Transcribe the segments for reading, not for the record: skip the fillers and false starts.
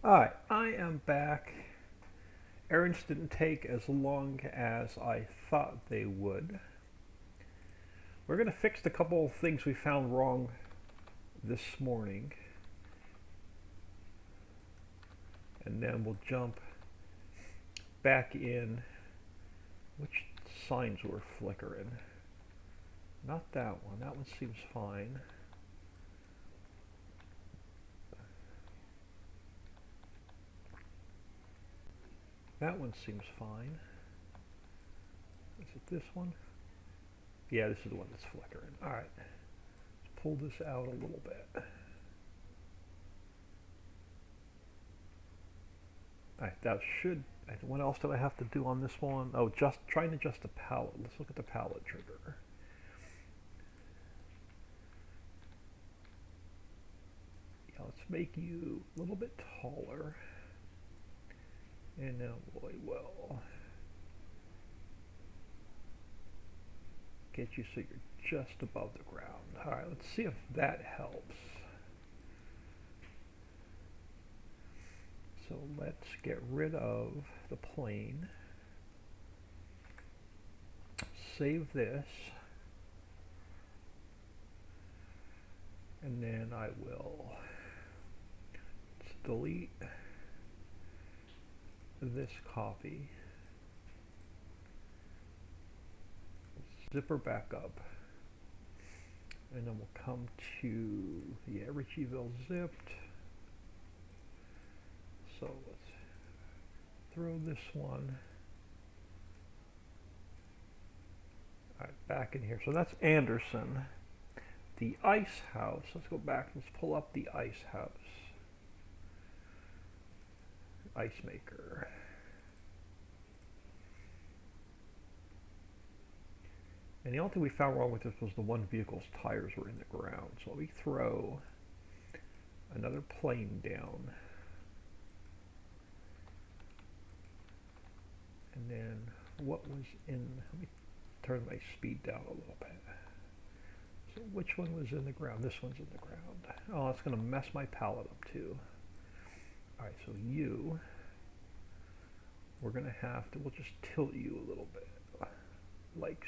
Alright, I am back. Errands didn't take as long as I thought they would. We're going to fix the couple of things we found wrong this morning. And then we'll jump back in. Which signs were flickering? Not that one. That one seems fine. That one seems fine. Is it this one? Yeah, this is the one that's flickering. Alright. Let's pull this out a little bit. Alright, that should... What else do I have to do on this one? Oh, just trying to adjust the palette. Let's look at the palette trigger. Yeah, let's make you a little bit taller. And now we will get you so you're just above the ground. Alright, let's see if that helps. So let's get rid of the plane. Save this. And then I will delete this copy. Zipper back up. And then we'll come to, yeah, Ricciville zipped. So let's throw this one back in here. So that's Anderson. The ice house. Let's go back. Let's pull up the ice house. Ice maker. And the only thing we found wrong with this was the one vehicle's tires were in the ground. So let me throw another plane down. And then what was in, let me turn my speed down a little bit. So which one was in the ground? This one's in the ground. Oh, it's going to mess my palette up too. Alright, so you, we're going to have to, we'll just tilt you a little bit. Like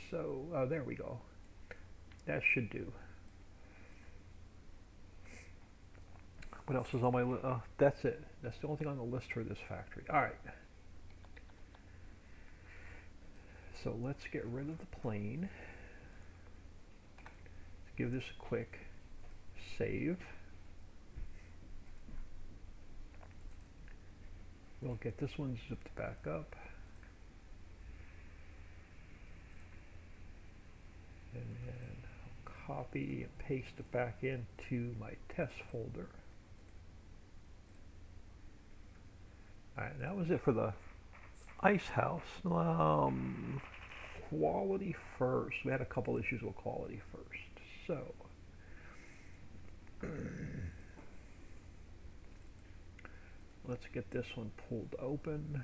so. Oh, there we go. That should do. What else is on my list? That's it. That's the only thing on the list for this factory. Alright. So let's get rid of the plane. Let's give this a quick save. We'll get this one zipped back up. And then I'll copy and paste it back into my test folder. Alright, that was it for the ice house. Quality first. We had a couple issues with quality first. So let's get this one pulled open.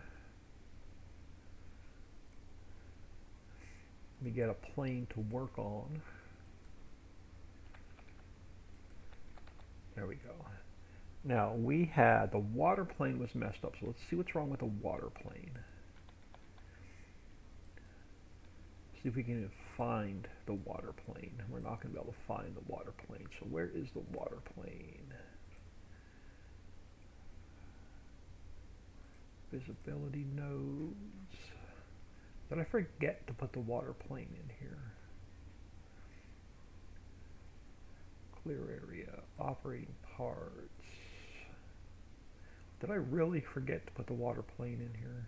Let me get a plane to work on. There we go. Now we had, the water plane was messed up, so let's see what's wrong with the water plane. See if we can even find the water plane. We're not going to be able to find the water plane. So where is the water plane? Visibility nodes. Did I forget to put the water plane in here? Clear area, operating parts. Did I really forget to put the water plane in here?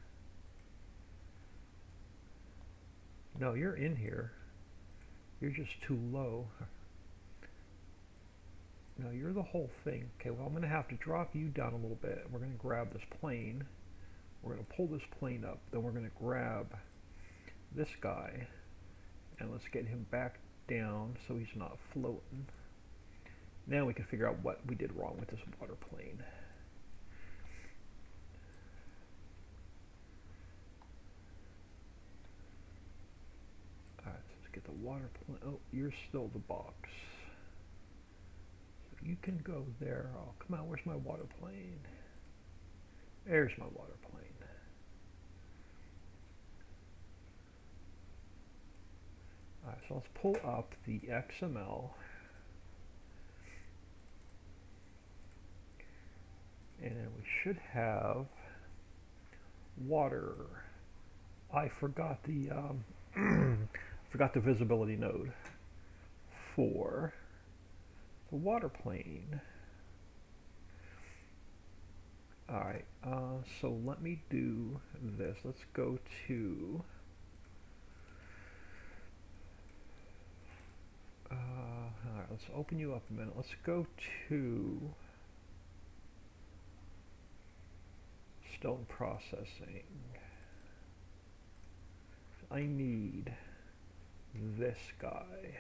No, you're in here. You're just too low. No, you're the whole thing. Okay, well, I'm going to have to drop you down a little bit. We're going to grab this plane. We're going to pull this plane up. Then we're going to grab this guy. And let's get him back down so he's not floating. Now we can figure out what we did wrong with this water plane. Get the water plane. Oh, you're still the box. So you can go there. Oh, come on. Where's my water plane? There's my water plane. Alright, so let's pull up the XML. And then we should have water. I forgot the forgot the visibility node for the water plane. Alright, so let me do this. Let's go to alright, let's open you up a minute. Let's go to stone processing. I need this guy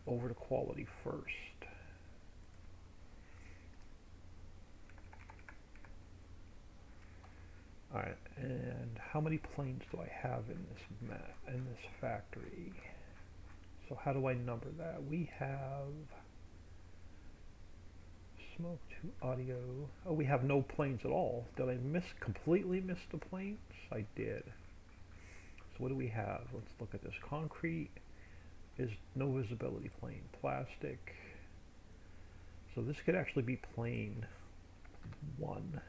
over to quality first. All right, and how many planes do I have in this factory? So how do I number that? We have smoke to audio. Oh, we have no planes at all. Did I completely miss the planes? I did. So what do we have? Let's look at this. Concrete is no visibility plane. Plastic. So this could actually be plane 1.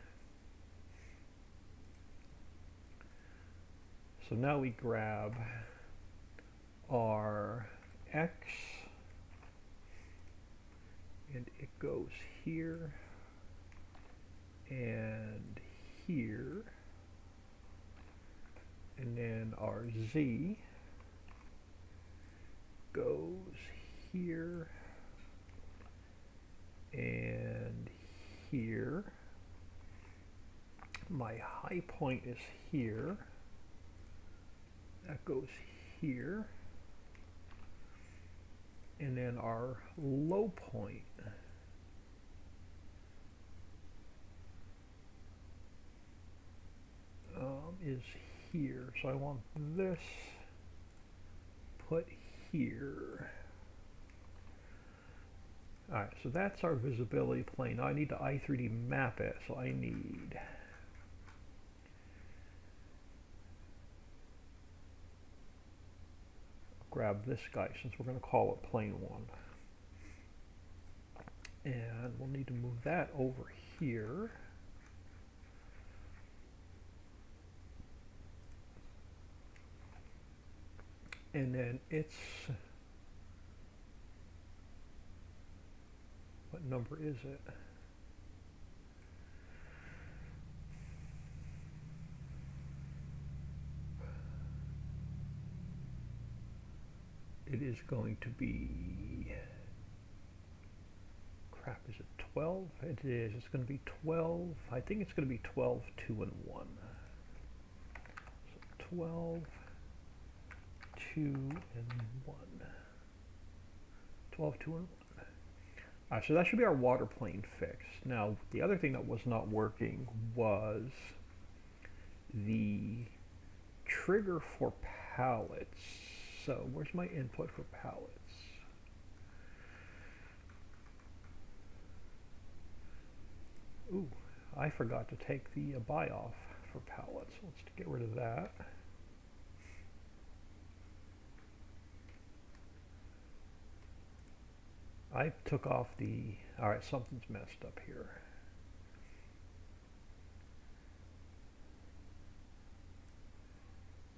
So now we grab our X and it goes here and here, and then our Z goes here and here. My high point is here. That goes here. And then our low point is here. So I want this put here. Alright, so that's our visibility plane. Now I need to i3D map it, so I need grab this guy since we're going to call it plane 1. And we'll need to move that over here. And then it's, what number is it? It is going to be, crap, is it 12? It is, it's going to be 12, I think it's going to be 12, 2, and 1. So 12, 2, and 1. 12, 2, and 1. So that should be our water plane fixed. Now, the other thing that was not working was the trigger for pallets. So where's my input for pallets? Ooh, I forgot to take the buy off for pallets. Let's get rid of that. I took off the, all right, something's messed up here.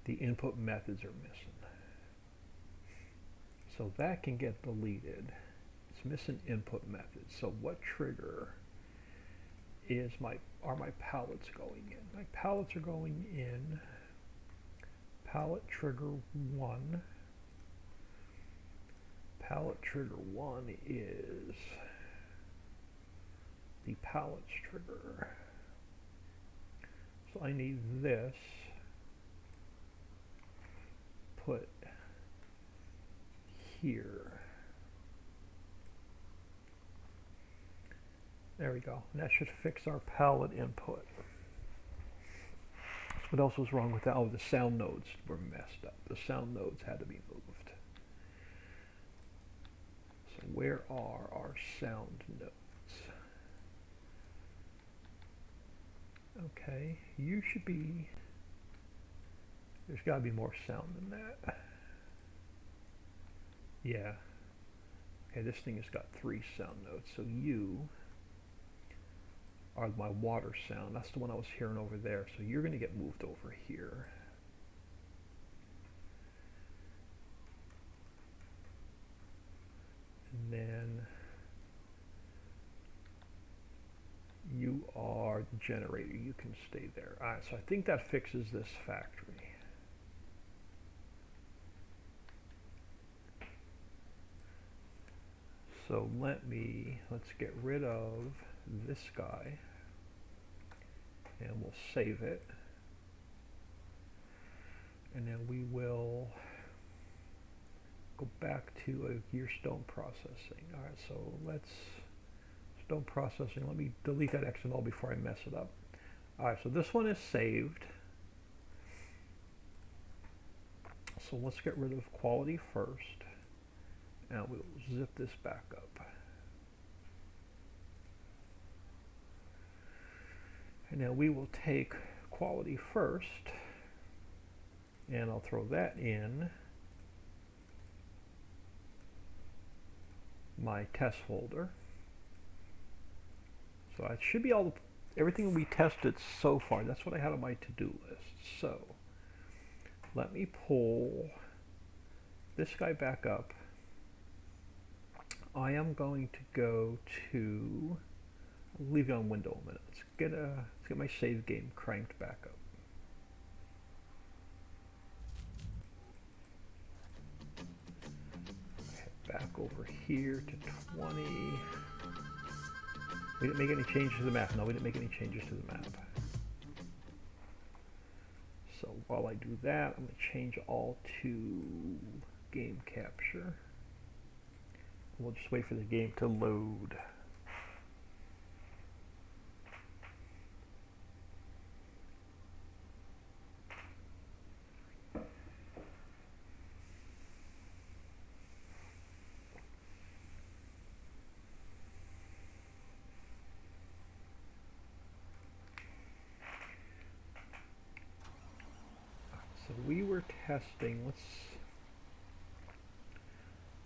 The input methods are missing. So that can get deleted. It's missing input methods. So what trigger is are my pallets going in? My pallets are going in pallet trigger 1. Pallet trigger 1 is the pallets trigger. So I need this put here. There we go. And that should fix our pallet input. What else was wrong with that? Oh, the sound nodes were messed up. The sound nodes had to be moved. So where are our sound nodes? Okay, you should be, there's got to be more sound than that. Yeah. Okay, this thing has got 3 sound notes, so you are my water sound. That's the one I was hearing over there, so you're going to get moved over here. And then you are the generator. You can stay there. All right, so I think that fixes this factory. So let's get rid of this guy, and we'll save it. And then we will go back to gear stone processing. All right, so let's stone processing. Let me delete that XML before I mess it up. All right, so this one is saved. So let's get rid of quality first, and we'll zip this back up. And now we will take quality first, and I'll throw that in my test folder. So it should be everything we tested so far. That's what I had on my to-do list. So let me pull this guy back up. I am going to go to, I'll leave it on window a minute. Let's get my save game cranked back up. Head back over here to 20. We didn't make any changes to the map. No, we didn't make any changes to the map. So while I do that, I'm going to change all to game capture. We'll just wait for the game to load. So we were testing,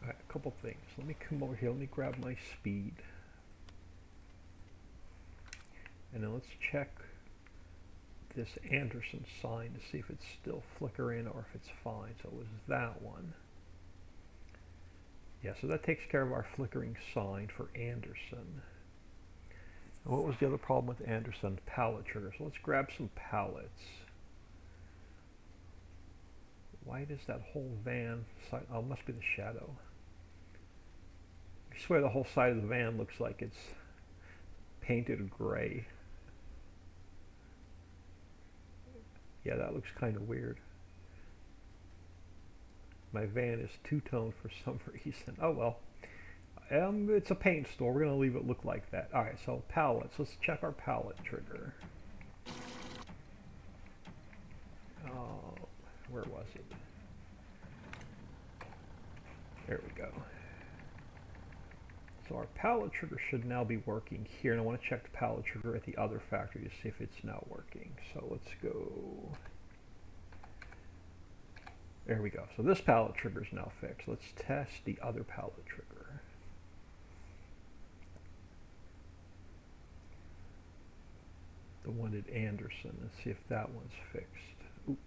all right, a couple things. Let me come over here, let me grab my speed. And then let's check this Anderson sign to see if it's still flickering or if it's fine. So it was that one. Yeah, so that takes care of our flickering sign for Anderson. And what was the other problem with Anderson? Pallet trigger. So let's grab some pallets. Why does that whole van side, oh, it must be the shadow. I swear the whole side of the van looks like it's painted gray. Yeah, that looks kind of weird. My van is two-tone for some reason. Oh well. It's a paint store. We're going to leave it look like that. Alright, so pallets. Let's check our pallet trigger. Where was it? There we go. So our pallet trigger should now be working here, and I want to check the pallet trigger at the other factory to see if it's now working. So let's go. There we go. So this pallet trigger is now fixed. Let's test the other pallet trigger. The one at Anderson. Let's see if that one's fixed. Ooh.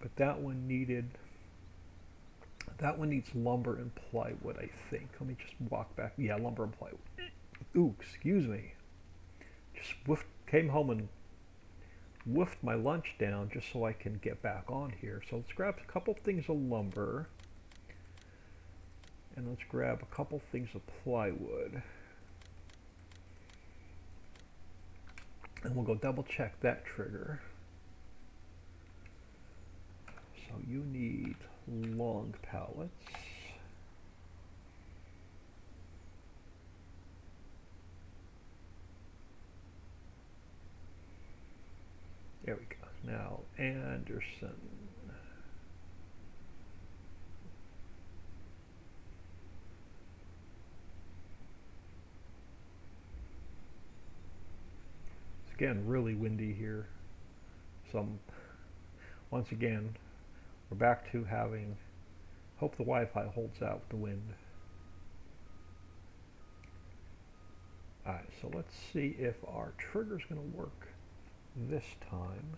But that one needs lumber and plywood, I think. Let me just walk back. Yeah, lumber and plywood. Ooh, excuse me. Just came home and woofed my lunch down just so I can get back on here. So let's grab a couple things of lumber. And let's grab a couple things of plywood. And we'll go double check that trigger. So you need long pallets. There we go. Now Anderson. again really windy here. Once again, we're back to having, hope the Wi-Fi holds out with the wind. Alright, so let's see if our trigger's going to work this time.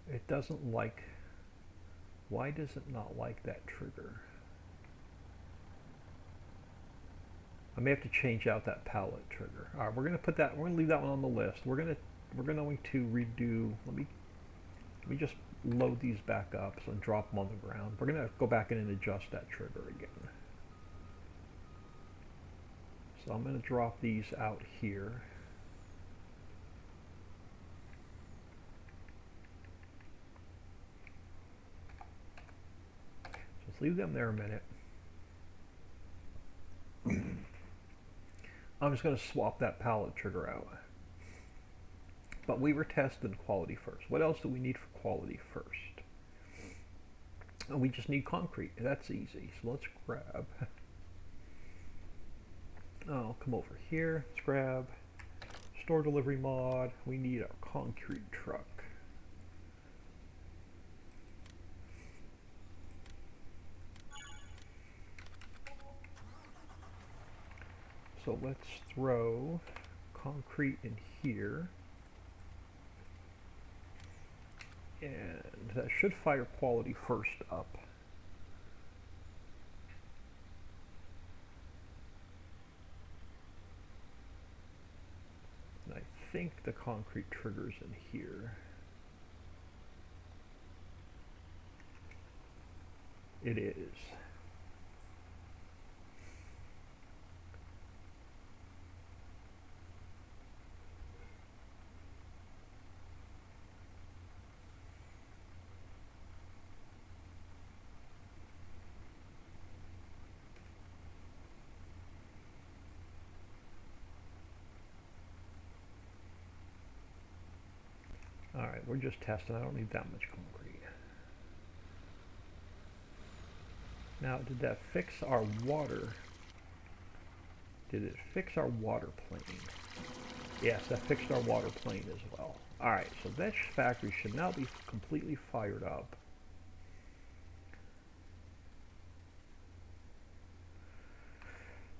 It doesn't like, why does it not like that trigger? I may have to change out that palette trigger. All right, we're going to put that, we're going to leave that one on the list. We're going to redo, let me just load these back up and drop them on the ground. We're going to go back in and adjust that trigger again. So I'm going to drop these out here. So let's leave them there a minute. I'm just going to swap that palette trigger out. But we were testing quality first. What else do we need for quality first? And we just need concrete. That's easy. So let's grab. Oh, come over here. Let's grab store delivery mod. We need our concrete truck. So let's throw concrete in here. And that should fire quality first up. And I think the concrete trigger's in here. It is. Alright, we're just testing. I don't need that much concrete. Now, did that fix our water? Did it fix our water plane? Yes, that fixed our water plane as well. Alright, so this factory should now be completely fired up.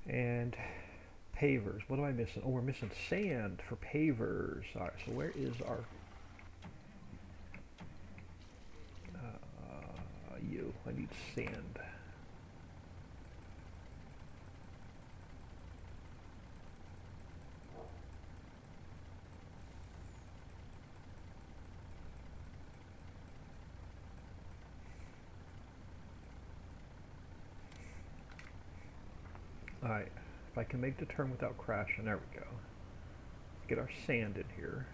And pavers. What am I missing? Oh, we're missing sand for pavers. Alright, so where is our... I need sand. Alright, if I can make the turn without crashing, there we go. Let's get our sand in here.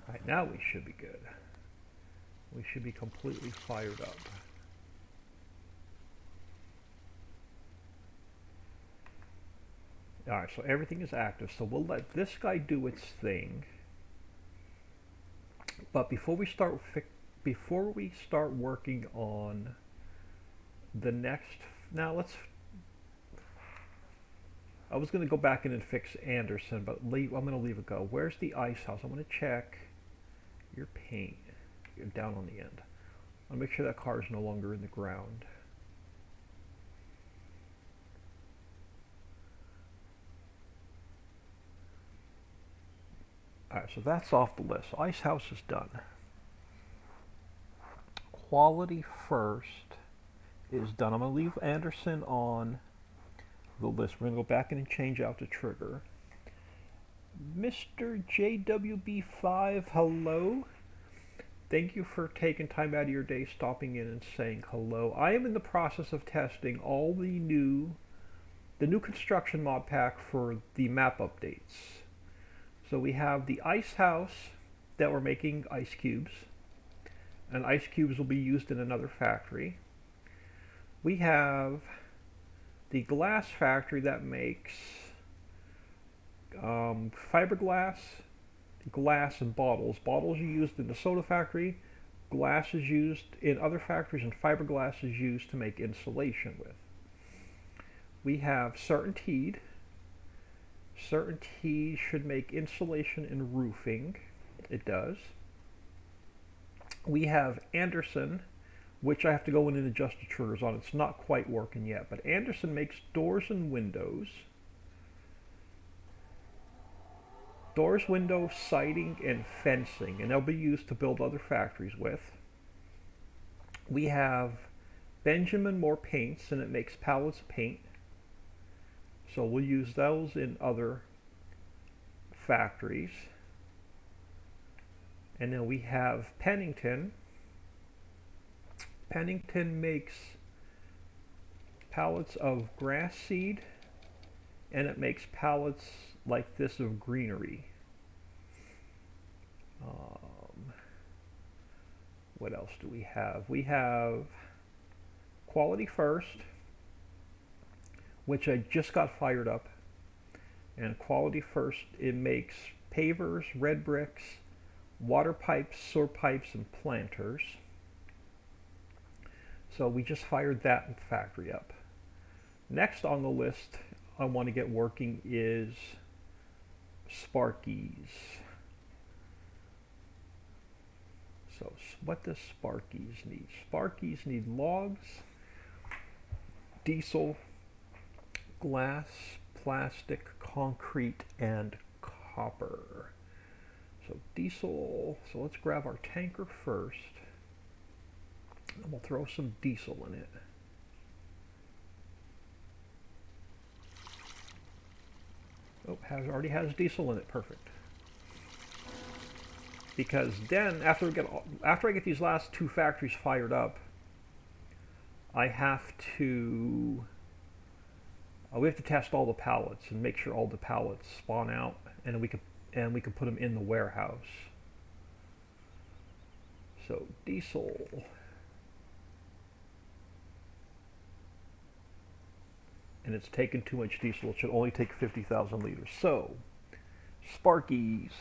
Alright, now we should be good. We should be completely fired up. Alright, so everything is active, so we'll let this guy do its thing. But before we start working on the next, I was going to go back in and fix Anderson, but I'm going to leave it go. Where's the ice house? I'm going to check your paint. You're down on the end. I want to make sure that car is no longer in the ground. Alright, so that's off the list. Ice house is done. Quality first is done. I'm going to leave Anderson on the list. We're going to go back in and change out the trigger. Mr. JWB5, hello. Thank you for taking time out of your day, stopping in and saying hello. I am in the process of testing all the new construction mod pack for the map updates. So we have the ice house that we're making ice cubes, and ice cubes will be used in another factory. We have the glass factory that makes fiberglass, glass, and bottles. Bottles are used in the soda factory. Glass is used in other factories, and fiberglass is used to make insulation with. We have Certainteed. Certainteed should make insulation in roofing. It does. We have Anderson, which I have to go in and adjust the triggers on. It's not quite working yet, but Anderson makes doors and windows. Doors, windows, siding, and fencing, and they'll be used to build other factories with. We have Benjamin Moore Paints, and it makes pallets of paint. So we'll use those in other factories. And then we have Pennington. Pennington makes pallets of grass seed, and it makes pallets like this of greenery. What else do we have? We have Quality First, which I just got fired up. And Quality First, it makes pavers, red bricks, water pipes, sewer pipes, and planters. So we just fired that factory up. Next on the list I want to get working is Sparky's. So what does Sparky's need? Sparky's need logs, diesel, glass, plastic, concrete, and copper. So diesel, so let's grab our tanker first, and we'll throw some diesel in it. Oh, already has diesel in it, perfect. Because then, after I get these last two factories fired up, I have to, we have to test all the pallets and make sure all the pallets spawn out, and we can put them in the warehouse. So diesel. And it's taken too much diesel. It should only take 50,000 liters. So, Sparky's.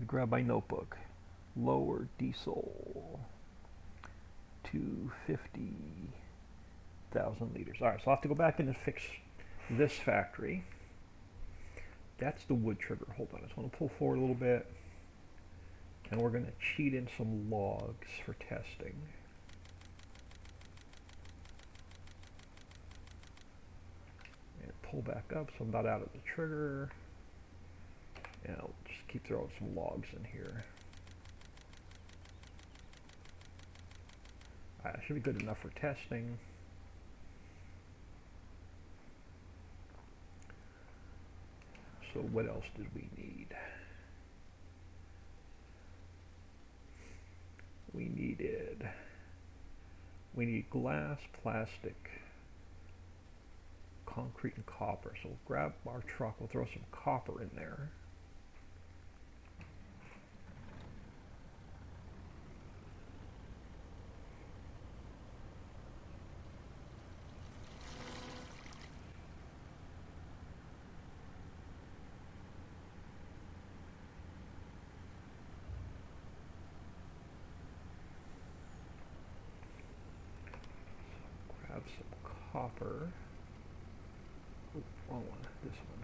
Grab my notebook. Lower diesel to 50,000 liters. All right, so I'll have to go back in and fix this factory. That's the wood trigger. Hold on, I just want to pull forward a little bit. And we're going to cheat in some logs for testing. And pull back up so I'm not out of the trigger. And I'll just keep throwing some logs in here. Alright, that should be good enough for testing. So what else did we need? We need glass, plastic, concrete, and copper. So we'll grab our truck, we'll throw some copper in there. Grab some copper. Oh, wrong one, this one.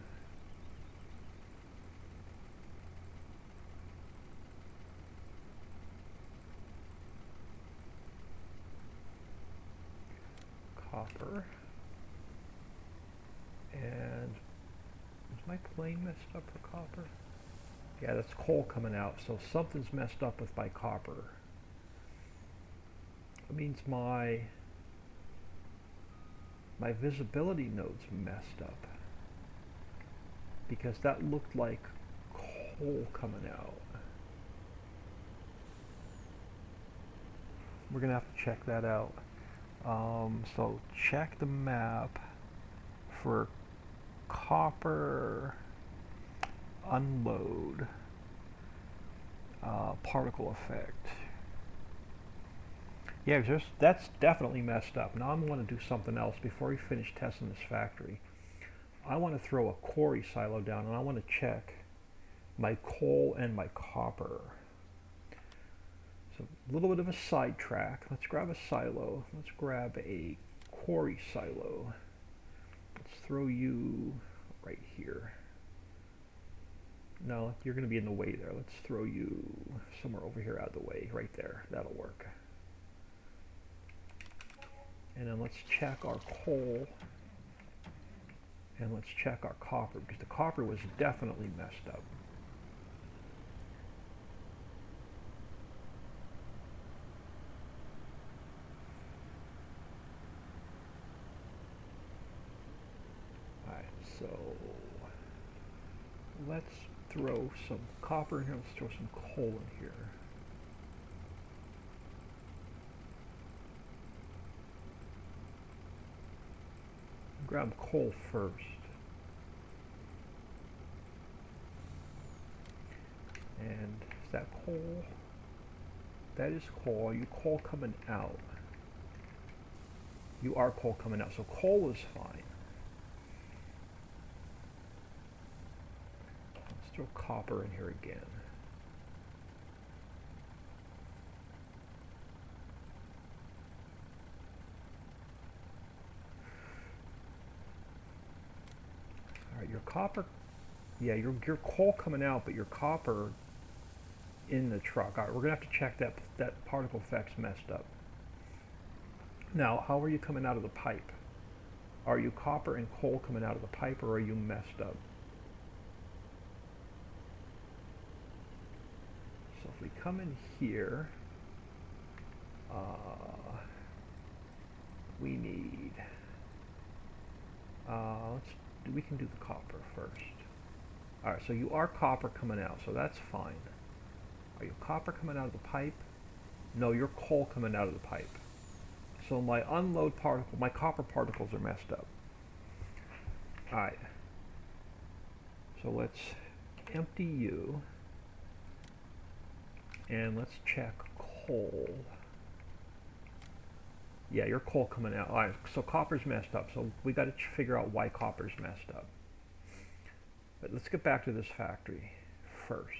Copper. And is my plane messed up for copper? Yeah, that's coal coming out, so something's messed up with my copper. That means my visibility node's messed up, because that looked like coal coming out. We're gonna have to check that out. So check the map for copper unload particle effect. Yeah, that's definitely messed up. Now I'm going to do something else before we finish testing this factory. I want to throw a quarry silo down, and I want to check my coal and my copper. So a little bit of a sidetrack. Let's grab a silo. Let's grab a quarry silo. Let's throw you right here. No, you're going to be in the way there. Let's throw you somewhere over here out of the way. Right there. That'll work. And then let's check our coal. And let's check our copper, because the copper was definitely messed up. Alright, so let's throw some copper in here. Let's throw some coal in here. Grab coal first. And is that coal? That is coal. Are you coal coming out? You are coal coming out, so coal is fine. Let's throw copper in here again. Alright, your copper, yeah, your coal coming out, but your copper in the truck. Alright, we're going to have to check that particle effect's messed up. Now, how are you coming out of the pipe? Are you copper and coal coming out of the pipe, or are you messed up? So if we come in here, we need, we can do the copper first. Alright, so you are copper coming out, so that's fine. Are you copper coming out of the pipe? No, you're coal coming out of the pipe. So my unload particle, my copper particles are messed up. Alright. So let's empty you. And let's check coal. Yeah, your coal coming out. Alright, so copper's messed up. So we got to figure out why copper's messed up. But let's get back to this factory first.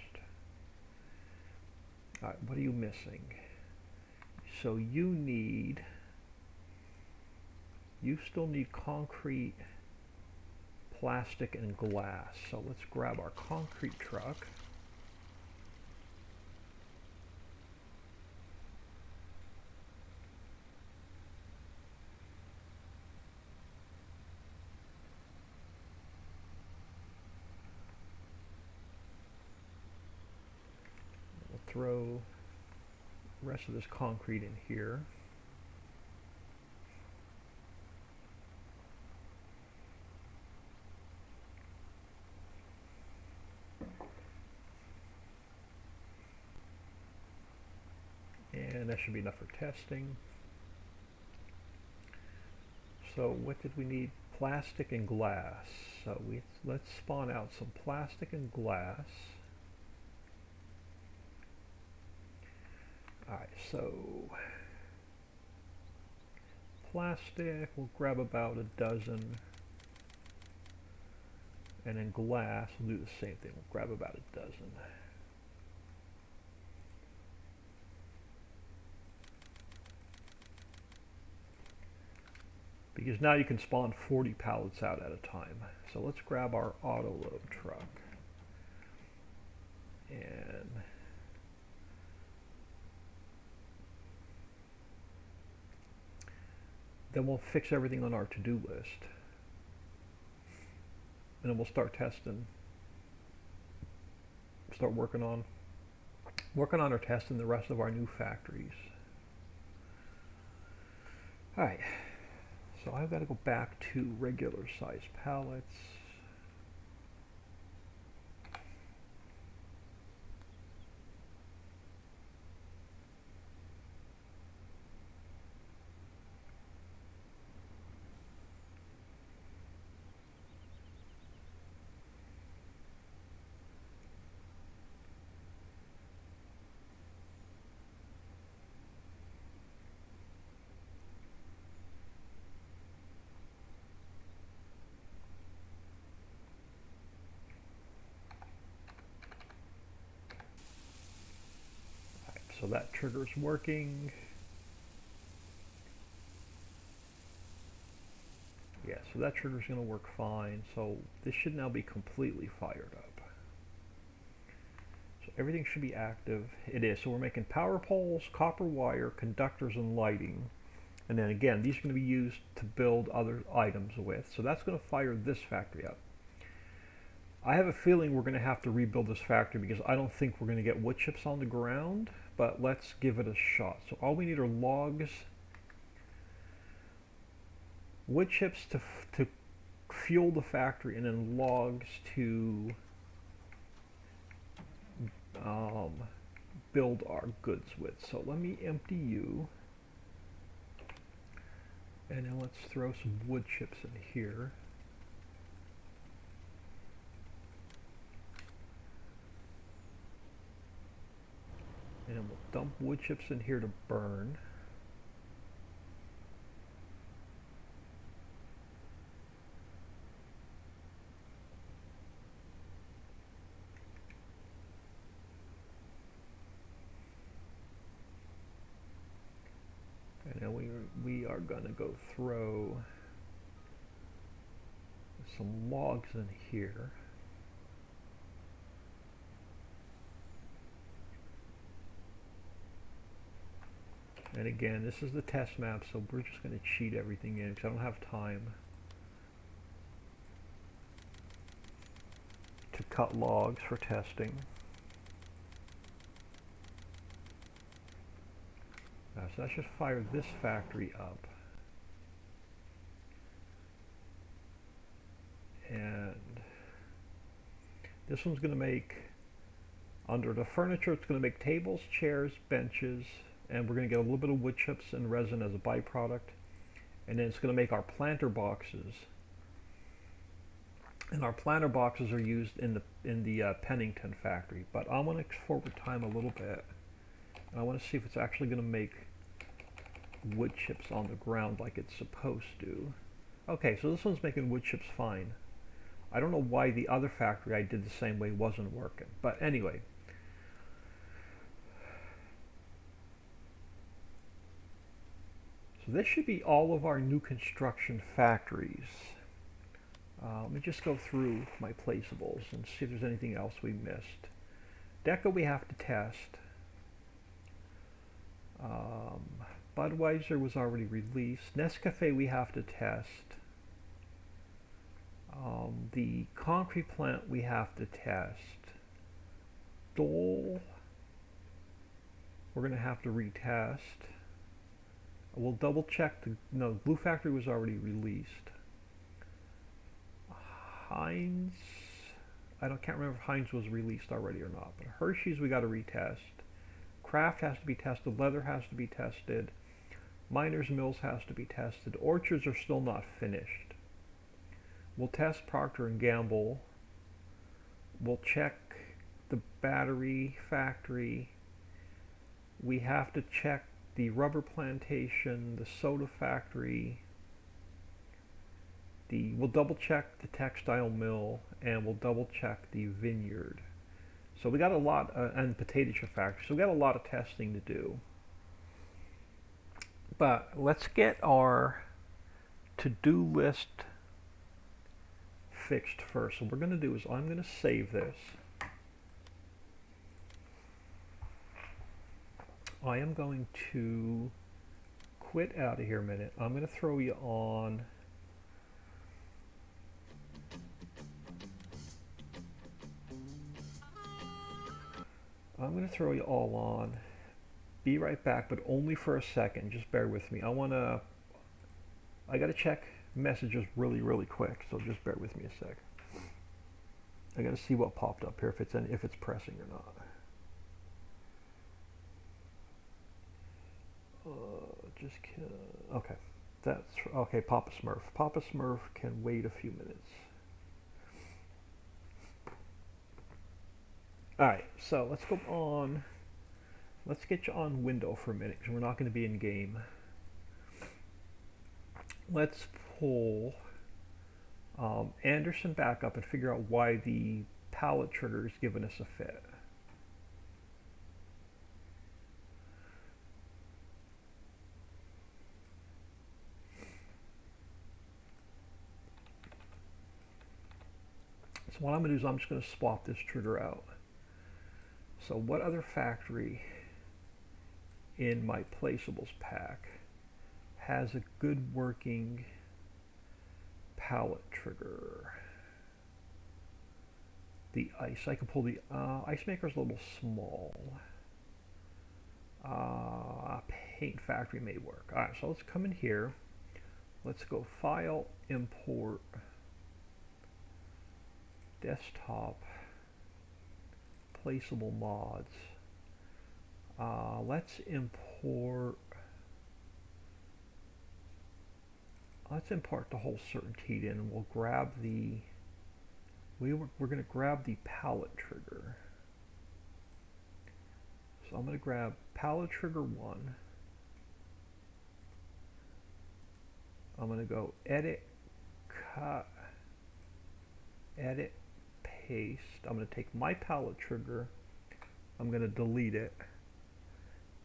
Alright, what are you missing? So you still need concrete, plastic, and glass. So let's grab our concrete truck. We'll throw the rest of this concrete in here. And that should be enough for testing. So what did we need? Plastic and glass. So let's spawn out some plastic and glass. Alright, so plastic, we'll grab about a dozen. And then glass, we'll do the same thing. We'll grab about a dozen. Because now you can spawn 40 pallets out at a time. So let's grab our auto load truck. And then we'll fix everything on our to-do list. And then we'll start testing. Start working on or testing the rest of our new factories. Alright. So I've got to go back to regular size pallets. so that trigger's working. Yeah, so that trigger's going to work fine. So this should now be completely fired up. So everything should be active. It is. So we're making power poles, copper wire, conductors, and lighting. And then again, these are going to be used to build other items with. So that's going to fire this factory up. I have a feeling we're going to have to rebuild this factory because I don't think we're going to get wood chips on the ground, but let's give it a shot. So all we need are logs, wood chips to fuel the factory, and then logs to build our goods with. So let me empty you, and then let's throw some wood chips in here. And then we'll dump wood chips in here to burn. And then we are going to go throw some logs in here. And again, this is the test map, so we're just going to cheat everything in because I don't have time to cut logs for testing. So that should fire this factory up. And this one's going to make, under the furniture, it's going to make tables, chairs, benches, and we're going to get a little bit of wood chips and resin as a byproduct. And then it's going to make our planter boxes. And our planter boxes are used in the Pennington factory. But I want to forward time a little bit. And I want to see if it's actually going to make wood chips on the ground like it's supposed to. Okay, so this one's making wood chips fine. I don't know why the other factory I did the same way wasn't working. But anyway. So this should be all of our new construction factories. Let me just go through my placeables and see if there's anything else we missed. Deca we have to test. Budweiser was already released. Nescafe we have to test. The concrete plant we have to test. Dole we're going to have to retest. We'll double check no, Blue Factory was already released. Heinz, can't remember if Heinz was released already or not, but Hershey's we got to retest. Kraft has to be tested, Leather has to be tested, Miners Mills has to be tested, Orchards are still not finished. We'll test Procter & Gamble. We'll check the battery factory. We have to check the rubber plantation, the soda factory. We'll double check the textile mill, and we'll double check the vineyard. So we got a lot, and potato chip factory. So we got a lot of testing to do. But let's get our to-do list fixed first. So what we're going to do is I'm going to save this. I am going to quit out of here a minute. I'm going to throw you on all on. Be right back, but only for a second. Just bear with me. I got to check messages really quick, so just bear with me a sec. I got to see what popped up here, if it's pressing or not. Okay, that's okay. Papa Smurf can wait a few minutes. All right, so let's go on. Let's get you on window for a minute because we're not going to be in game. Let's pull Anderson back up and figure out why the pallet trigger is giving us a fit. So what I'm going to do is I'm just going to swap this trigger out. So what other factory in my placeables pack has a good working pallet trigger? The ice. I can pull the ice maker's a little small. Paint factory may work. Alright, so let's come in here. Let's go File, Import, Desktop, Placeable Mods. Let's import the whole certainty in, and we'll grab the we're going to grab the pallet trigger. So I'm going to grab pallet trigger 1. I'm going to go edit, cut, edit, paste. I'm going to take my pallet trigger. I'm going to delete it.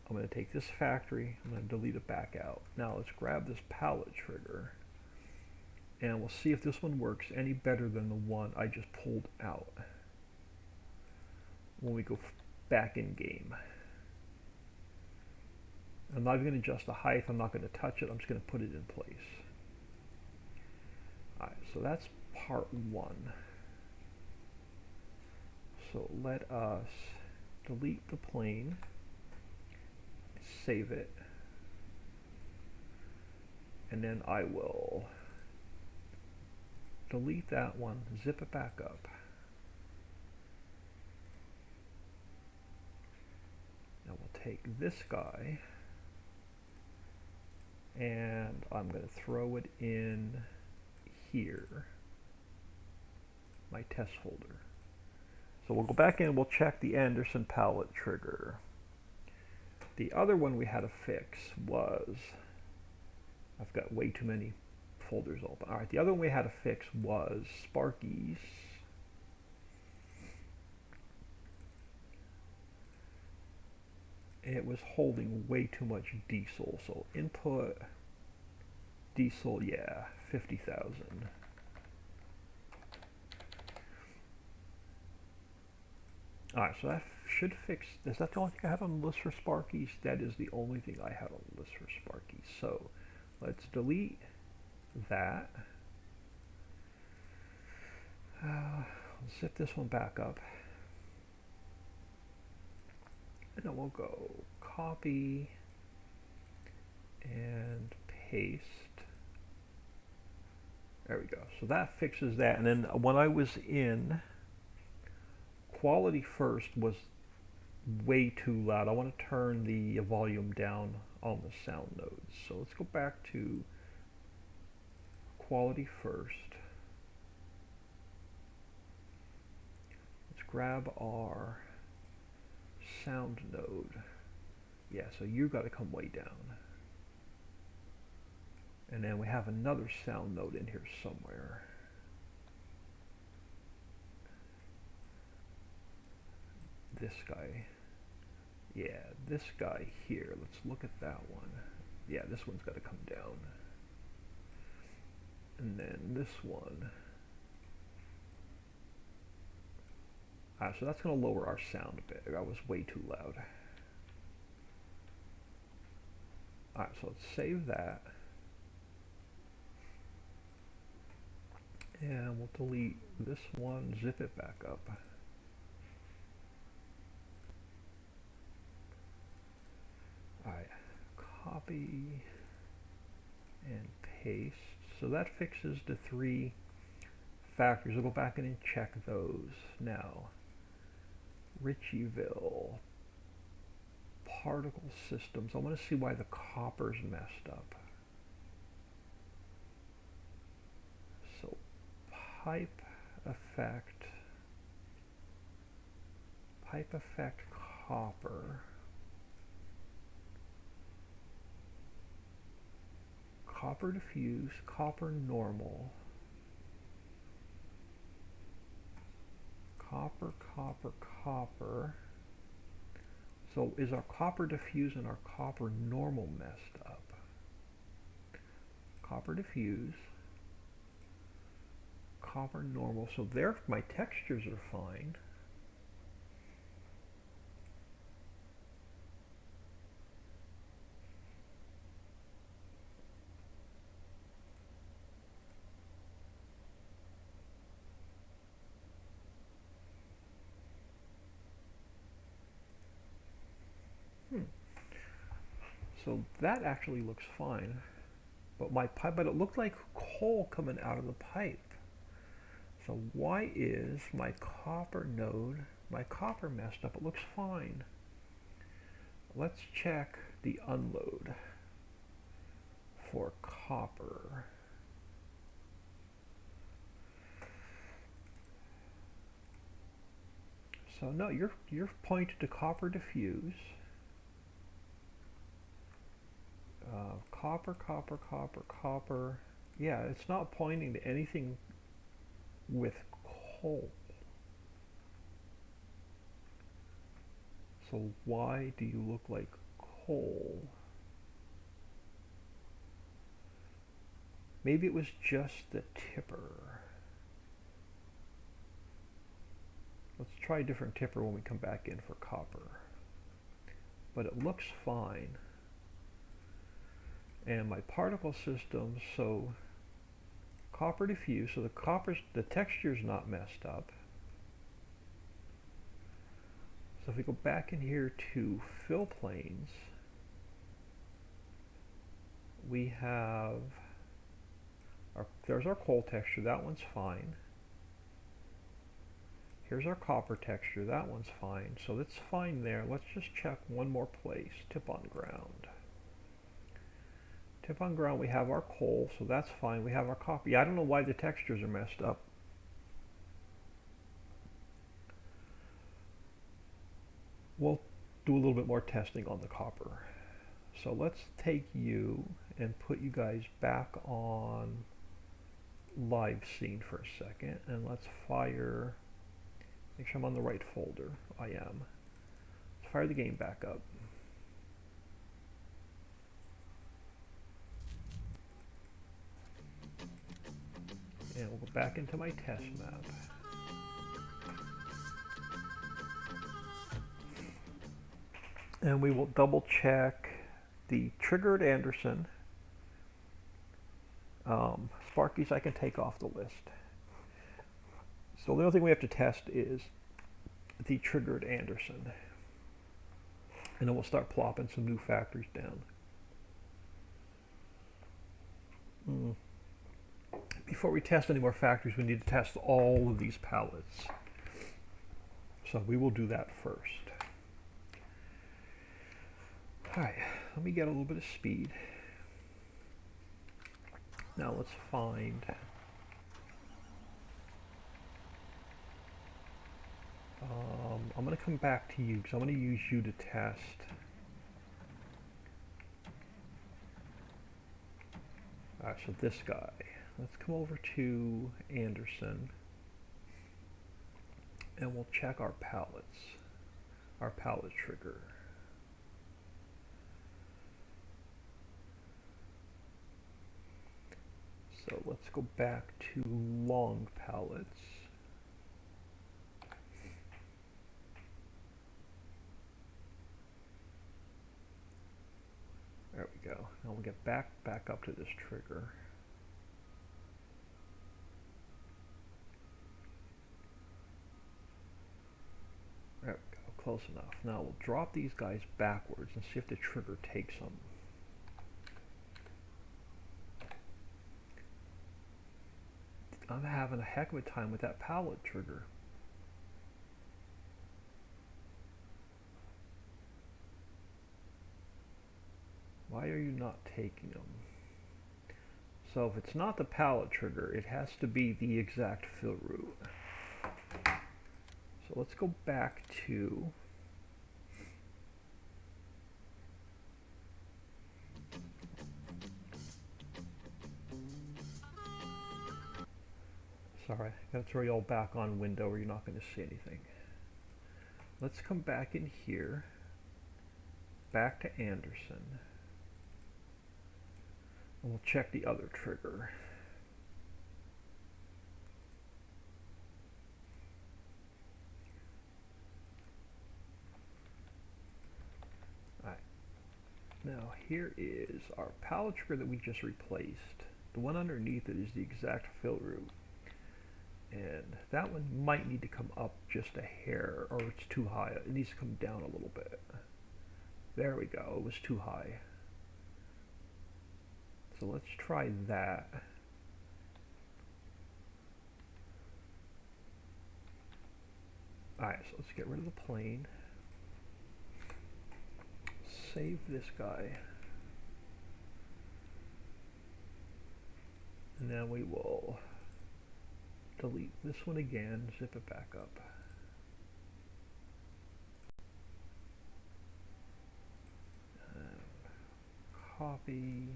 I'm going to take this factory. I'm going to delete it back out. Now let's grab this pallet trigger, and we'll see if this one works any better than the one I just pulled out when we go back in game. I'm not even going to adjust the height. I'm not going to touch it. I'm just going to put it in place. Alright, so that's part 1. So let us delete the plane, save it, and then I will delete that one, zip it back up. Now we'll take this guy and I'm going to throw it in here, my test folder. So we'll go back in, we'll check the Anderson pallet trigger. The other one we had to fix was, I've got way too many folders open. Alright, the other one we had to fix was Sparky's. It was holding way too much diesel, so input diesel, yeah, 50,000. Alright, so that should fix. Is that the only thing I have on the list for Sparky's? That is the only thing I have on the list for Sparky's. So let's delete that. Zip this one back up. And then we'll go copy and paste. There we go. So that fixes that. And then when I was in, quality first was way too loud. I want to turn the volume down on the sound nodes. So let's go back to quality first. Let's grab our sound node. Yeah, so you got to come way down. And then we have another sound node in here somewhere. This guy. Yeah, this guy here. Let's look at that one. Yeah, this one's got to come down. And then this one. So that's going to lower our sound a bit. That was way too loud. Alright, so let's save that. And we'll delete this one, zip it back up. Alright, copy and paste. So that fixes the 3 factories. We'll go back in and check those. Now, Ricciville particle systems. I want to see why the copper's messed up. So pipe effect copper, copper diffuse, copper normal, copper, copper, copper. So is our copper diffuse and our copper normal messed up? Copper diffuse, copper normal. So there, my textures are fine. So that actually looks fine. But my pipe, but it looked like coal coming out of the pipe. So why is my copper node, my copper messed up? It looks fine. Let's check the unload for copper. So no, you're pointed to copper diffuse. Copper, copper, copper, copper. Yeah, it's not pointing to anything with coal. So why do you look like coal? Maybe it was just the tipper. Let's try a different tipper when we come back in for copper. But it looks fine. And my particle system, so copper diffuse, so the texture's not messed up. So if we go back in here to fill planes, we have there's our coal texture, that one's fine. Here's our copper texture, that one's fine. So it's fine there. Let's just check one more place, tip on ground. Tip on ground, we have our coal, so that's fine. We have our copper. Yeah, I don't know why the textures are messed up. We'll do a little bit more testing on the copper. So let's take you and put you guys back on live scene for a second, and let's fire, make sure I'm on the right folder. I am. Let's fire the game back up. And we'll go back into my test map. And we will double check the triggered Anderson. Sparkies I can take off the list. So the only thing we have to test is the triggered Anderson. And then we'll start plopping some new factories down. Before we test any more factories, we need to test all of these pallets. So we will do that first. Alright, let me get a little bit of speed. Now let's find I'm going to come back to you because I'm going to use you to test. Alright, so this guy. Let's come over to Anderson and we'll check our pallets, our pallet trigger. So let's go back to long pallets. There we go. Now we'll get back up to this trigger. There we go, close enough. Now we'll drop these guys backwards and see if the trigger takes them. I'm having a heck of a time with that pallet trigger. Why are you not taking them? So if it's not the pallet trigger, it has to be the exact fill route. So let's go back to sorry, I gotta throw you all back on window or you're not going to see anything. Let's come back in here, back to Anderson, and we'll check the other trigger. Now here is our pallet trigger that we just replaced. The one underneath it is the exact fill route. And that one might need to come up just a hair, or it's too high. It needs to come down a little bit. There we go, it was too high. So let's try that. Alright, so let's get rid of the plane. Save this guy. And then we will delete this one again, zip it back up. Copy.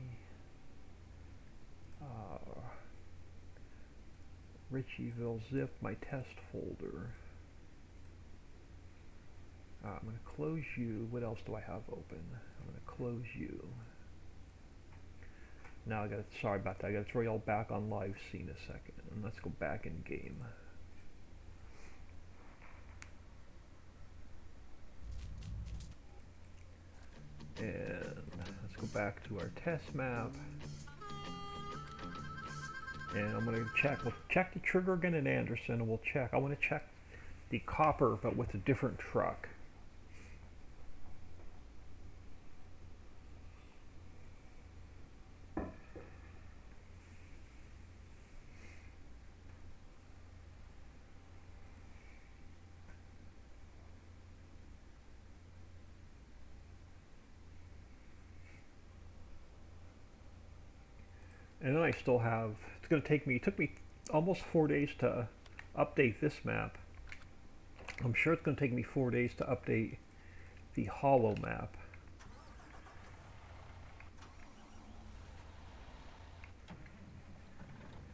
Ricciville zip, my test folder. I'm going to close you. What else do I have open? I'm going to close you. Now I got to, sorry about that, I got to throw you all back on live scene a second, and let's go back in game. And let's go back to our test map. And I'm going to check, we'll check the trigger again in Anderson, and we'll check, I want to check the copper, but with a different truck. And then I still have, it's going to take me, it took me almost 4 days to update this map. I'm sure it's going to take me 4 days to update the hollow map.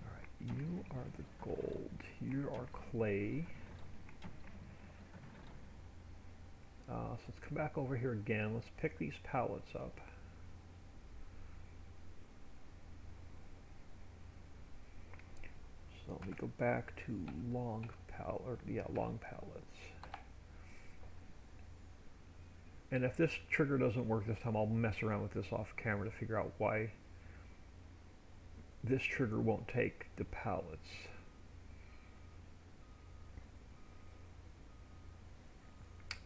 Alright, you are the gold, you are clay. So let's come back over here again, let's pick these pallets up. So let me go back to long pallets. And if this trigger doesn't work this time, I'll mess around with this off camera to figure out why this trigger won't take the pallets.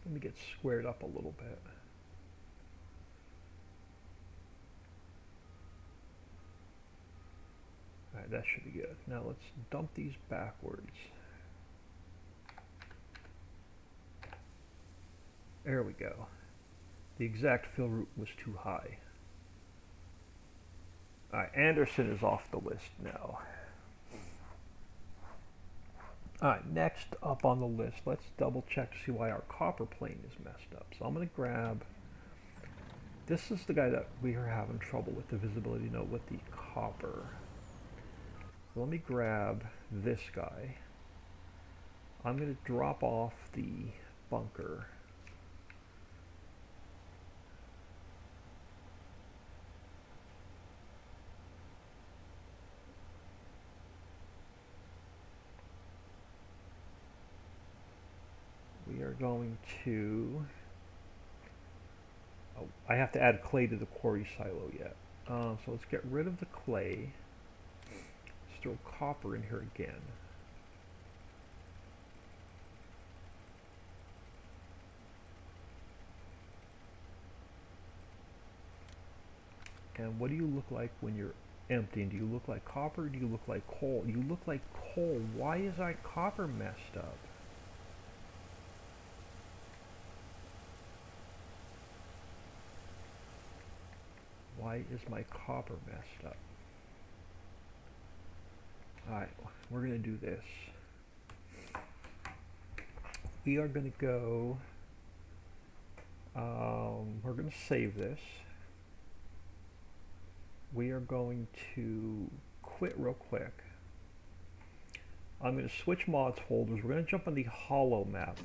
Let me get squared up a little bit. Alright, that should be good. Now let's dump these backwards. There we go. The exact fill route was too high. Alright, Anderson is off the list now. Alright, next up on the list, let's double check to see why our copper plane is messed up. So I'm going to grab, this is the guy that we are having trouble with the visibility note with the copper. Let me grab this guy. I'm going to drop off the bunker. We are going to, oh, I have to add clay to the quarry silo yet. So let's get rid of the clay. Let's throw copper in here again. And what do you look like when you're emptying? Do you look like copper? Do you look like coal? You look like coal. Why is our copper messed up? Why is my copper messed up? Alright, we're going to do this. We are going to go, we're going to save this. We are going to quit real quick. I'm going to switch mods folders. We're going to jump on the hollow map.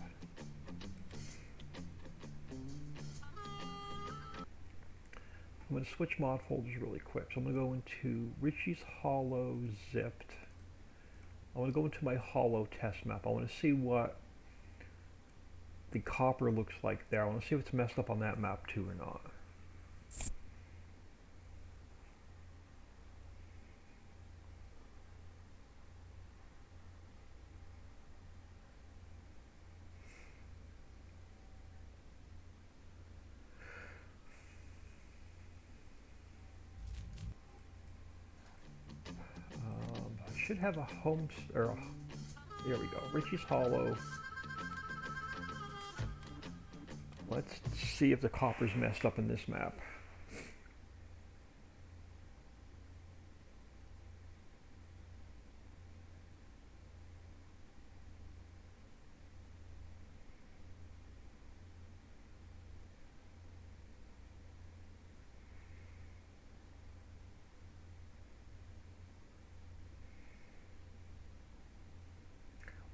I'm going to switch mod folders really quick. So I'm going to go into Richie's Hollow zipped. I want to go into my hollow test map. I want to see what the copper looks like there. I want to see if it's messed up on that map too or not. should have a home, or there we go, Richie's Hollow. Let's see if the copper's messed up in this map.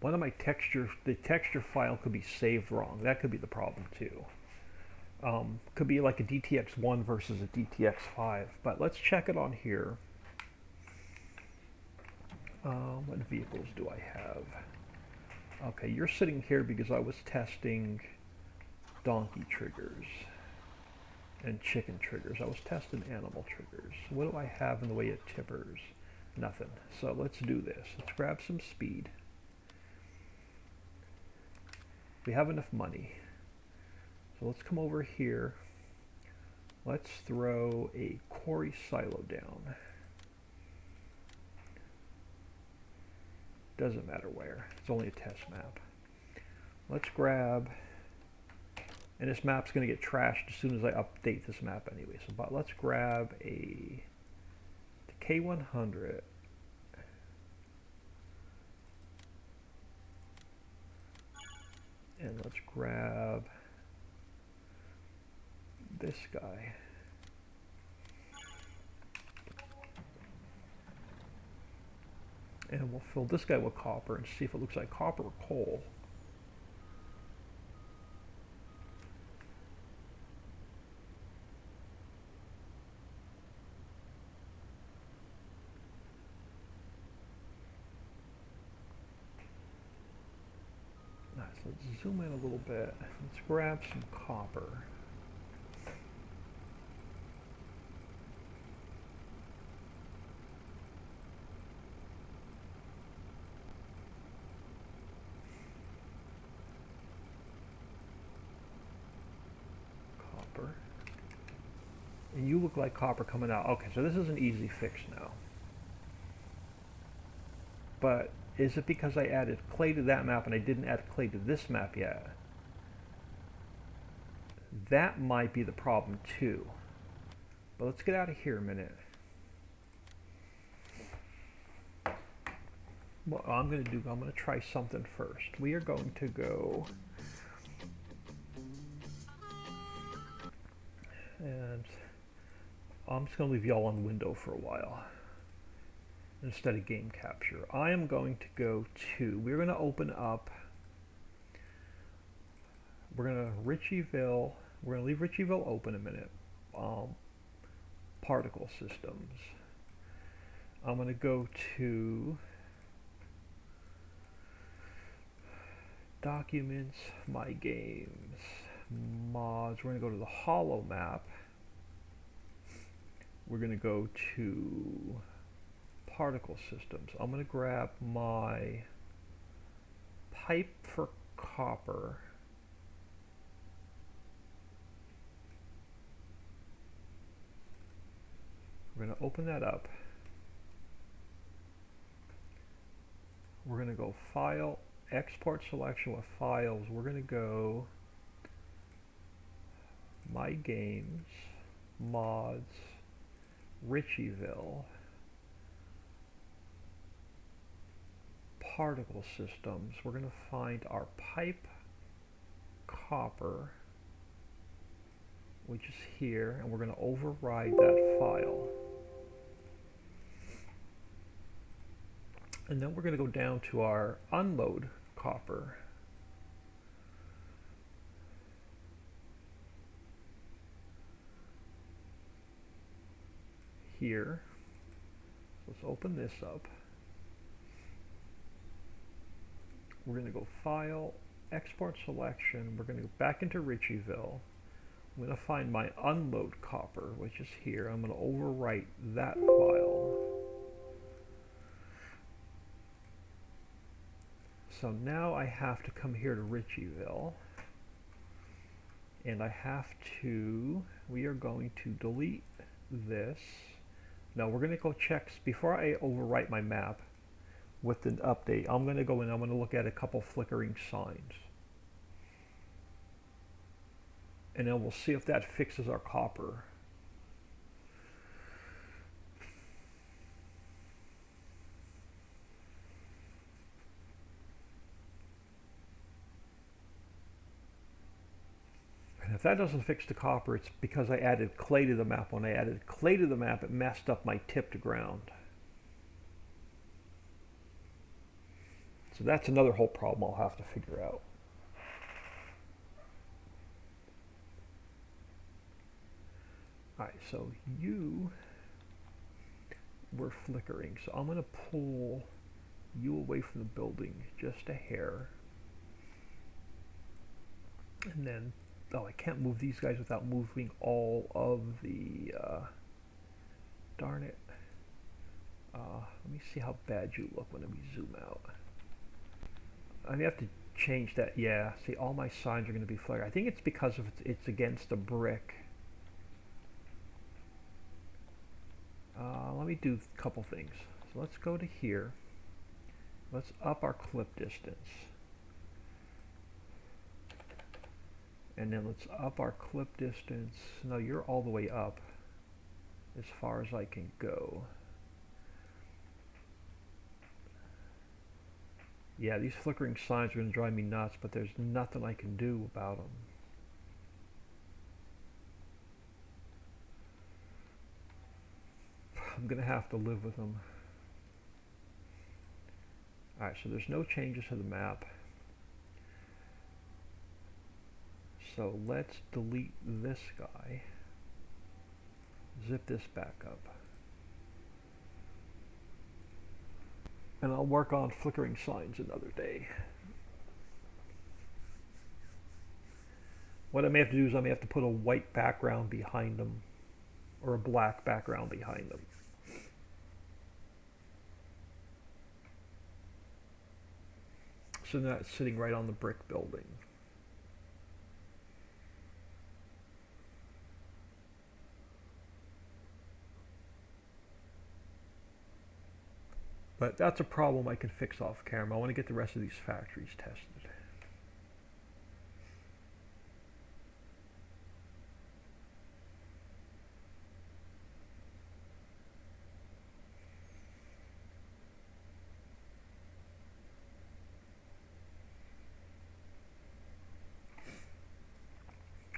One of my the texture file could be saved wrong. That could be the problem too. Could be like a DTX1 versus a DTX5, but let's check it on here. What vehicles do I have? Okay, you're sitting here because I was testing donkey triggers and chicken triggers. I was testing animal triggers. What do I have in the way of tippers? Nothing. So let's do this. Let's grab some speed. We have enough money. So let's come over here. Let's throw a quarry silo down. Doesn't matter where. It's only a test map. Let's grab, and this map's going to get trashed as soon as I update this map anyway. So, but let's grab the K100. And let's grab this guy. And we'll fill this guy with copper and see if it looks like copper or coal. Nice, let's zoom in a little bit. Let's grab some copper. And you look like copper coming out. Okay, so this is an easy fix now. But is it because I added clay to that map and I didn't add clay to this map yet? That might be the problem too. But let's get out of here a minute. What I'm going to try something first. We are going to go and I'm just going to leave y'all on window for a while instead of game capture. I am going to go to, we're going to open up, we're going to Ricciville, we're going to leave Ricciville open a minute. Particle systems. I'm going to go to documents, my games, mods. We're going to go to the hollow map. We're going to go to particle systems. I'm going to grab my pipe for copper. We're going to open that up. We're going to go File, Export Selection with Files. We're going to go My Games, Mods, Ricciville, Particle Systems. We're going to find our pipe copper, which is here, and we're going to override that file. And then we're going to go down to our unload copper. Here. Let's open this up. We're going to go File, Export Selection. We're going to go back into Ricciville. I'm going to find my unload copper, which is here. I'm going to overwrite that file. So now I have to come here to Ricciville. And I have to, we are going to delete this. Now we're going to go check, before I overwrite my map, with the update. I'm going to go in, I'm going to look at a couple flickering signs. And then we'll see if that fixes our copper. And if that doesn't fix the copper, it's because I added clay to the map. When I added clay to the map, it messed up my tip to ground. So that's another whole problem I'll have to figure out. Alright, so you were flickering. So I'm going to pull you away from the building just a hair. And then, oh, I can't move these guys without moving all of the, darn it. Let me see how bad you look when we zoom out. I have to change that. Yeah, see, all my signs are going to be flickering. I think it's because of it's against a brick. Let me do a couple things. So let's go to here. Let's up our clip distance. And then let's up our clip distance. No, you're all the way up as far as I can go. Yeah, these flickering signs are going to drive me nuts, but there's nothing I can do about them. I'm going to have to live with them. Alright, so there's no changes to the map. So let's delete this guy. Zip this back up. And I'll work on flickering signs another day. What I may have to do is I may have to put a white background behind them, or a black background behind them. So now it's sitting right on the brick building. But that's a problem I can fix off camera. I want to get the rest of these factories tested.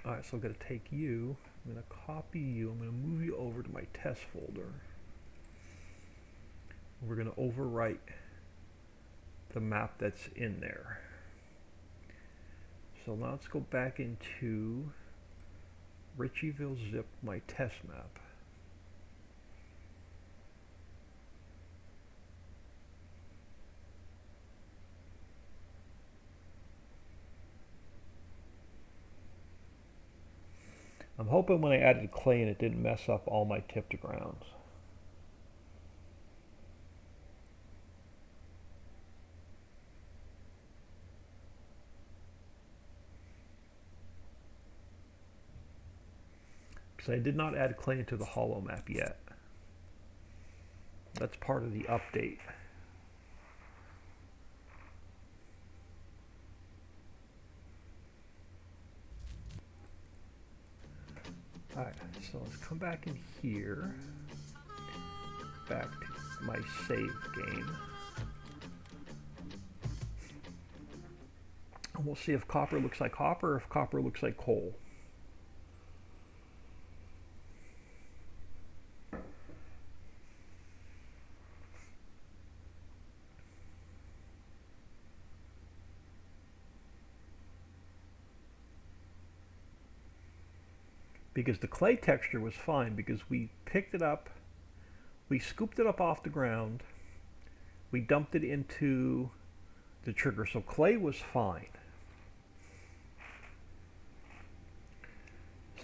Alright, so I'm going to take you, I'm going to copy you, I'm going to move you over to my test folder. We're going to overwrite the map that's in there. So now let's go back into Ricciville zip, my test map. I'm hoping when I added clay in it didn't mess up all my tip to grounds. Because I did not add clay into the hollow map yet. That's part of the update. Alright, so let's come back in here, back to my save game. And we'll see if copper looks like copper or if copper looks like coal. Because the clay texture was fine because we picked it up, we scooped it up off the ground, we dumped it into the trigger, so clay was fine.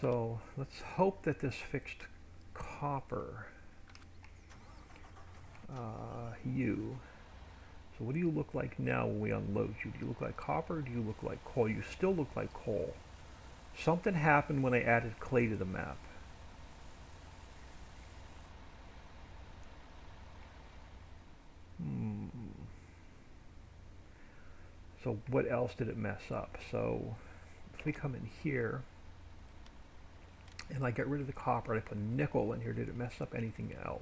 So let's hope that this fixed copper. You. So what do you look like now when we unload you? Do you look like copper or do you look like coal? You still look like coal. Something happened when I added clay to the map. So what else did it mess up? So if we come in here and I get rid of the copper and I put nickel in here, did it mess up anything else?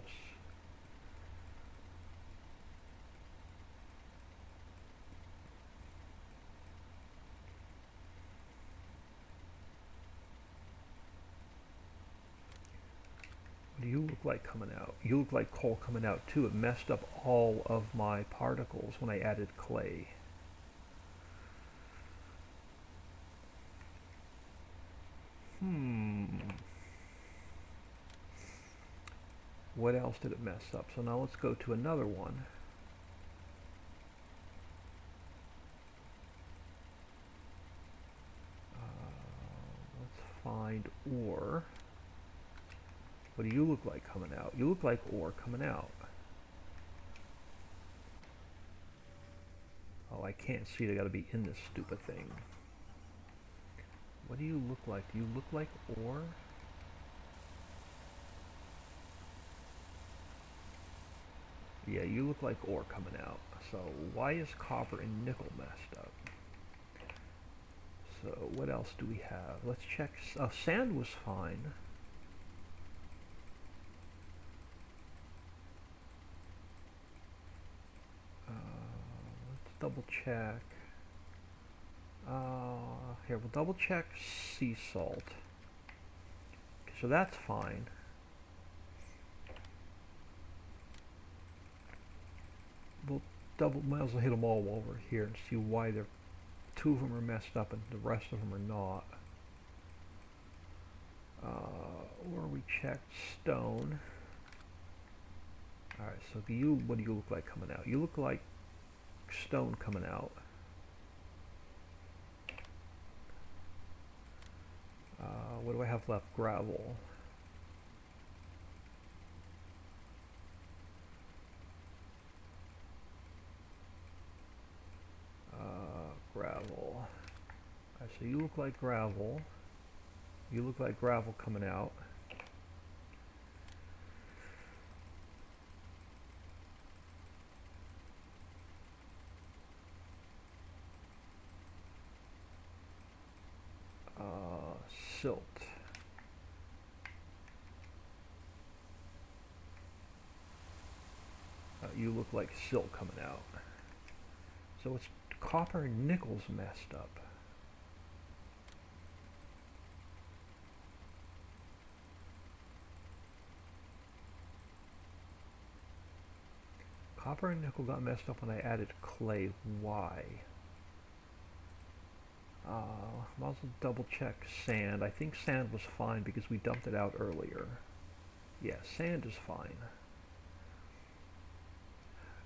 What do you look like coming out? You look like coal coming out too. It messed up all of my particles when I added clay. What else did it mess up? So now let's go to another one. Let's find ore. What do you look like coming out? You look like ore coming out. Oh, I can't see. They got to be in this stupid thing. What do you look like? Do you look like ore? Yeah, you look like ore coming out. So why is copper and nickel messed up? So what else do we have? Let's check. Sand was fine. Let's double check. Here, we'll double check sea salt. Okay, so that's fine. We'll might as well hit them all over here and see why they're, two of them are messed up and the rest of them are not. Or we checked stone. Alright, so what do you look like coming out? You look like stone coming out. What do I have left? Gravel. Gravel. Alright, so you look like gravel. You look like gravel coming out. Silt. You look like silt coming out. So it's copper and nickel's messed up. Copper and nickel got messed up when I added clay. Why? Might as well double check sand. I think sand was fine because we dumped it out earlier. Yeah, sand is fine.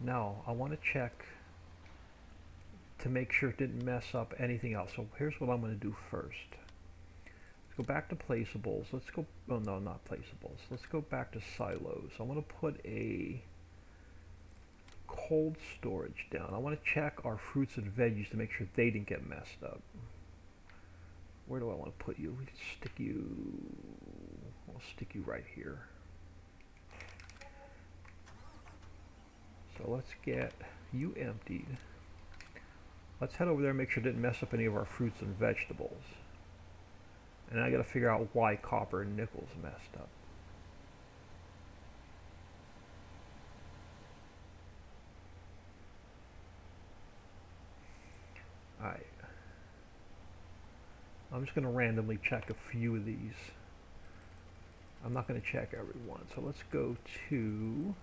Now, I want to check to make sure it didn't mess up anything else. So here's what I'm going to do first. Let's go back to placeables. Let's go, oh no, not placeables. Let's go back to silos. I want to put a cold storage down. I want to check our fruits and veggies to make sure they didn't get messed up. Where do I want to put you? I'll stick you right here. So let's get you emptied. Let's head over there and make sure it didn't mess up any of our fruits and vegetables. And I got to figure out why copper and nickel's messed up. Alright. I'm just going to randomly check a few of these. I'm not going to check every one. So let's go to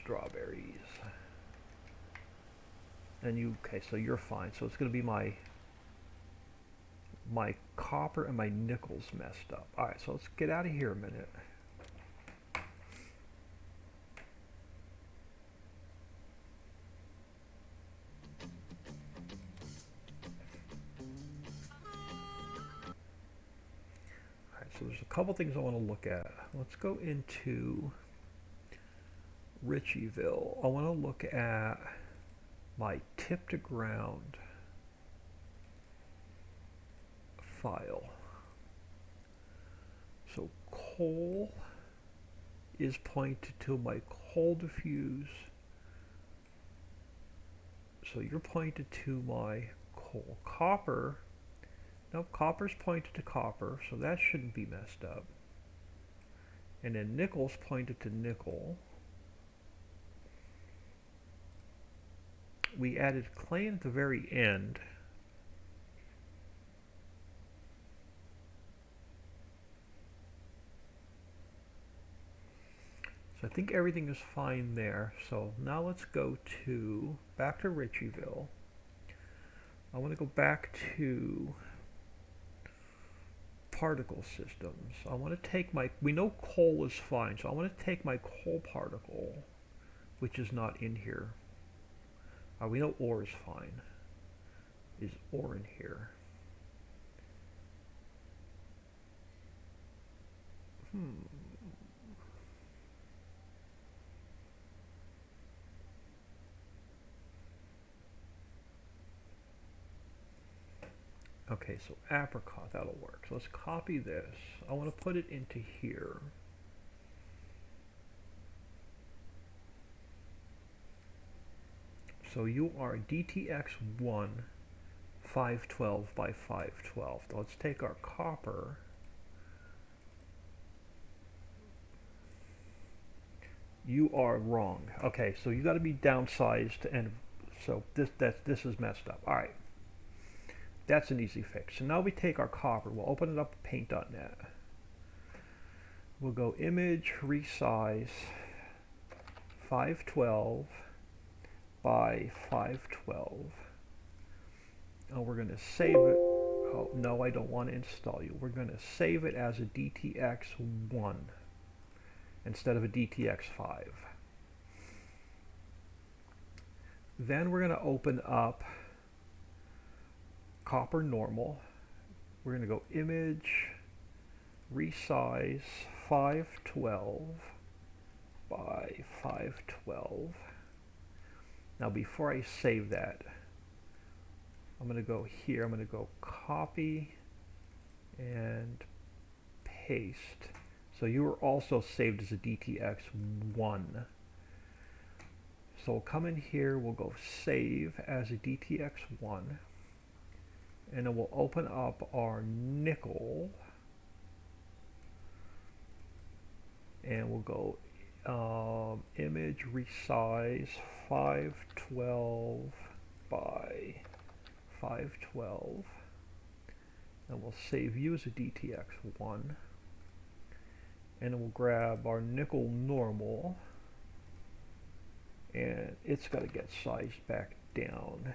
strawberries. And you, okay, so you're fine. So it's going to be my copper and my nickels messed up. Alright, so let's get out of here a minute. So there's a couple things I want to look at. Let's go into Ricciville. I want to look at my tip to ground file. So coal is pointed to my coal diffuse So you're pointed to my coal. Copper, nope, copper's pointed to copper, so that shouldn't be messed up. And then nickel's pointed to nickel. We added clay at the very end. So I think everything is fine there. So now let's go back to Ricciville. I want to go back to particle systems. I want to take we know coal is fine, so I want to take my coal particle, which is not in here. We know ore is fine. Is ore in here? Okay, so apricot, that'll work. So let's copy this. I want to put it into here. So you are DTX1 512 by 512. So let's take our copper. You are wrong. Okay, so you got to be downsized, and so this is messed up. All right. That's an easy fix. So now we take our copper, we'll open it up in paint.net. We'll go image, resize, 512 by 512. And we're going to save it. Oh, no, I don't want to install you. We're going to save it as a DTX1 instead of a DTX5. Then we're going to open up copper normal. We're going to go image, resize, 512 by 512. Now before I save that, I'm going to go here, I'm going to go copy and paste. So you are also saved as a DTX1. So we'll come in here, we'll go save as a DTX1. And then we'll open up our nickel, and we'll go image, resize, 512 by 512, and we'll save you as a DTX1, and then we'll grab our nickel normal, and it's got to get sized back down.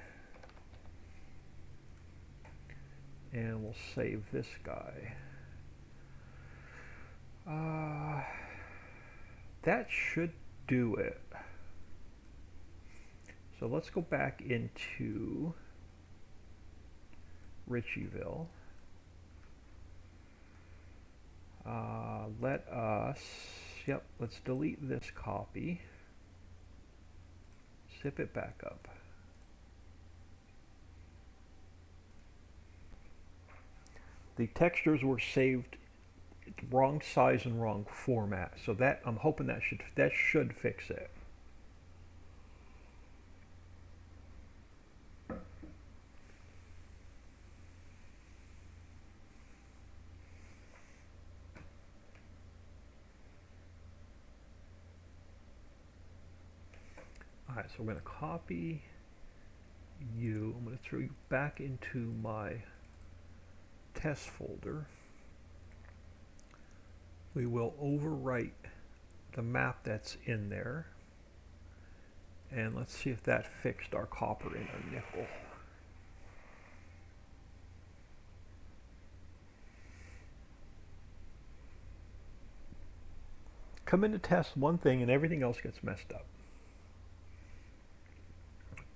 And we'll save this guy. That should do it. So let's go back into Ricciville. Let's delete this copy. Zip it back up. The textures were saved wrong size and wrong format, so that I'm hoping that should fix it. All right, so we're going to copy you. I'm going to throw you back into my test folder. We will overwrite the map that's in there, and let's see if that fixed our copper and our nickel. Come in to test one thing and everything else gets messed up.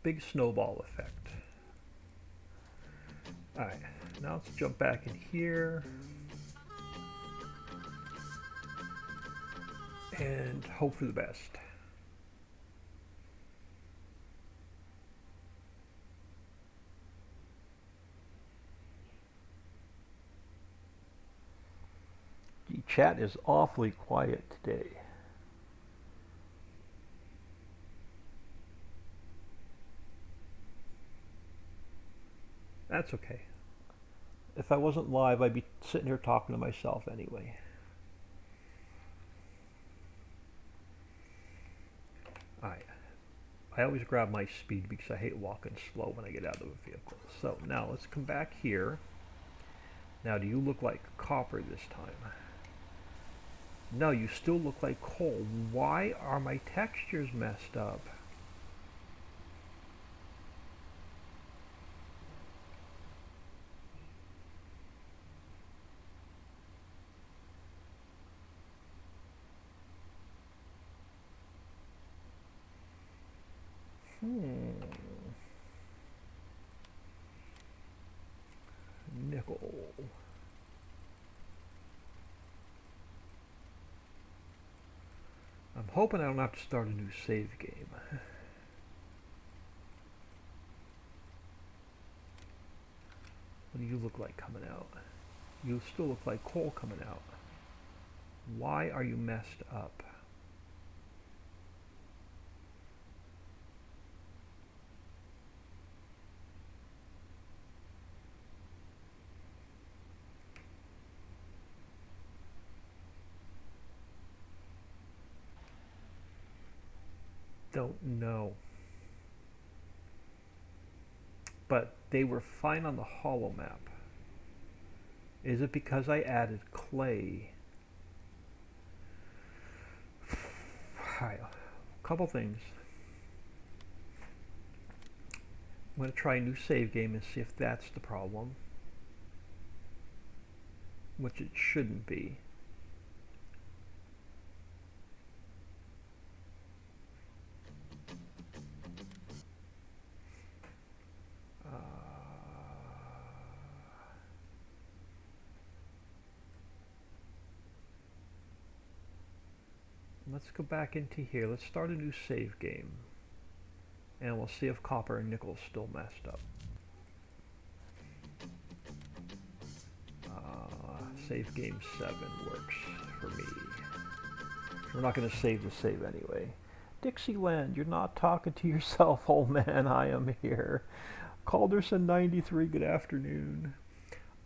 Big snowball effect. Alright, now let's jump back in here and hope for the best. The chat is awfully quiet today. That's okay. If I wasn't live, I'd be sitting here talking to myself anyway. Alright. I always grab my speed because I hate walking slow when I get out of a vehicle. So now let's come back here. Now do you look like copper this time? No, you still look like coal. Why are my textures messed up? Nickel. I'm hoping I don't have to start a new save game. What do you look like coming out? You still look like coal coming out. Why are you messed up? Don't know. But they were fine on the hollow map. Is it because I added clay? Alright, a couple things. I'm going to try a new save game and see if that's the problem. Which it shouldn't be. Let's go back into here. Let's start a new save game. And we'll see if copper and nickel's still messed up. Save game 7 works for me. We're not going to save the save anyway. Dixieland, you're not talking to yourself, old man. I am here. Calderson 93, good afternoon.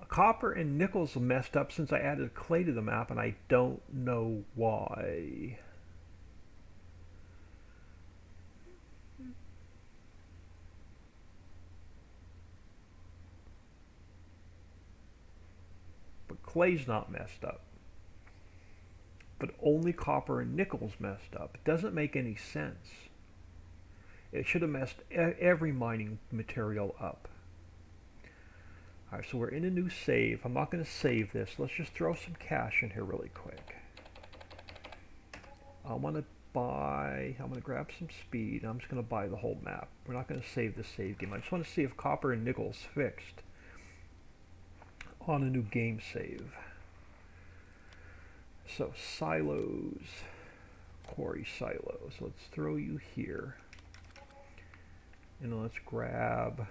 Copper and nickel's messed up since I added clay to the map, and I don't know why. But clay's not messed up. But only copper and nickel's messed up. It doesn't make any sense. It should have messed every mining material up. Alright, so we're in a new save. I'm not going to save this. Let's just throw some cash in here really quick. I'm going to grab some speed. I'm just going to buy the whole map. We're not going to save the save game. I just want to see if copper and nickel's fixed on a new game save. So silos, quarry silos. Let's throw you here. And let's grab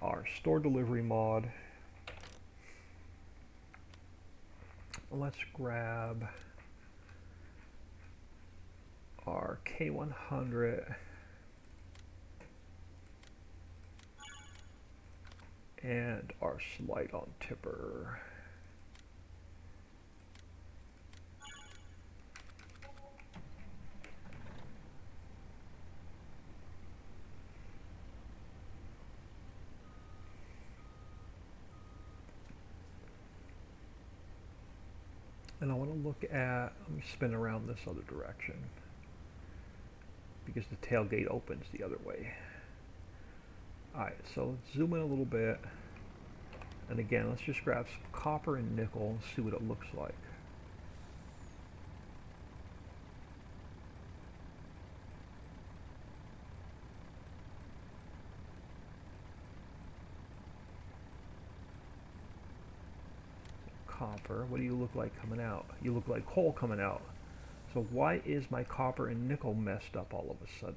our store delivery mod. Let's grab our K100 and our slide on tipper. And I want to look at, let me spin around this other direction because the tailgate opens the other way. Alright, so let's zoom in a little bit. And again, let's just grab some copper and nickel and see what it looks like. Copper, what do you look like coming out? You look like coal coming out. So why is my copper and nickel messed up all of a sudden?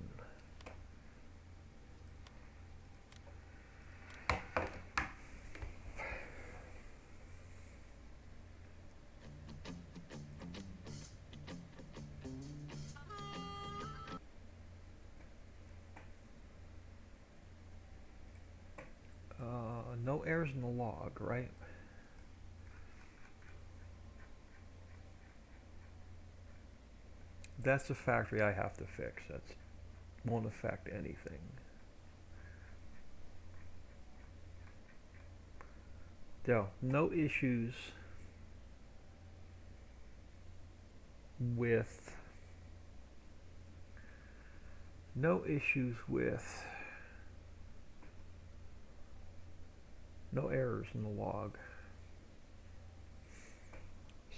No errors in the log, right? That's the factory I have to fix. That won't affect anything. No issues with no errors in the log.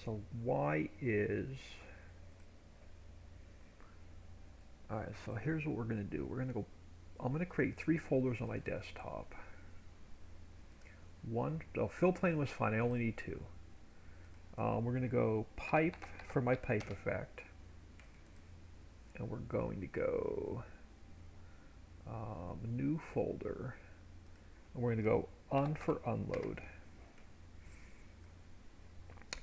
So why is alright, so here's what we're gonna do. I'm gonna create 3 folders on my desktop. Fill plane was fine, I only need 2. We're gonna go pipe for my pipe effect. And we're going to go new folder. And we're gonna go for unload.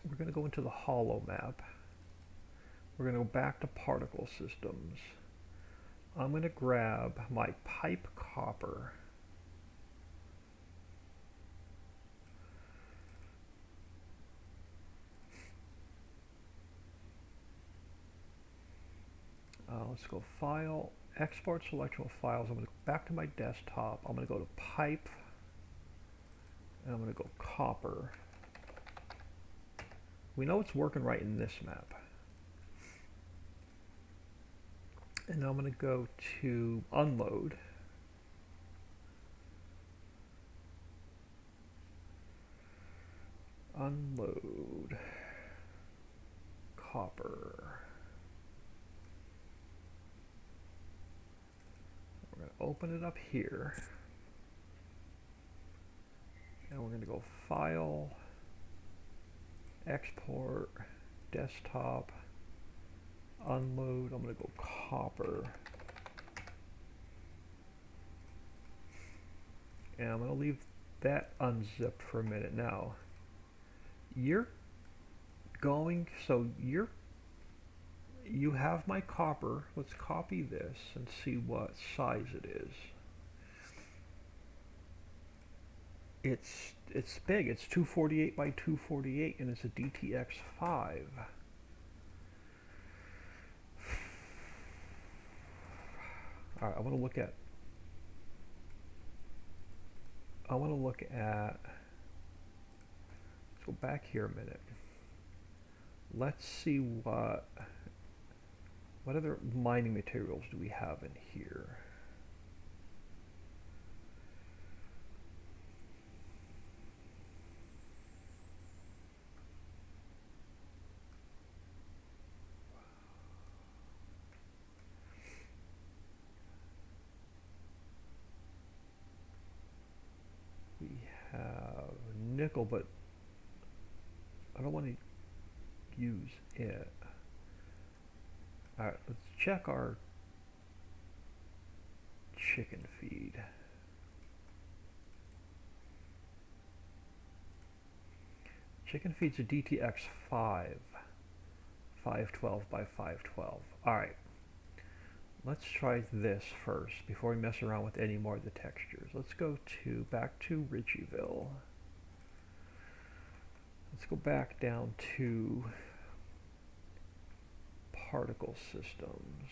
We're going to go into the hollow map. We're going to go back to particle systems. I'm going to grab my pipe copper. Let's go File, Export Selectional Files. I'm going to go back to my desktop. I'm going to go to Pipe, and I'm going to go Copper. We know it's working right in this map. And I'm going to go to Unload. Unload. Copper. We're going to open it up here. And we're going to go File, Export, Desktop, Unload. I'm going to go Copper. And I'm going to leave that unzipped for a minute. Now, you have my copper. Let's copy this and see what size it is. It's big. It's 248 by 248, and it's a DTX5. All right, I want to look at. Let's go back here a minute. Let's see what other mining materials do we have in here. We have nickel, but I don't want to use it. Alright, let's check our chicken feed. Chicken feed's a DTX 512 by 512. Alright, let's try this first before we mess around with any more of the textures. Let's go back to Ricciville. Let's go back down to particle systems.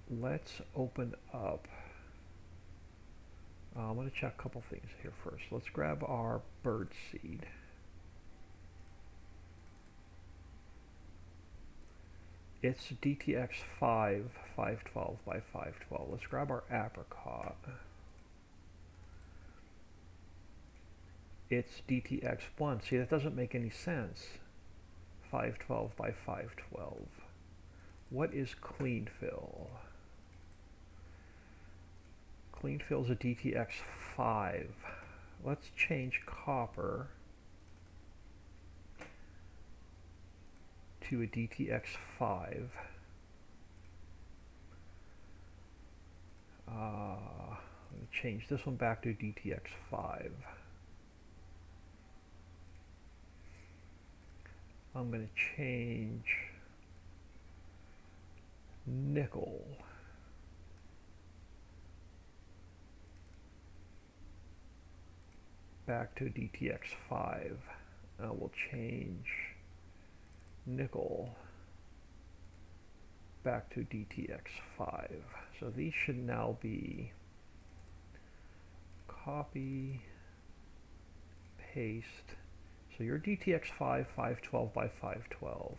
Let's open up. I'm going to check a couple things here first. Let's grab our bird seed. It's DTX 512 by 512. Let's grab our apricot. It's DTX1. See, that doesn't make any sense. 512 by 512. What is clean fill? Clean fill is a DTX5. Let's change copper to a DTX5. Let me change this one back to DTX5. I'm going to change nickel back to DTX5. We'll change nickel back to DTX5. So these should now be copy, paste. So your DTX5 512 by 512.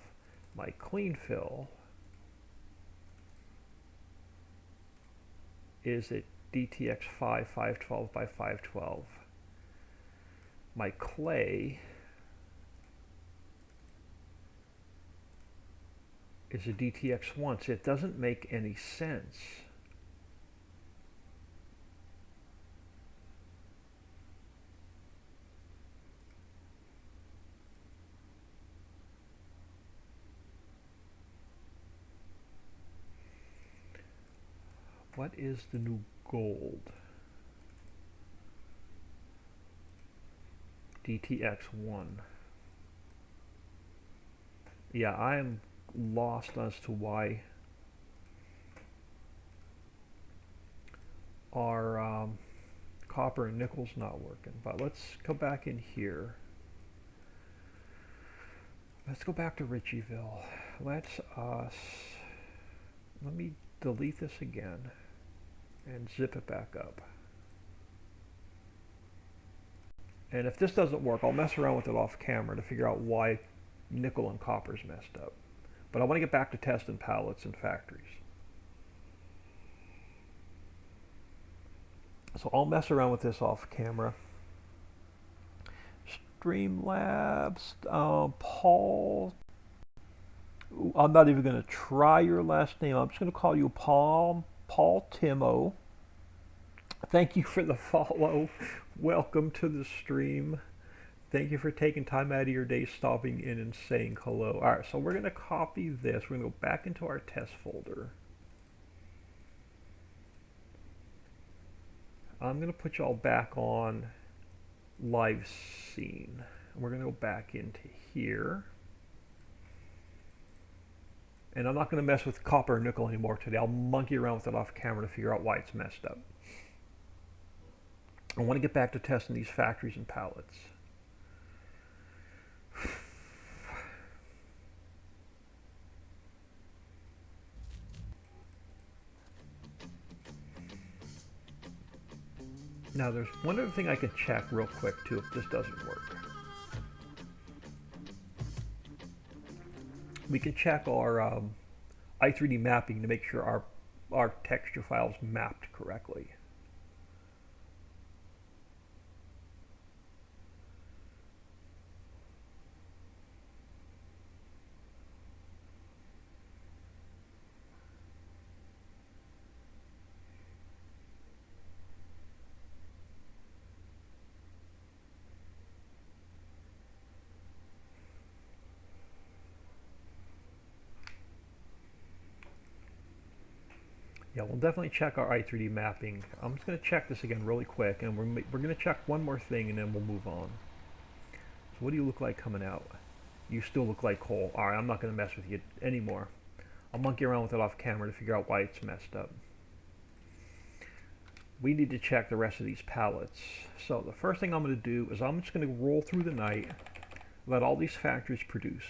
My clean fill is at DTX5 512 by 512. My clay is a DTX1, so it doesn't make any sense. What is the new gold? DTX1. Yeah, I am lost as to why our copper and nickel's not working. But let's go back in here. Let's go back to Ricciville. Let me delete this again and zip it back up. And if this doesn't work, I'll mess around with it off camera to figure out why nickel and copper's messed up. But I want to get back to testing pallets and factories. So I'll mess around with this off camera. Streamlabs, Paul. I'm not even going to try your last name. I'm just going to call you Paul Timo. Thank you for the follow. Welcome to the stream. Thank you for taking time out of your day, stopping in and saying hello. All right, so we're going to copy this. We're going to go back into our test folder. I'm going to put y'all back on live scene. We're going to go back into here. And I'm not going to mess with copper and nickel anymore today. I'll monkey around with it off camera to figure out why it's messed up. I want to get back to testing these factories and pallets. Now there's one other thing I can check real quick too if this doesn't work. We can check our i3D mapping to make sure our texture file's mapped correctly. Yeah, we'll definitely check our i3D mapping. I'm just going to check this again really quick, and we're going to check one more thing, and then we'll move on. So what do you look like coming out? You still look like coal. All right, I'm not going to mess with you anymore. I'll monkey around with it off camera to figure out why it's messed up. We need to check the rest of these pallets. So the first thing I'm going to do is I'm just going to roll through the night, let all these factories produce.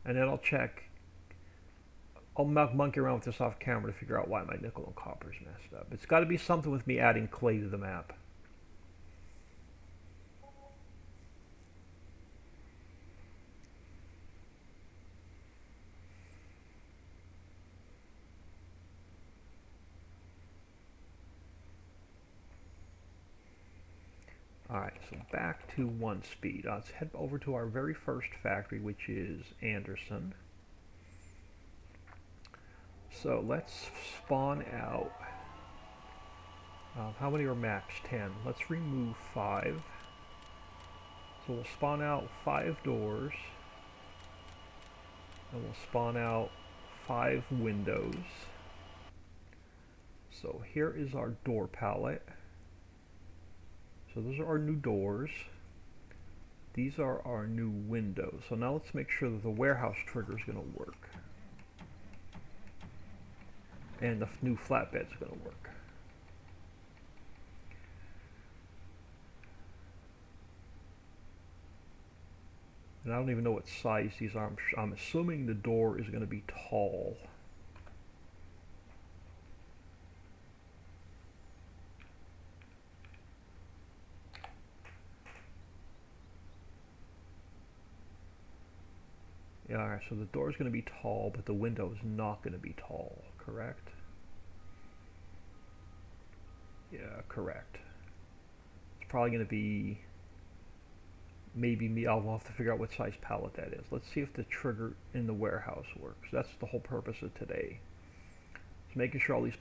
And then I'll check, I'll monkey around with this off camera to figure out why my nickel and copper is messed up. It's got to be something with me adding clay to the map. Alright, so back to 1 speed. Let's head over to our very first factory, which is Anderson. So let's spawn out. How many are max? 10. Let's remove 5. So we'll spawn out 5 doors. And we'll spawn out 5 windows. So here is our door palette. So those are our new doors. These are our new windows. So now let's make sure that the warehouse trigger is going to work. and the new flatbed's going to work. And I don't even know what size these are. I'm assuming the door is going to be tall. Yeah, alright, so the door is going to be tall, but the window is not going to be tall, correct? Yeah, correct. It's probably going to be maybe me. I'll have to figure out what size pallet that is. Let's see if the trigger in the warehouse works. That's the whole purpose of today. It's making sure all these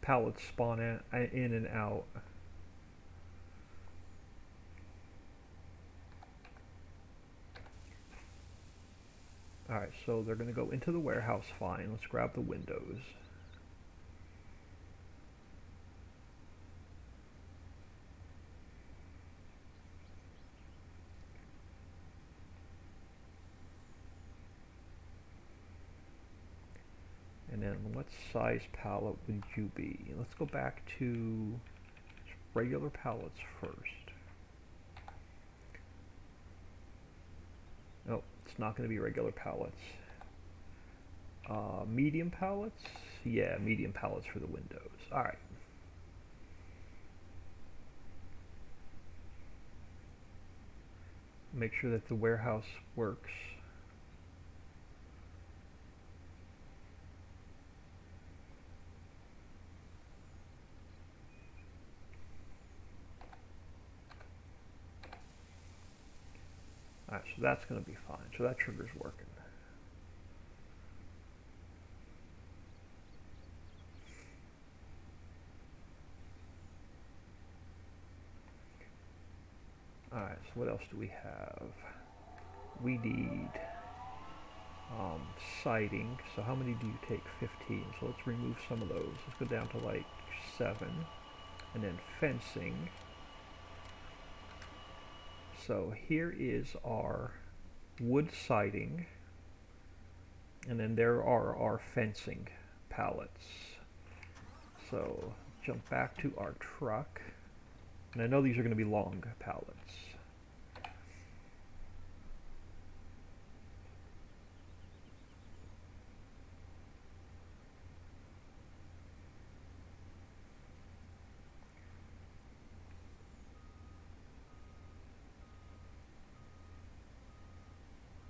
pallets spawn in and out. Alright, so they're going to go into the warehouse fine. Let's grab the windows. And then what size pallet would you be? Let's go back to regular pallets first. Oh, it's not going to be regular pallets. Medium pallets? Yeah, medium pallets for the windows. Alright. Make sure that the warehouse works. Alright, so that's going to be fine. So that trigger's working. Alright, so what else do we have? We need siding. So how many do you take? 15. So let's remove some of those. Let's go down to like 7. And then fencing. So here is our wood siding. And then there are our fencing pallets. So jump back to our truck. And I know these are going to be long pallets.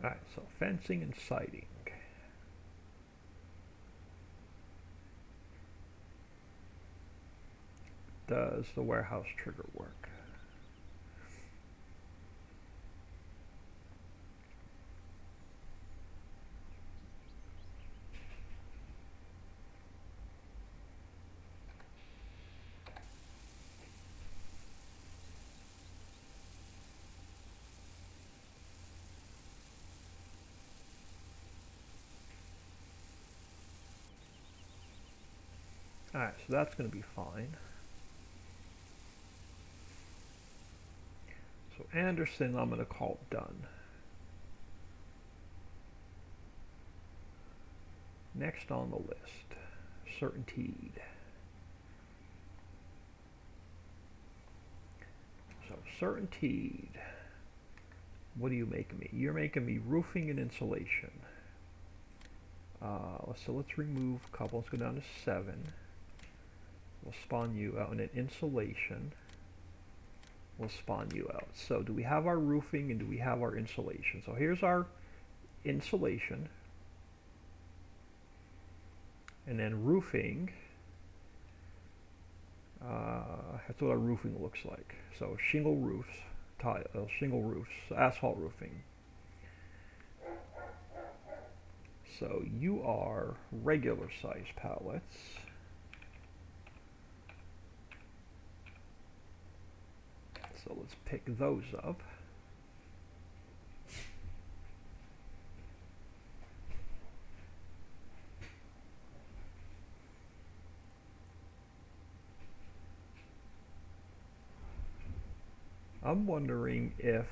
Alright, so fencing and siding. Does the warehouse trigger work? Alright, so that's going to be fine. So Anderson, I'm going to call done. Next on the list, Certainteed. So Certainteed, what are you making me? You're making me roofing and insulation. So let's remove a couple. Let's go down to 7. We'll spawn you out, and then insulation. We'll spawn you out. So do we have our roofing and do we have our insulation? So here's our insulation. And then roofing. That's what our roofing looks like. So shingle roofs, shingle roofs, asphalt roofing. So you are regular size pallets. So let's pick those up. I'm wondering if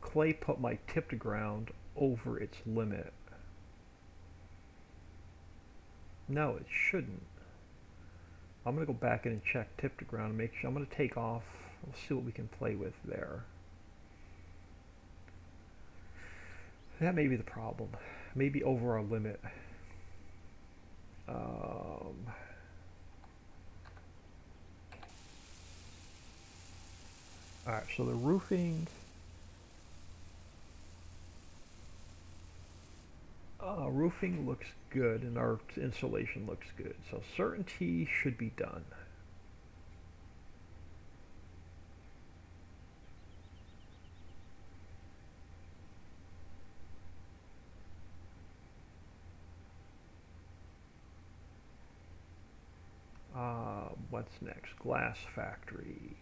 clay put my tip to ground over its limit. No, it shouldn't. I'm going to go back in and check tip to ground and make sure. I'm going to take off. We'll see what we can play with there. That may be the problem. Maybe over our limit. Alright, so the roofing... roofing looks good and our insulation looks good. So certainty should be done. What's next? Glass factory.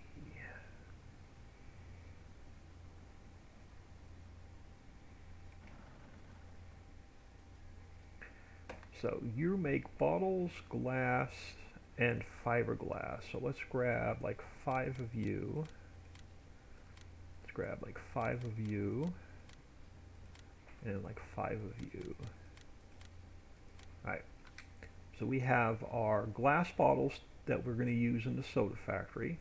So you make bottles, glass, and fiberglass. So let's grab like 5 of you. Let's grab like 5 of you. And like 5 of you. Alright. So we have our glass bottles that we're going to use in the soda factory.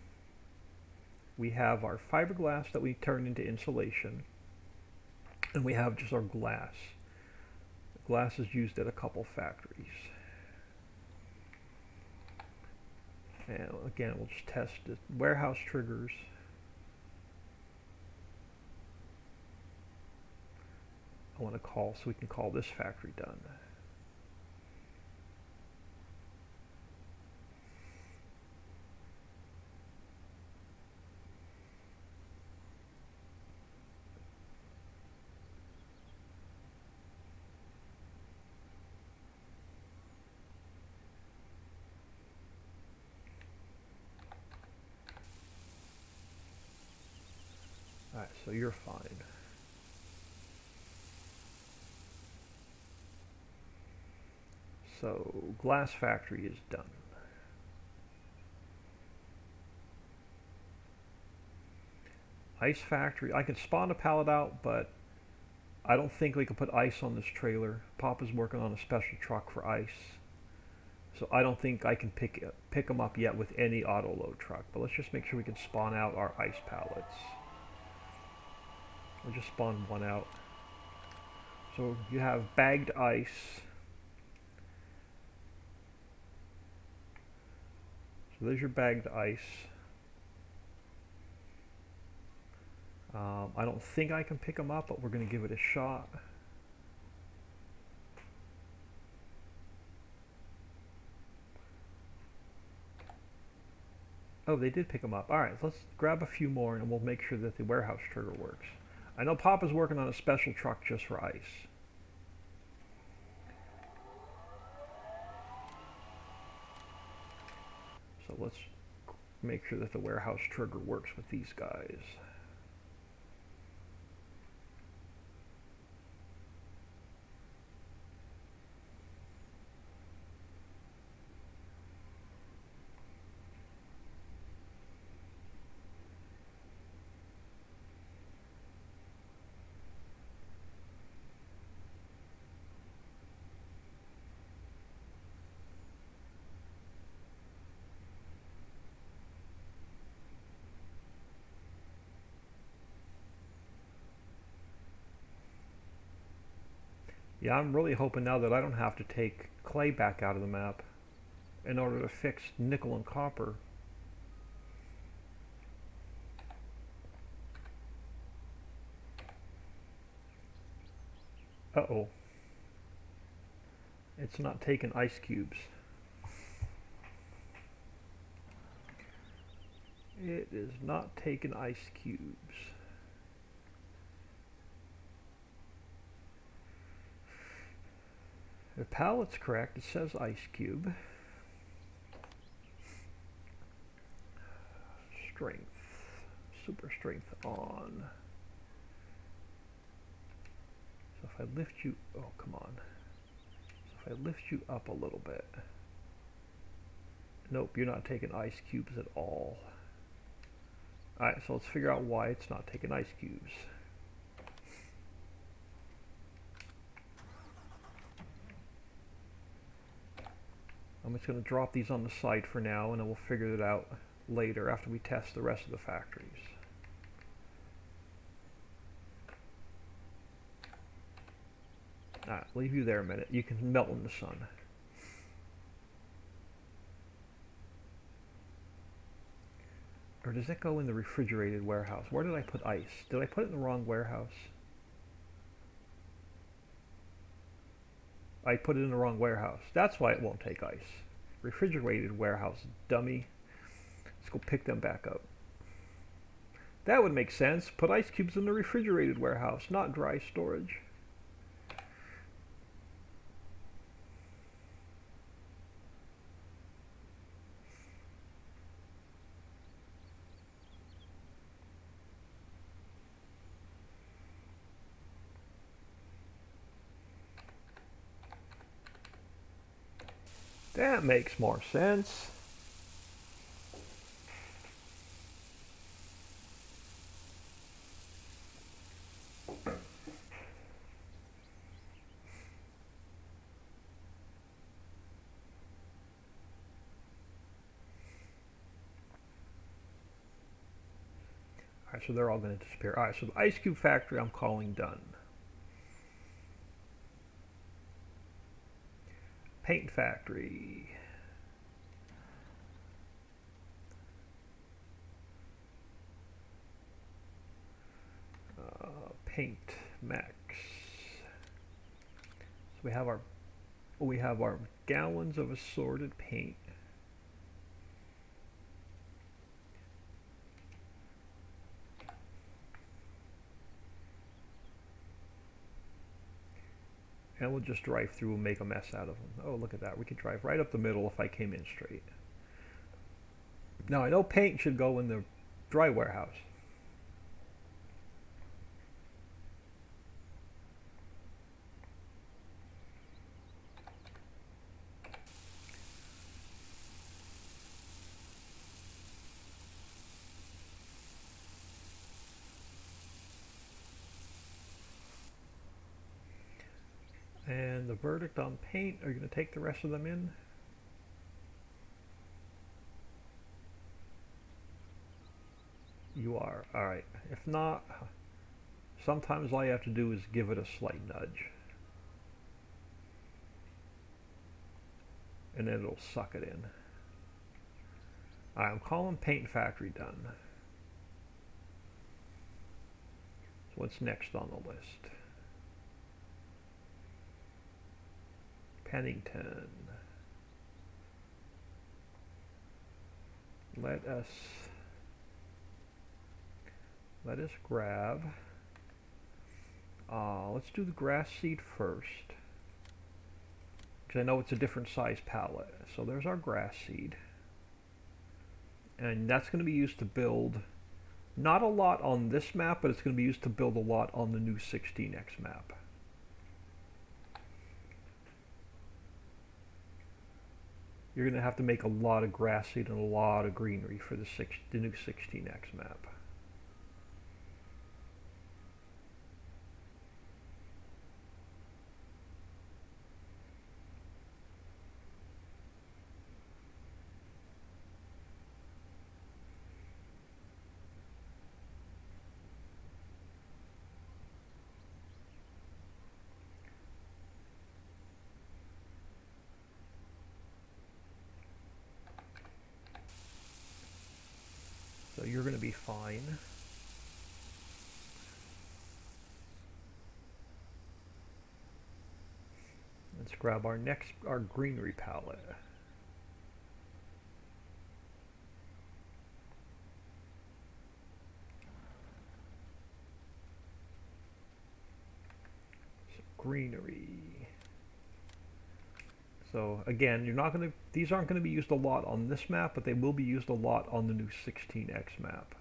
We have our fiberglass that we turn into insulation. And we have just our glass. Glass is used at a couple factories. And again, we'll just test it. Warehouse triggers. I want to call, so we can call this factory done. Alright, so you're fine. So, glass factory is done. Ice factory, I can spawn a pallet out, but I don't think we can put ice on this trailer. Papa's working on a special truck for ice. So I don't think I can pick them up yet with any auto load truck. But let's just make sure we can spawn out our ice pallets. We'll just spawn one out. So you have bagged ice. So there's your bagged ice. I don't think I can pick them up, but we're going to give it a shot. Oh, they did pick them up. Alright, let's grab a few more and we'll make sure that the warehouse trigger works. I know Papa's working on a special truck just for ice. So let's make sure that the warehouse trigger works with these guys. Yeah, I'm really hoping now that I don't have to take clay back out of the map in order to fix nickel and copper. Uh-oh. It's not taking ice cubes. It is not taking ice cubes. The pallet's correct. It says ice cube. Strength. Super strength on. So if I lift you... Oh, come on. So if I lift you up a little bit... Nope, you're not taking ice cubes at all. Alright, so let's figure out why it's not taking ice cubes. I'm just going to drop these on the side for now, and then we'll figure it out later after we test the rest of the factories. Alright, leave you there a minute. You can melt in the sun. Or does that go in the refrigerated warehouse? Where did I put ice? Did I put it in the wrong warehouse? I put it in the wrong warehouse. That's why it won't take ice. Refrigerated warehouse, dummy. Let's go pick them back up. That would make sense. Put ice cubes in the refrigerated warehouse, not dry storage. That makes more sense. Alright, so they're all going to disappear. Alright, so the ice cube factory I'm calling done. Paint factory. Paint max. So we have our gallons of assorted paint. And we'll just drive through and make a mess out of them. Oh, look at that. We could drive right up the middle if I came in straight. Now, I know paint should go in the dry warehouse. And the verdict on paint, are you going to take the rest of them in? You are. Alright. If not, sometimes all you have to do is give it a slight nudge. And then it'll suck it in. Alright, I'm calling Paint Factory done. So what's next on the list? Pennington. Let us grab, let's do the grass seed first, because I know it's a different size palette. So there's our grass seed, and that's going to be used to build not a lot on this map, but it's going to be used to build a lot on the new 16x map. You're going to have to make a lot of grass seed and a lot of greenery for the new 16x map. So you're going to be fine. Let's grab our greenery palette. So greenery. So again, these aren't going to be used a lot on this map, but they will be used a lot on the new 16x map.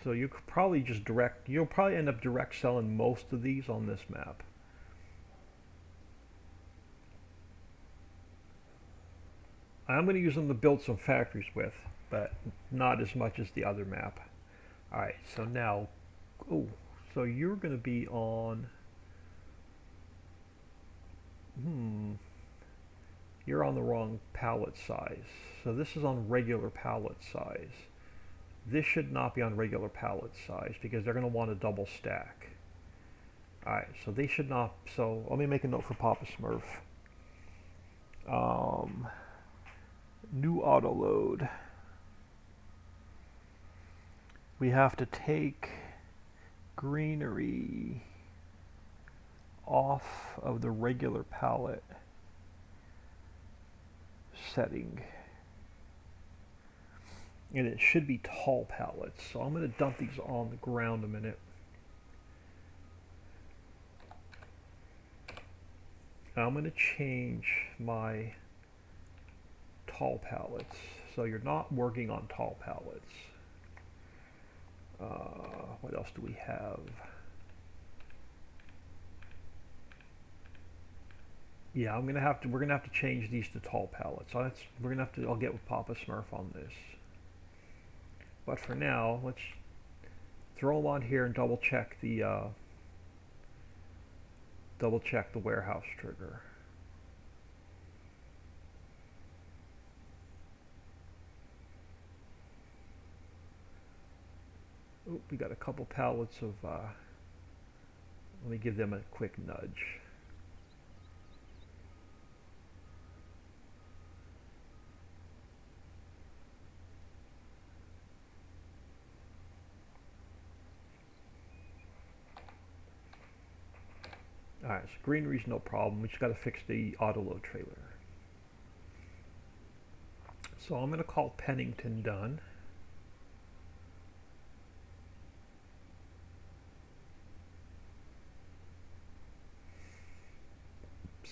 So you could probably you'll probably end up direct selling most of these on this map. I'm going to use them to build some factories with, but not as much as the other map. Alright, so now, so you're going to be on, you're on the wrong pallet size. So this is on regular pallet size. This should not be on regular pallet size because they're going to want a double stack. Alright, so they should not, so let me make a note for Papa Smurf. New auto load. We have to take greenery off of the regular pallet setting. And it should be tall pallets. So I'm going to dump these on the ground a minute. I'm going to change my tall pallets. So you're not working on tall pallets. What else do we have? Yeah, we're gonna have to change these to tall pallets. So I'll get with Papa Smurf on this. But for now, let's throw them on here and double check the warehouse trigger. Oop, we got a couple pallets of, let me give them a quick nudge. Alright, so greenery's no problem. We just got to fix the auto load trailer. So I'm going to call Pennington done.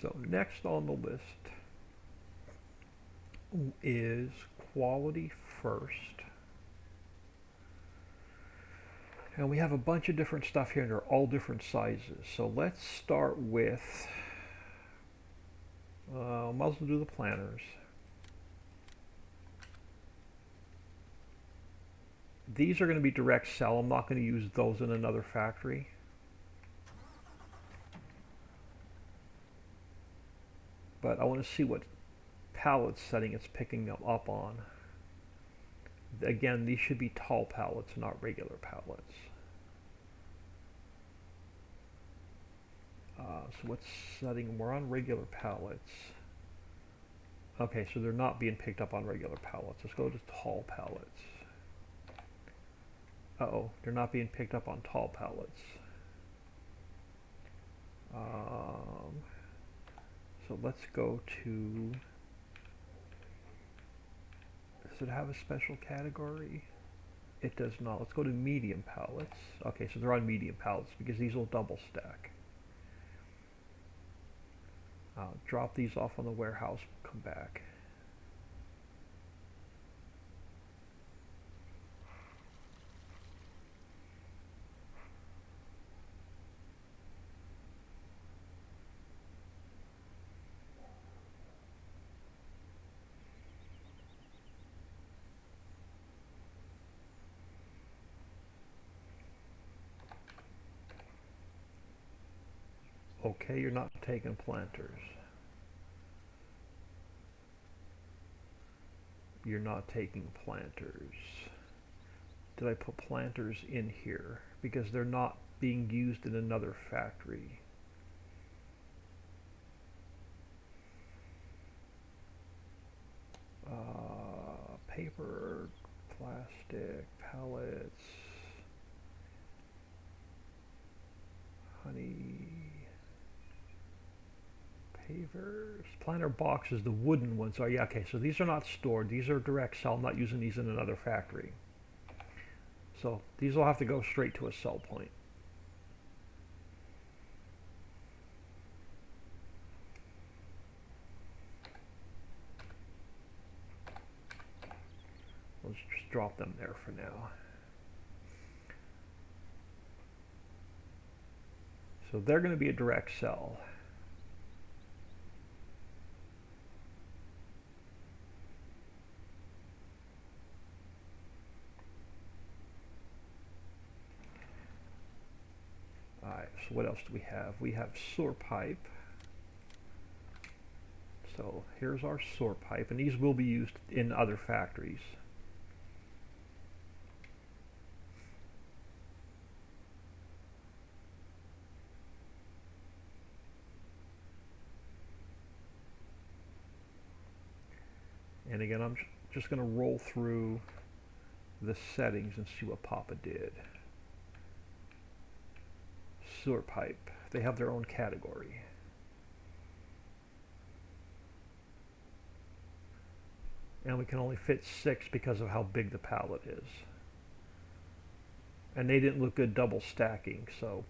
So next on the list is quality first. And we have a bunch of different stuff here and they're all different sizes. So let's start with, might as well do the planters. These are going to be direct sell. I'm not going to use those in another factory. But I want to see what pallet setting it's picking them up on. Again, these should be tall pallets, not regular pallets. So what setting? We're on regular pallets. Okay, so they're not being picked up on regular pallets. Let's go to tall pallets. Uh-oh, they're not being picked up on tall pallets. So let's go to, does it have a special category? It does not. Let's go to medium pallets. Okay, so they're on medium pallets because these will double stack. Drop these off on the warehouse, come back. Okay, you're not taking planters. You're not taking planters. Did I put planters in here? Because they're not being used in another factory. Paper, plastic, pallets, honey, pavers, planter boxes, the wooden ones are, yeah, okay, so these are not stored. These are direct sell. I'm not using these in another factory. So these will have to go straight to a sell point. Let's just drop them there for now. So they're going to be a direct sell. Alright, so what else do we have? We have sewer pipe. So here's our sort pipe, and these will be used in other factories. And again, I'm just going to roll through the settings and see what Papa did. Sewer pipe. They have their own category. And we can only fit 6 because of how big the pallet is. And they didn't look good double stacking, so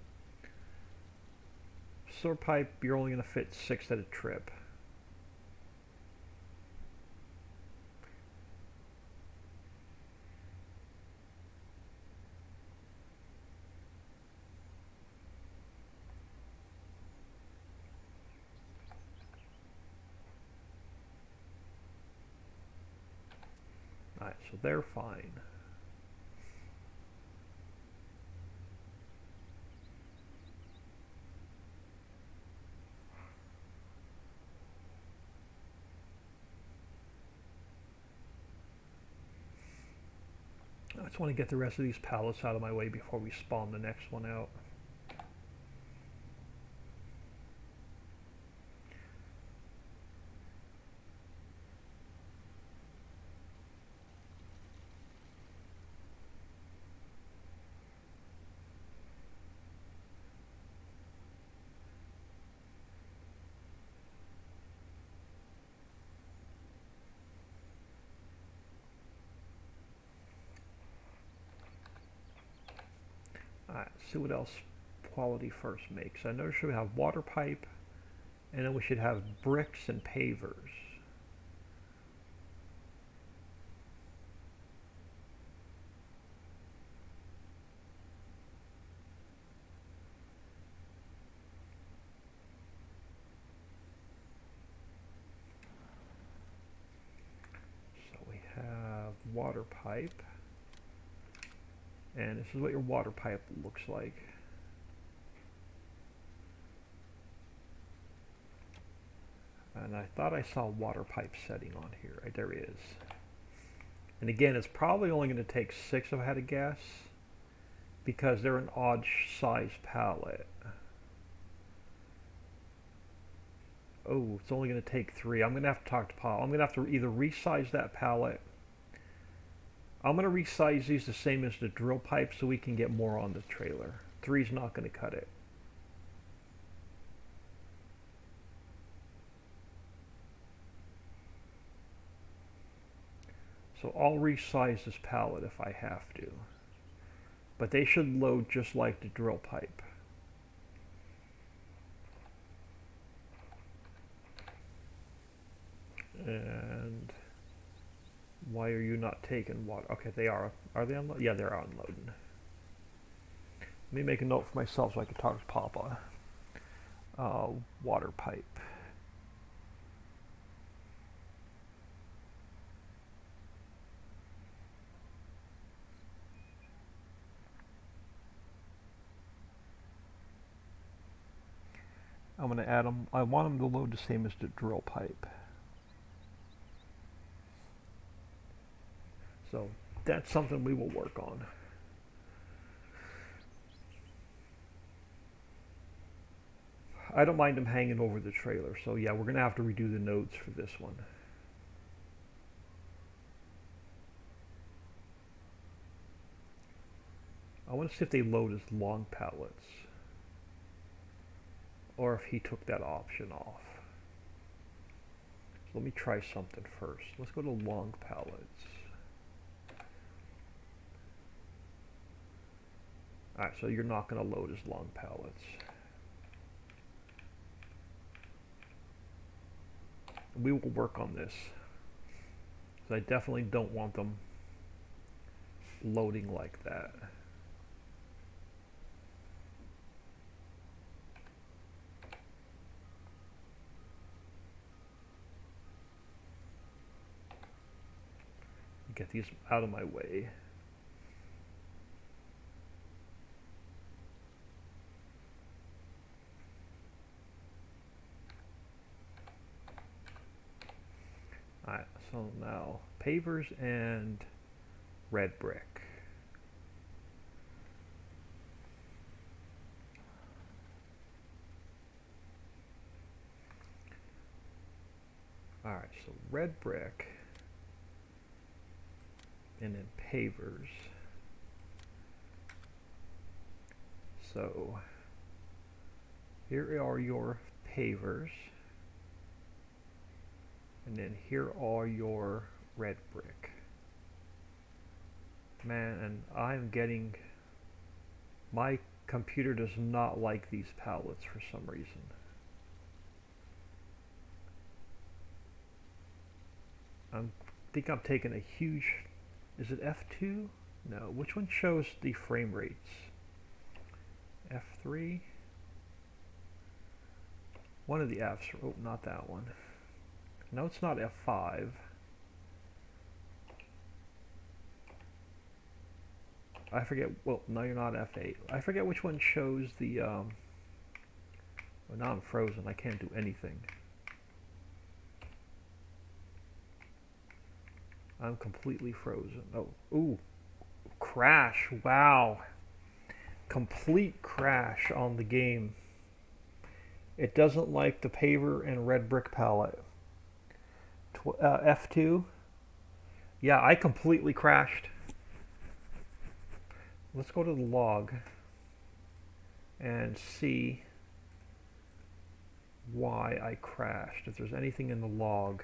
sewer pipe, you're only going to fit 6 at a trip. Alright, so they're fine. I just want to get the rest of these pallets out of my way before we spawn the next one out. Alright, see what else Quality First makes. I noticed we have water pipe, and then we should have bricks and pavers. So we have water pipe. And this is what your water pipe looks like. And I thought I saw water pipe setting on here. Right, there is. And again, it's probably only going to take 6 if I had to guess, because they're an odd size pallet. Oh, it's only going to take 3. I'm going to have to talk to Paul. I'm going to have to either resize that pallet. I'm going to resize these the same as the drill pipe so we can get more on the trailer. 3's not going to cut it. So I'll resize this pallet if I have to. But they should load just like the drill pipe. And why are you not taking water? Okay, they are. Are they unloading? Yeah, they're unloading. Let me make a note for myself so I can talk to Papa. Water pipe. I'm going to add them. I want them to load the same as the drill pipe. So that's something we will work on. I don't mind them hanging over the trailer. So yeah, we're going to have to redo the nodes for this one. I want to see if they load as long pallets, or if he took that option off. So let me try something first. Let's go to long pallets. Alright, so you're not going to load as long pallets. We will work on this. I definitely don't want them loading like that. Get these out of my way. Alright, so now pavers and red brick. Alright, so red brick and then pavers. So here are your pavers, and then here are your red brick. Man, and I'm getting, my computer does not like these palettes for some reason. I think I'm taking a huge, is it F2? No, which one shows the frame rates? F3? One of the Fs, oh, not that one. No, it's not F5. I forget, well, no, you're not F8. I forget which one shows the, well, now I'm frozen, I can't do anything. I'm completely frozen. Oh, ooh, crash, wow. Complete crash on the game. It doesn't like the paver and red brick palette. F2. Yeah, I completely crashed. Let's go to the log and see why I crashed, if there's anything in the log.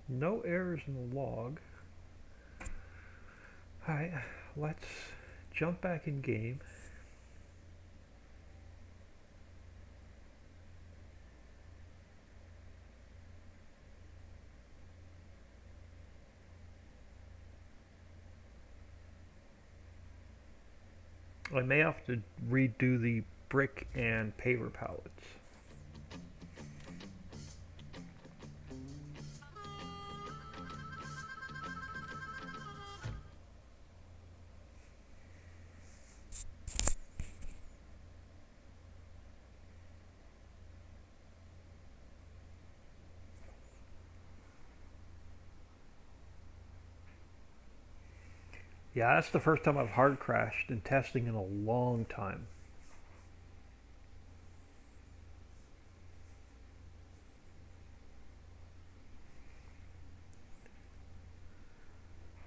No errors in the log. Alright, let's jump back in game. I may have to redo the brick and paver palettes. Yeah, that's the first time I've hard crashed in testing in a long time.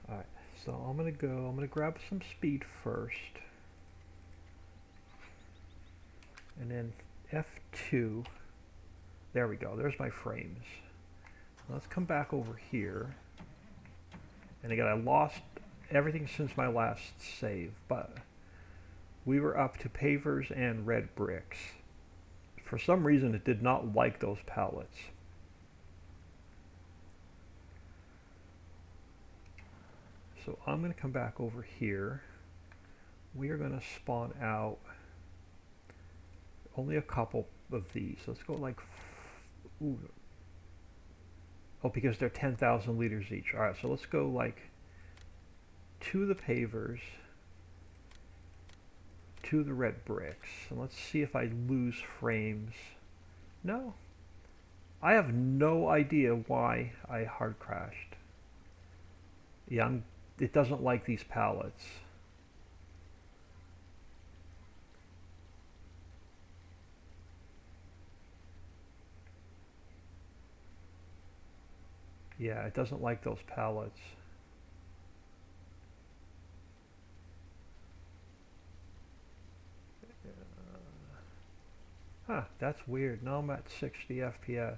Alright, so I'm gonna grab some speed first. And then F2. There we go, there's my frames. Let's come back over here. And again, I lost everything since my last save, but we were up to pavers and red bricks. For some reason, it did not like those palettes. So I'm going to come back over here. We are going to spawn out only a couple of these. Let's go like, ooh. Oh, because they're 10,000 liters each. All right, so let's go like 2 of the pavers, 2 of the red bricks, and let's see if I lose frames. No, I have no idea why I hard crashed. Yeah, it doesn't like these palettes. Yeah, it doesn't like those palettes. Huh, that's weird. Now I'm at 60 FPS.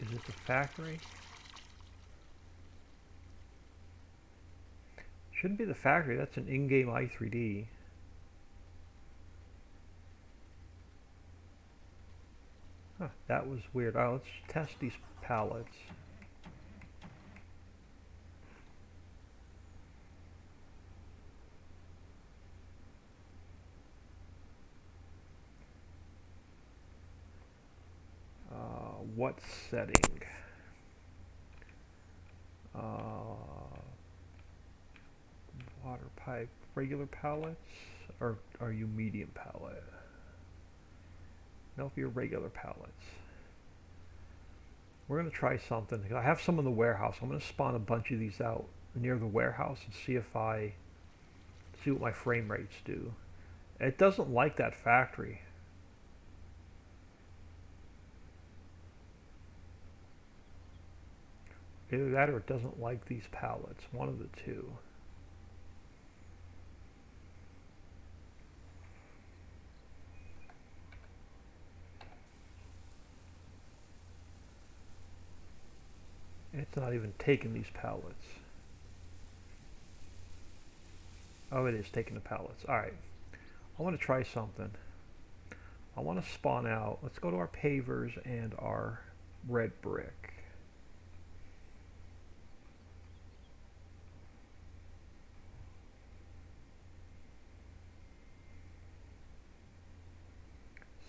Is it the factory? Shouldn't be the factory, that's an in-game i3D. Huh. Huh, that was weird. Alright, let's test these pallets. What setting? Water pipe, regular pallets, or are you medium pallet? Nope, you're regular pallets. We're going to try something. I have some in the warehouse. I'm going to spawn a bunch of these out near the warehouse and see what my frame rates do. It doesn't like that factory. Either that or it doesn't like these pallets. One of the two. It's not even taking these pallets. Oh, it is taking the pallets. Alright. I want to try something. I want to spawn out. Let's go to our pavers and our red brick.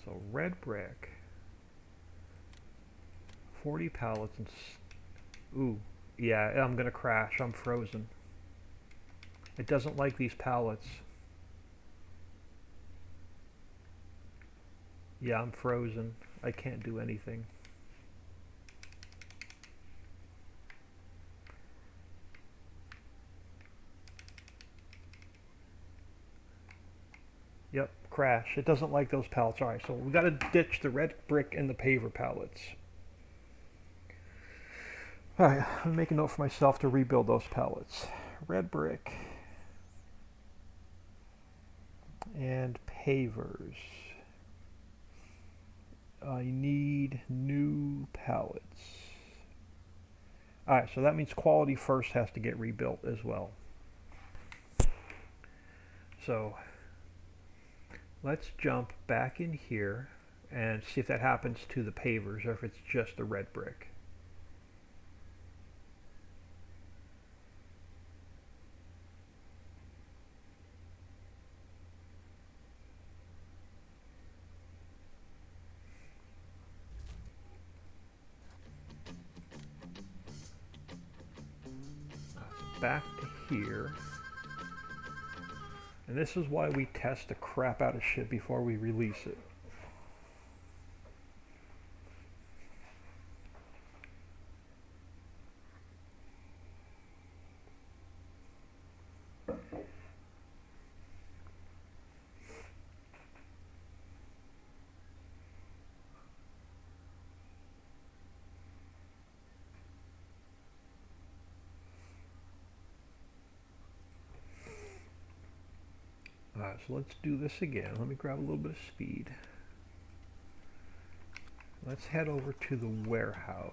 So red brick, 40 pallets, and ooh, yeah, I'm gonna crash. I'm frozen. It doesn't like these pallets. Yeah, I'm frozen. I can't do anything. Yep, crash. It doesn't like those pallets. Alright, so we gotta ditch the red brick and the paver pallets. Alright, I'm gonna make a note for myself to rebuild those pallets. Red brick and pavers. I need new pallets. Alright, so that means quality first has to get rebuilt as well. So let's jump back in here and see if that happens to the pavers or if it's just the red brick. Back to here. And this is why we test the crap out of shit before we release it. Alright, so let's do this again. Let me grab a little bit of speed. Let's head over to the warehouse.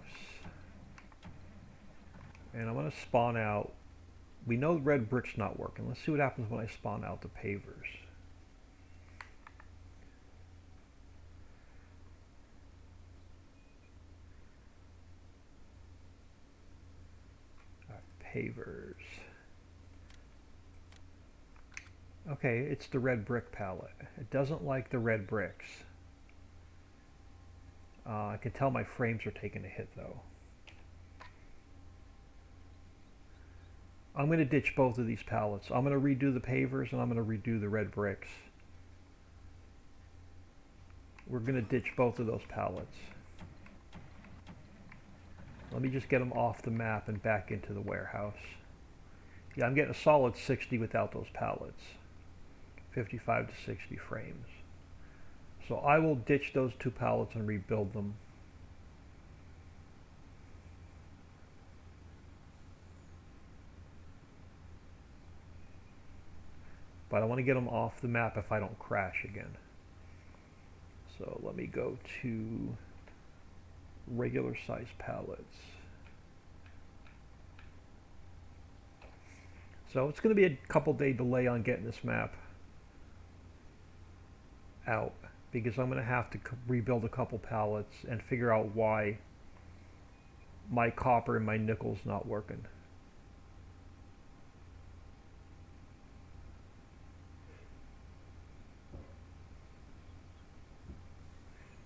And I'm going to spawn out. We know red brick's not working. Let's see what happens when I spawn out the pavers. Pavers. Okay, it's the red brick palette. It doesn't like the red bricks. I can tell my frames are taking a hit though. I'm going to ditch both of these pallets. I'm going to redo the pavers and I'm going to redo the red bricks. We're going to ditch both of those pallets. Let me just get them off the map and back into the warehouse. Yeah, I'm getting a solid 60 without those pallets. 55 to 60 frames. So I will ditch those two pallets and rebuild them. But I want to get them off the map if I don't crash again. So let me go to regular size pallets. So it's going to be a couple day delay on getting this map out. because I'm going to have to rebuild a couple pallets and figure out why my copper and my nickel's not working.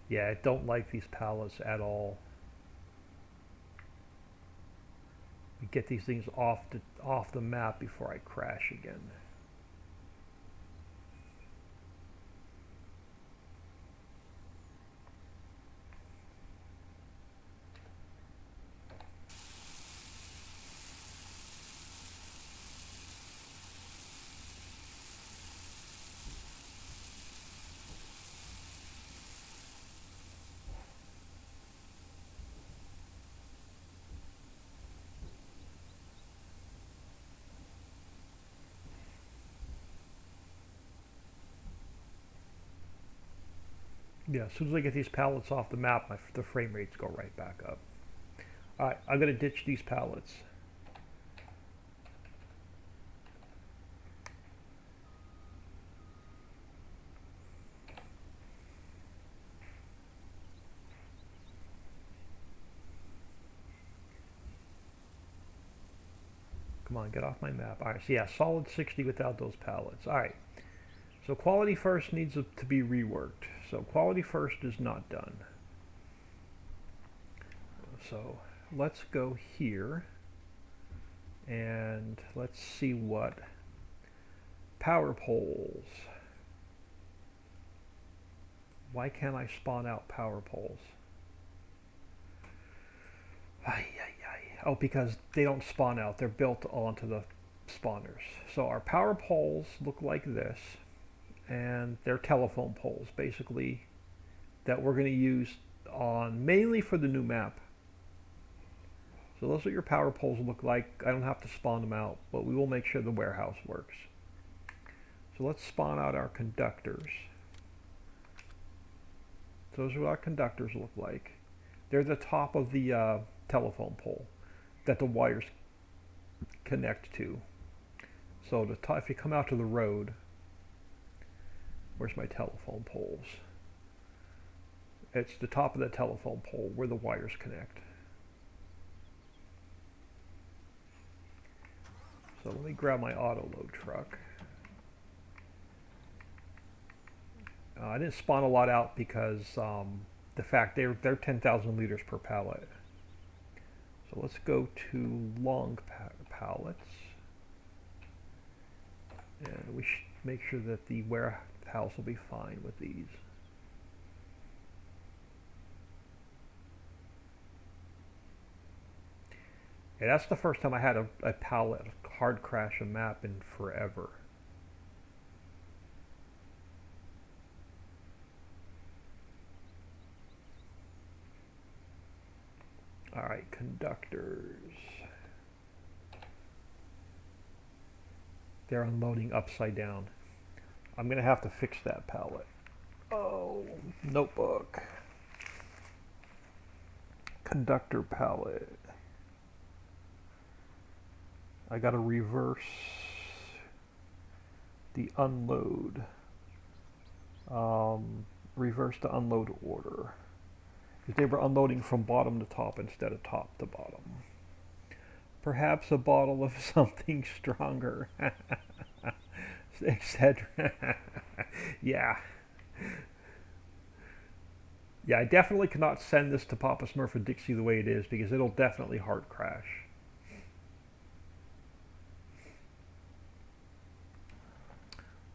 Yeah, I don't like these pallets at all. We get these things off the map before I crash again. Yeah, as soon as I get these pallets off the map, the frame rates go right back up. Alright, I'm going to ditch these pallets. Come on, get off my map. Alright, so yeah, solid 60 without those pallets. Alright, so quality first needs to be reworked. So quality first is not done. So let's go here and let's see what power poles. Why can't I spawn out power poles? Oh, because they don't spawn out. They're built onto the spawners. So our power poles look like this, and they're telephone poles, basically, that we're going to use on mainly for the new map. So those are what your power poles look like. I don't have to spawn them out, but we will make sure the warehouse works. So let's spawn out our conductors. Those are what our conductors look like. They're the top of the telephone pole that the wires connect to. So if you come out to the road, where's my telephone poles? It's the top of the telephone pole where the wires connect. So let me grab my auto load truck. I didn't spawn a lot out because the fact they're 10,000 liters per pallet. So let's go to long pallets, and we should make sure that the warehouse will be fine with these. Yeah, that's the first time I had a pallet hard crash a map in forever. Alright, conductors. They're unloading upside down. I'm going to have to fix that pallet. Oh, notebook. Conductor pallet. I got to reverse the unload. Reverse the unload order. They were unloading from bottom to top instead of top to bottom. Perhaps a bottle of something stronger, etc. Yeah. Yeah, I definitely cannot send this to Papa Smurf and Dixie the way it is, because it'll definitely hard crash.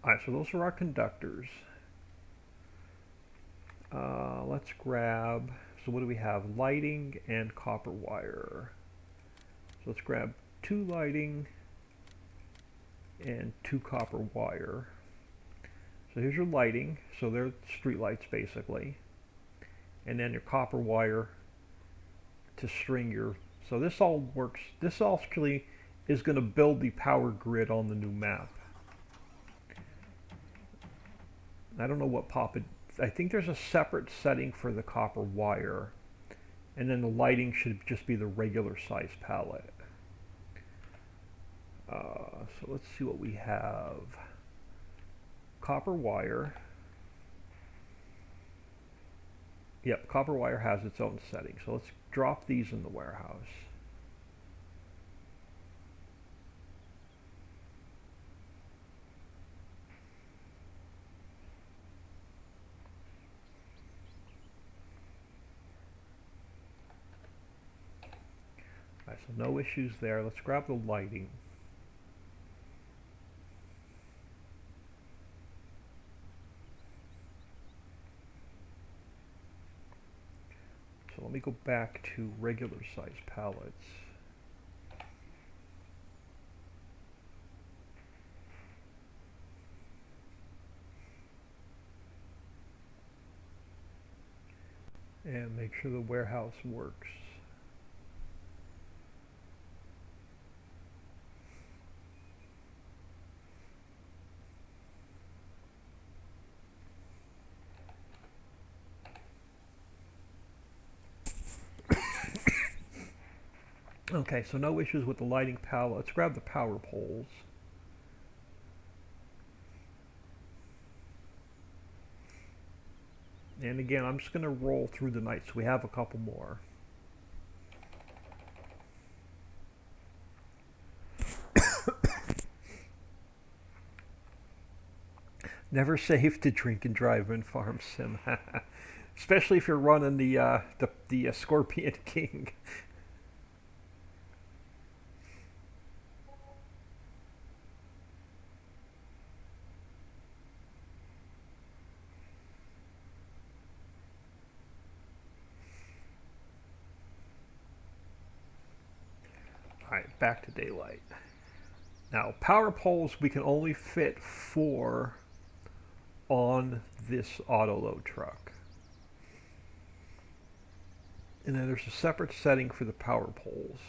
Alright, so those are our conductors. Let's grab, so what do we have? Lighting and copper wire. So let's grab 2 lighting and 2 copper wire. So here's your lighting, so they're street lights basically. And then your copper wire to string your, so this all works, this actually is going to build the power grid on the new map. I don't know what I think there's a separate setting for the copper wire, and then the lighting should just be the regular size palette. So let's see what we have. Copper wire. Yep, copper wire has its own setting. So let's drop these in the warehouse. All right, so no issues there. Let's grab the lighting. So let me go back to regular size pallets. And make sure the warehouse works. Okay, so no issues with the lighting palette. Let's grab the power poles. And again, I'm just going to roll through the night, so we have a couple more. Never safe to drink and drive in Farm Sim, especially if you're running the Scorpion King. All right, back to daylight. Now, power poles we can only fit 4 on this auto load truck. And then there's a separate setting for the power poles.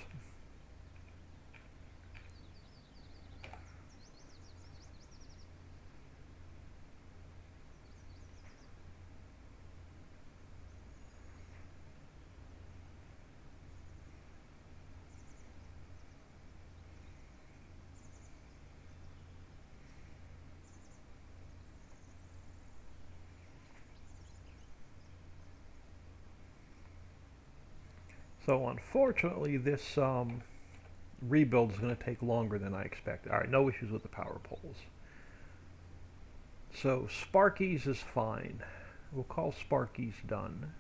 So unfortunately, this rebuild is going to take longer than I expected. All right, no issues with the power poles. So Sparky's is fine. We'll call Sparky's done.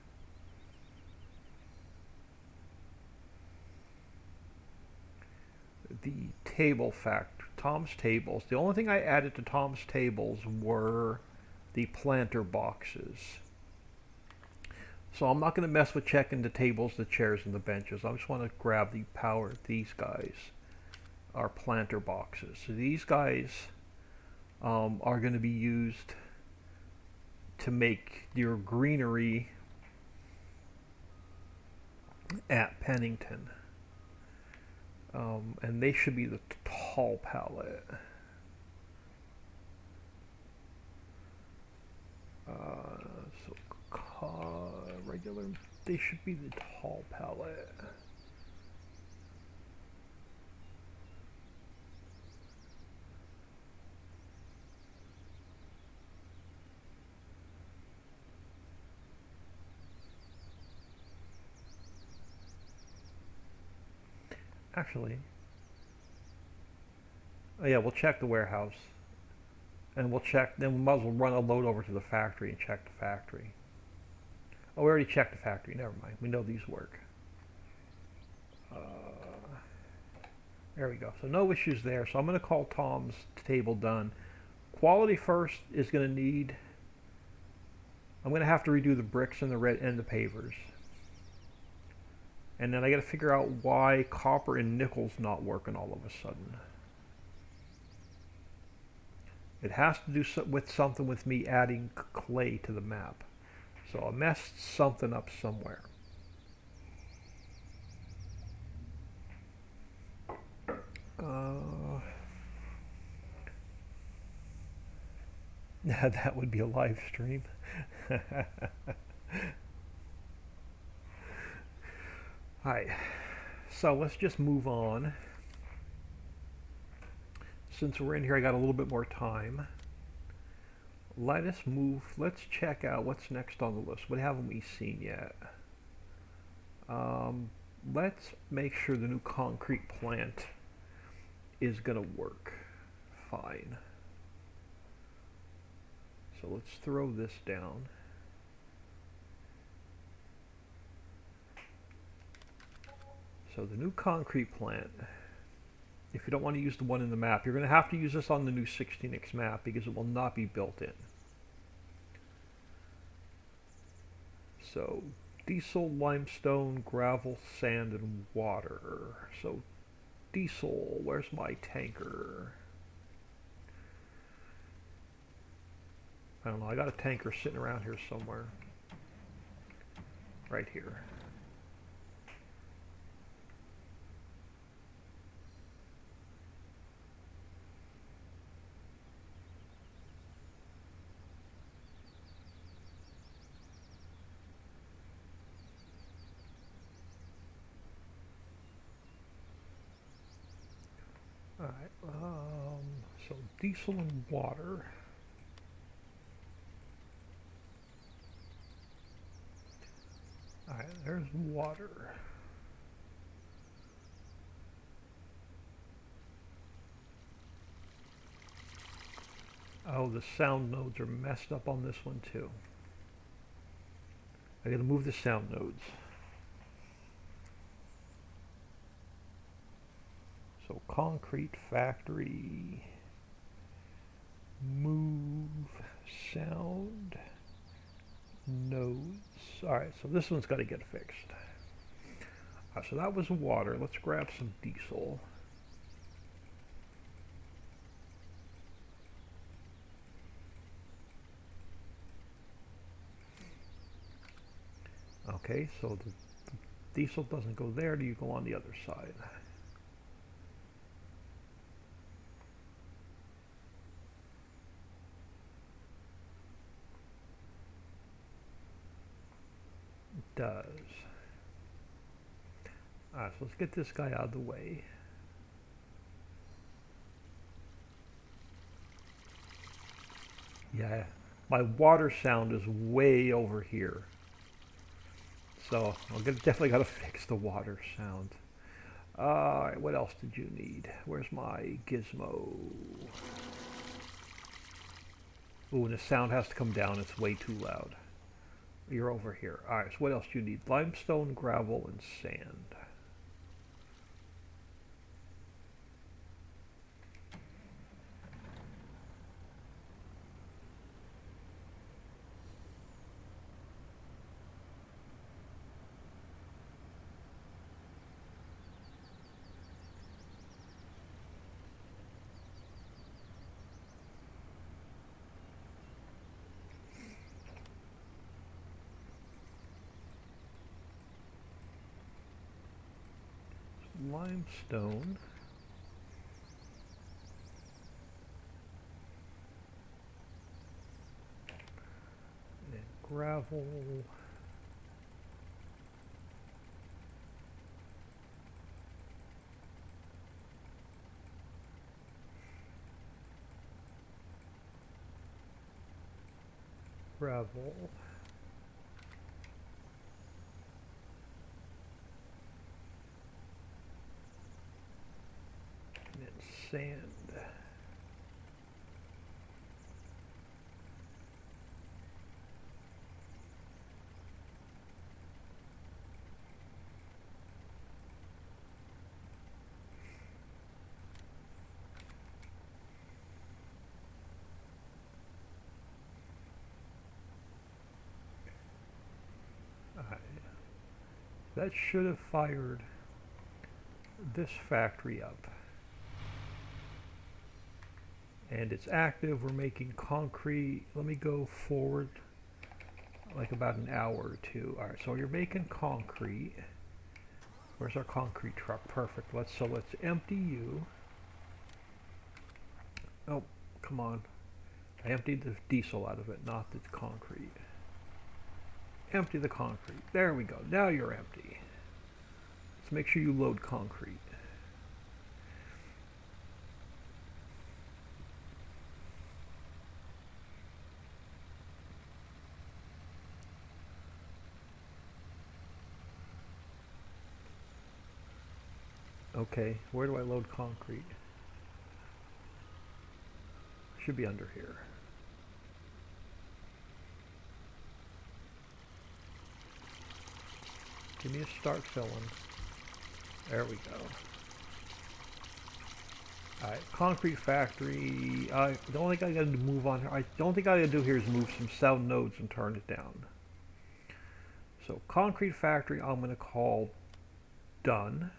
The table fact, Tom's tables. The only thing I added to Tom's tables were the planter boxes. So I'm not going to mess with checking the tables, the chairs, and the benches. I just want to grab the power. These guys are planter boxes. So these guys are going to be used to make your greenery at Pennington. And they should be the tall pallet. So regular, they should be the tall pallet. Actually, oh yeah, we'll check the warehouse. And we'll check, then we might as well run a load over to the factory and check the factory. Oh, we already checked the factory. Never mind. We know these work. There we go. So no issues there. So I'm going to call Tom's table done. Quality first is going to need, I'm going to have to redo the bricks and the red and the pavers. And then I got to figure out why copper and nickel's not working all of a sudden. It has to do with something with me adding clay to the map. So I messed something up somewhere. That would be a live stream. Alright, so let's just move on. Since we're in here, I got a little bit more time. let us move. Let's check out what's next on the list. What haven't we seen yet? Um, let's make sure the new concrete plant is going to work fine. So let's throw this down. So the new concrete plant, if you don't want to use the one in the map, you're going to have to use this on the new 16x map because it will not be built in. So diesel, limestone, gravel, sand, and water. So diesel, where's my tanker? I don't know, I got a tanker sitting around here somewhere. Right here. Alright, so diesel and water. Alright, there's water. Oh, the sound nodes are messed up on this one too. I gotta move the sound nodes. So concrete factory, move sound nodes. Alright, so this one's got to get fixed. So that was water. Let's grab some diesel. Okay, so the diesel doesn't go there. Do you go on the other side? It does. Alright, so let's get this guy out of the way. Yeah, my water sound is way over here. So definitely got to fix the water sound. Alright, what else did you need? Where's my gizmo? Ooh, and the sound has to come down. It's way too loud. You're over here. Alright, so what else do you need? Limestone, gravel, and sand. Limestone. And gravel. Gravel. And sand. That should have fired this factory up. And it's active. We're making concrete. Let me go forward like about an hour or two. Alright, so you're making concrete. Where's our concrete truck? Perfect. Let's empty you. Oh, come on. I emptied the diesel out of it, not the concrete. Empty the concrete. There we go. Now you're empty. Let's make sure you load concrete. Okay, where do I load concrete? Should be under here. Give me a start filling. There we go. Alright, concrete factory. The only thing I gotta move on here, the only thing I gotta do here is move some sound nodes and turn it down. So concrete factory I'm gonna call done.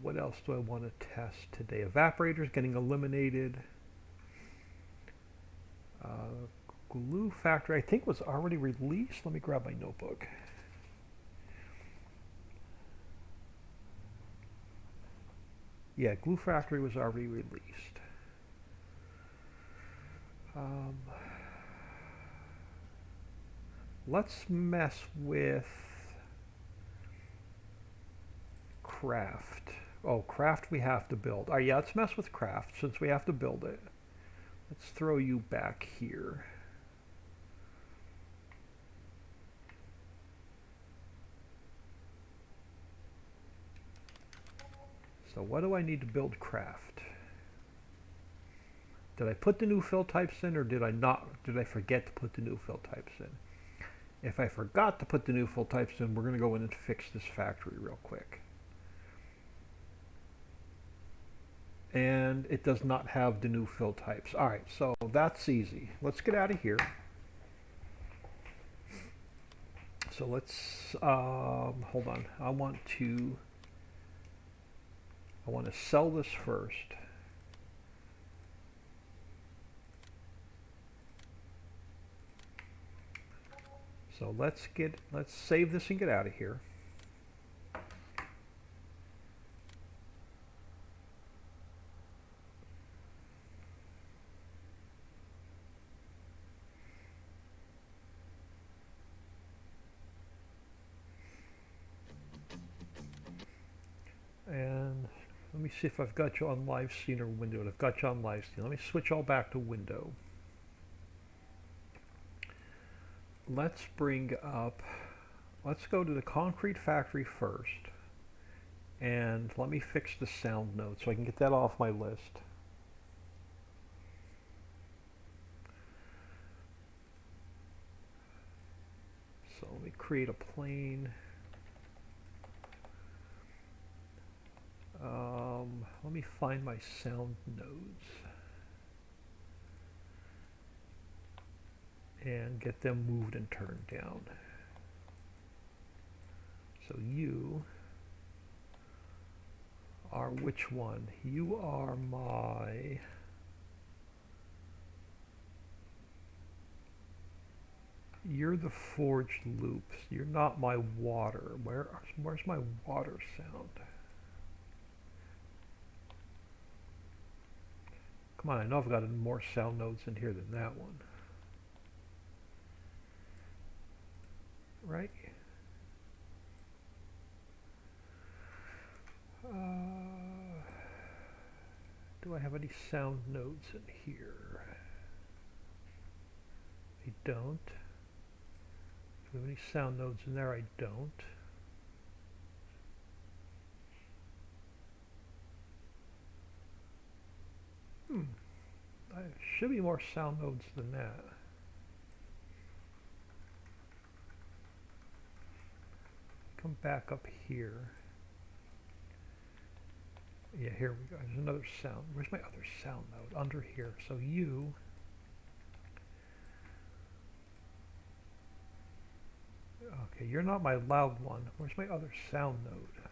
What else do I want to test today? Evaporators getting eliminated. Glue factory I think was already released. Let me grab my notebook. Yeah, glue factory was already released. Let's mess with craft. Oh, craft we have to build. Yeah, let's mess with craft since we have to build it. Let's throw you back here. So what do I need to build craft? Did I put the new fill types in or did I not? Did I forget to put the new fill types in? If I forgot to put the new fill types in, we're going to go in and fix this factory real quick. And it does not have the new fill types. Alright, so that's easy. Let's get out of here. So let's, hold on. I want to sell this first. So let's save this and get out of here. And let me see if I've got you on live scene or window. I've got you on live scene. Let me switch all back to window. Let's bring up, let's go to the concrete factory first. And let me fix the sound node so I can get that off my list. So let me create a plane. Let me find my sound nodes and get them moved and turned down. So you are which one? You are my you're the forged loops. You're not my water. Where's my water sound? Come on, I know I've got more sound nodes in here than that one. Right? Do I have any sound nodes in here? I don't. Do we have any sound nodes in there? I don't. There should be more sound nodes than that. Come back up here. Yeah, here we go. There's another sound. Where's my other sound node? Under here. So you. Okay, you're not my loud one. Where's my other sound node?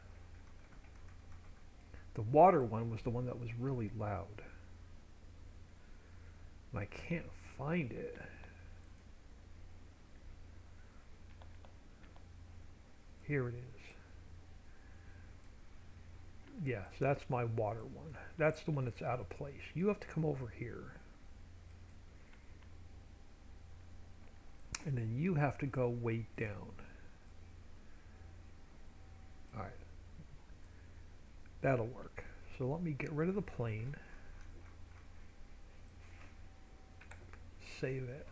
The water one was the one that was really loud. And I can't find it. Here it is. Yes, that's my water one. That's the one that's out of place. You have to come over here. And then you have to go way down. Alright. That'll work. So let me get rid of the plane. Save it.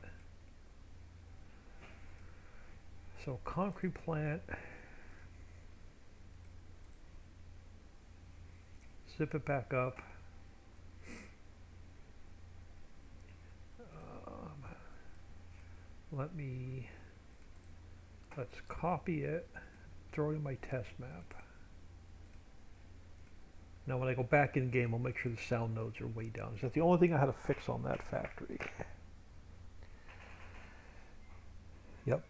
So concrete plant, zip it back up. Let's copy it, throw it in my test map. Now when I go back in game, I'll make sure the sound nodes are way down. Is that the only thing I had to fix on that factory? Yep.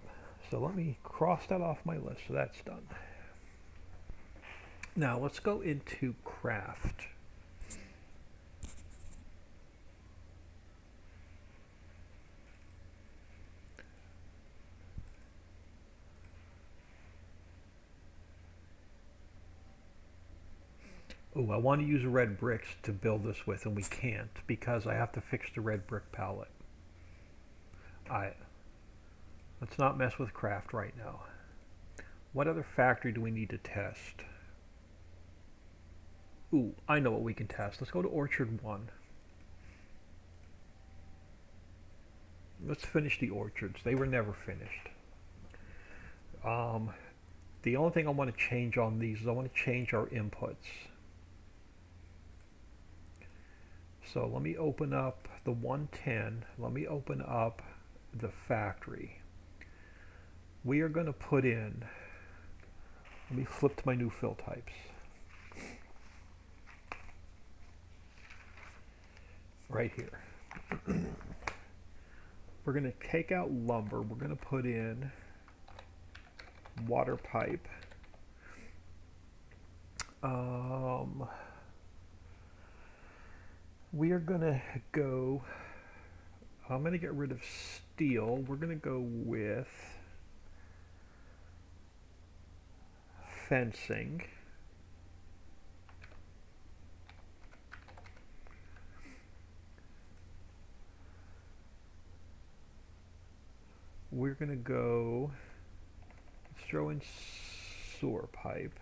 So let me cross that off my list. So that's done. Now let's go into craft. Oh, I want to use red bricks to build this with, and we can't because I have to fix the red brick palette. Let's not mess with craft right now. What other factory do we need to test? Ooh, I know what we can test. Let's go to Orchard 1. Let's finish the orchards. They were never finished. The only thing I want to change on these is I want to change our inputs. So let me open up the 110. Let me open up the factory. We are going to put in, let me flip to my new fill types. Right here. We're going to take out lumber. We're going to put in water pipe. We are going to go, I'm going to get rid of steel. We're going to go with fencing. We're going to go, let's throw in sewer pipe.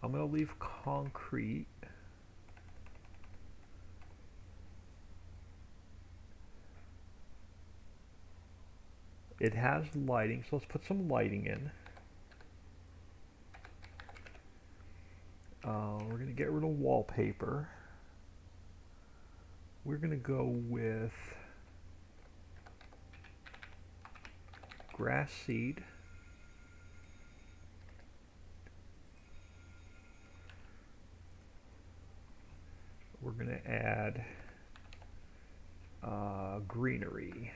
I'm going to leave concrete. It has lighting, so let's put some lighting in. We're going to get rid of wallpaper. We're going to go with grass seed. We're going to add greenery.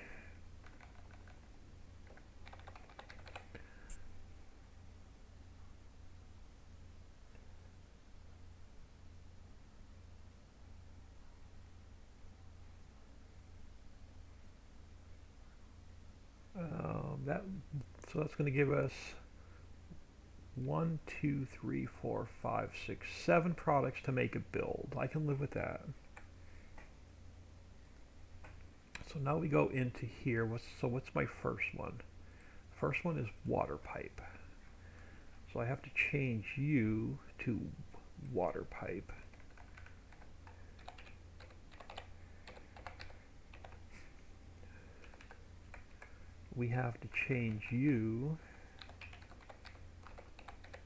So that's going to give us 1, 2, 3, 4, 5, 6, 7 products to make a build. I can live with that. So now we go into here. What's my first one? First one is water pipe. So I have to change you to water pipe. We have to change you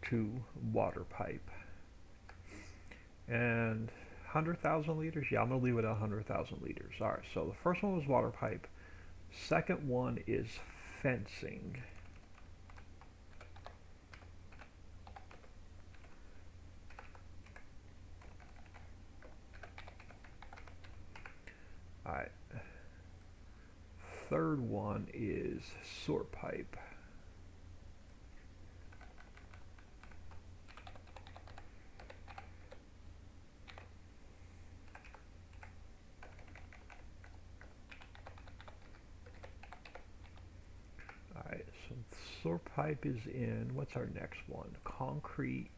to water pipe. And 100,000 liters? Yeah, I'm going to leave it at 100,000 liters. All right, so the first one was water pipe. Second one is fencing. All right. Third one is sewer pipe. Alright, so sewer pipe is in. What's our next one? Concrete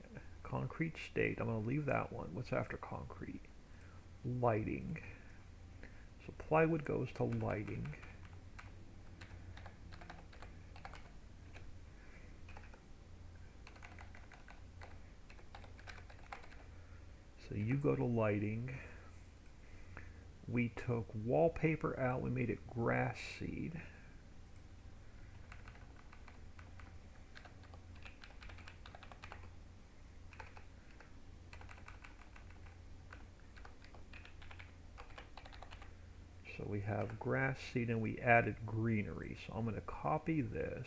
state. I'm going to leave that one. What's after concrete? Lighting. So plywood goes to lighting. So you go to lighting. We took wallpaper out, we made it grass seed. So we have grass seed and we added greenery. So I'm going to copy this.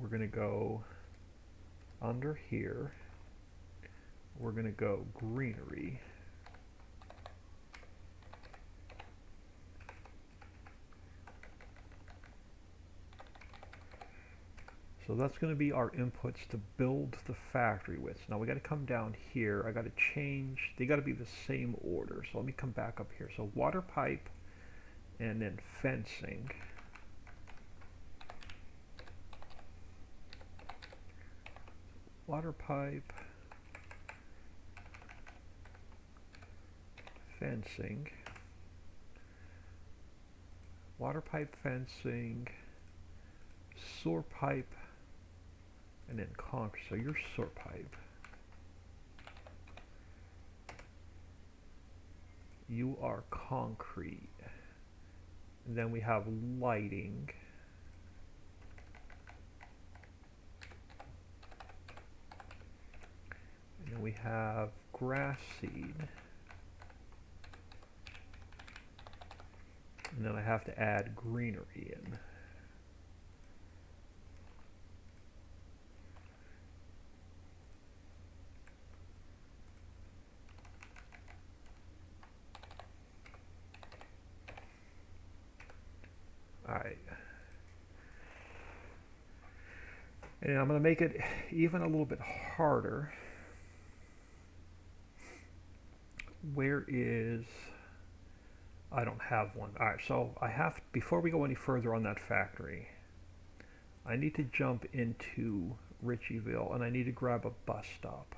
We're going to go under here. We're going to go greenery. So that's going to be our inputs to build the factory with. Now we got to come down here. I got to change. They got to be the same order. So let me come back up here. So water pipe and then fencing. Water pipe, fencing, water pipe, fencing, sewer pipe, and then concrete. So your sewer pipe. You are concrete. And then we have lighting. And then we have grass seed. And then I have to add greenery in. Alright. And I'm going to make it even a little bit harder. Where is... I don't have one. Alright, so I have, before we go any further on that factory, I need to jump into Ricciville and I need to grab a bus stop.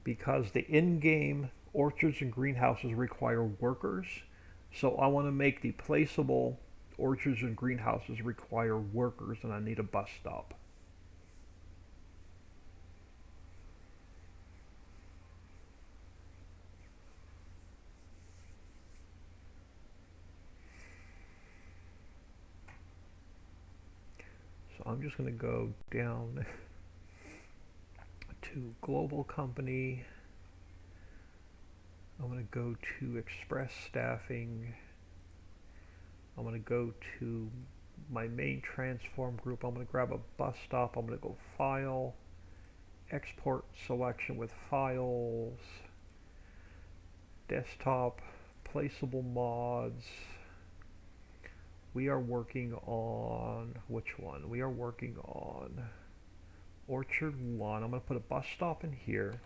Because the in-game orchards and greenhouses require workers, so I want to make the placeable orchards and greenhouses require workers, and I need a bus stop. So I'm just going to go down to global company. I'm going to go to express staffing. I'm going to go to my main transform group. I'm going to grab a bus stop. I'm going to go file, export selection with files, desktop, placeable mods. We are working on, which one? We are working on Orchard 1. I'm going to put a bus stop in here.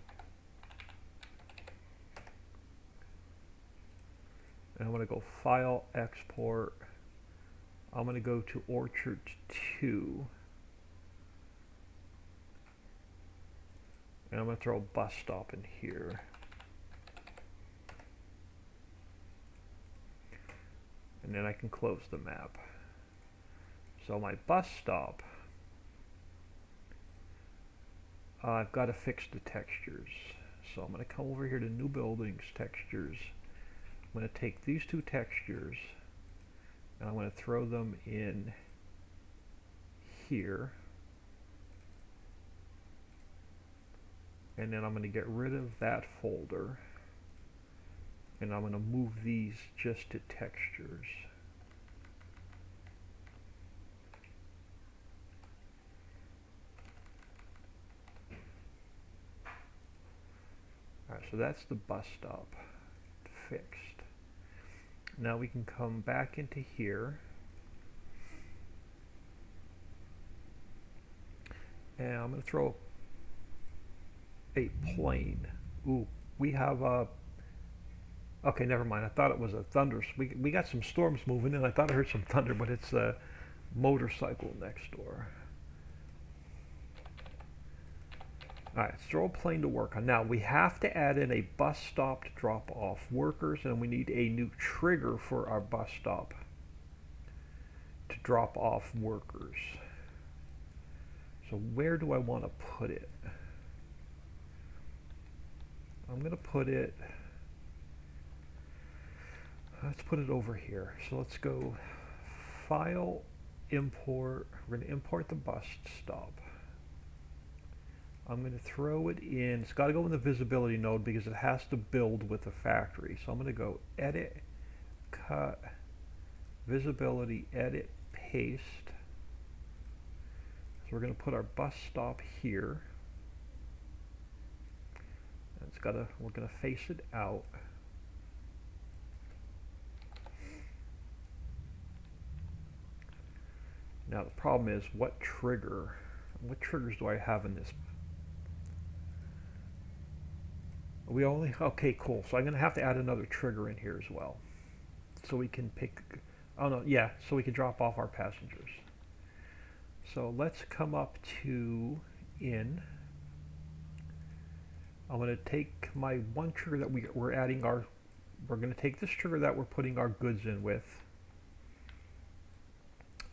And I'm going to go File, Export. I'm going to go to Orchard 2. And I'm going to throw a bus stop in here. And then I can close the map. So my bus stop, I've got to fix the textures. So I'm going to come over here to New Buildings, Textures. I'm going to take these two textures and I'm going to throw them in here. And then I'm going to get rid of that folder. And I'm going to move these just to textures. Alright, so that's the bus stop fixed. Now we can come back into here. And I'm going to throw a plane. Ooh, we have a... Okay, never mind. I thought it was a thunder. We got some storms moving in. I thought I heard some thunder, but it's a motorcycle next door. Alright, let's throw a plane to work on. Now, we have to add in a bus stop to drop off workers, and we need a new trigger for our bus stop to drop off workers. So where do I want to put it? I'm going to put it, let's put it over here. So let's go File, Import. We're going to import the bus stop. I'm going to throw it in. It's got to go in the visibility node because it has to build with the factory. So I'm going to go Edit, Cut, Visibility, Edit, Paste. So we're going to put our bus stop here. It's got to, we're going to face it out. Now the problem is, what triggers do I have in this? We only, okay, cool. So I'm going to have to add another trigger in here as well. So we can pick, oh no, yeah, so we can drop off our passengers. So let's come up to in. I'm going to take my one trigger that we're adding our, we're going to take this trigger that we're putting our goods in with.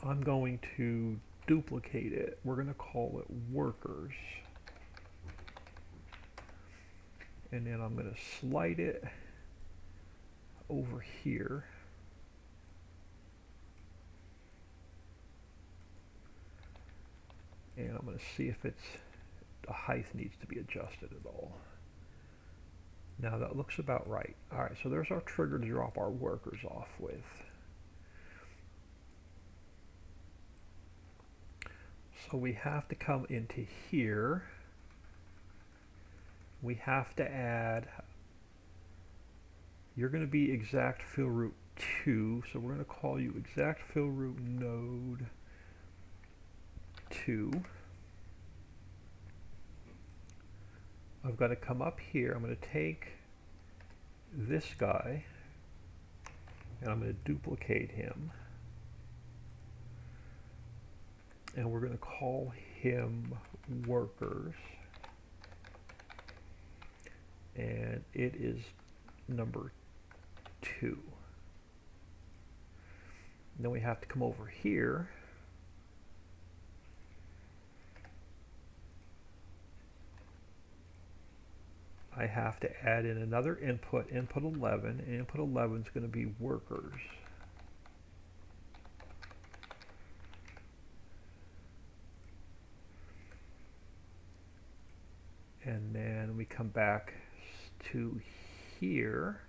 I'm going to duplicate it. We're going to call it workers. And then I'm going to slide it over here. And I'm going to see if it's, the height needs to be adjusted at all. Now that looks about right. Alright, so there's our trigger to drop our workers off with. So we have to come into here. We have to add, you're going to be exact fill route 2, so we're going to call you exact fill route node 2. I've got to come up here. I'm going to take this guy and I'm going to duplicate him, and we're going to call him workers, and it is number 2. And then we have to come over here. I have to add in another input, input 11, and input 11 is going to be workers. And then we come back to here.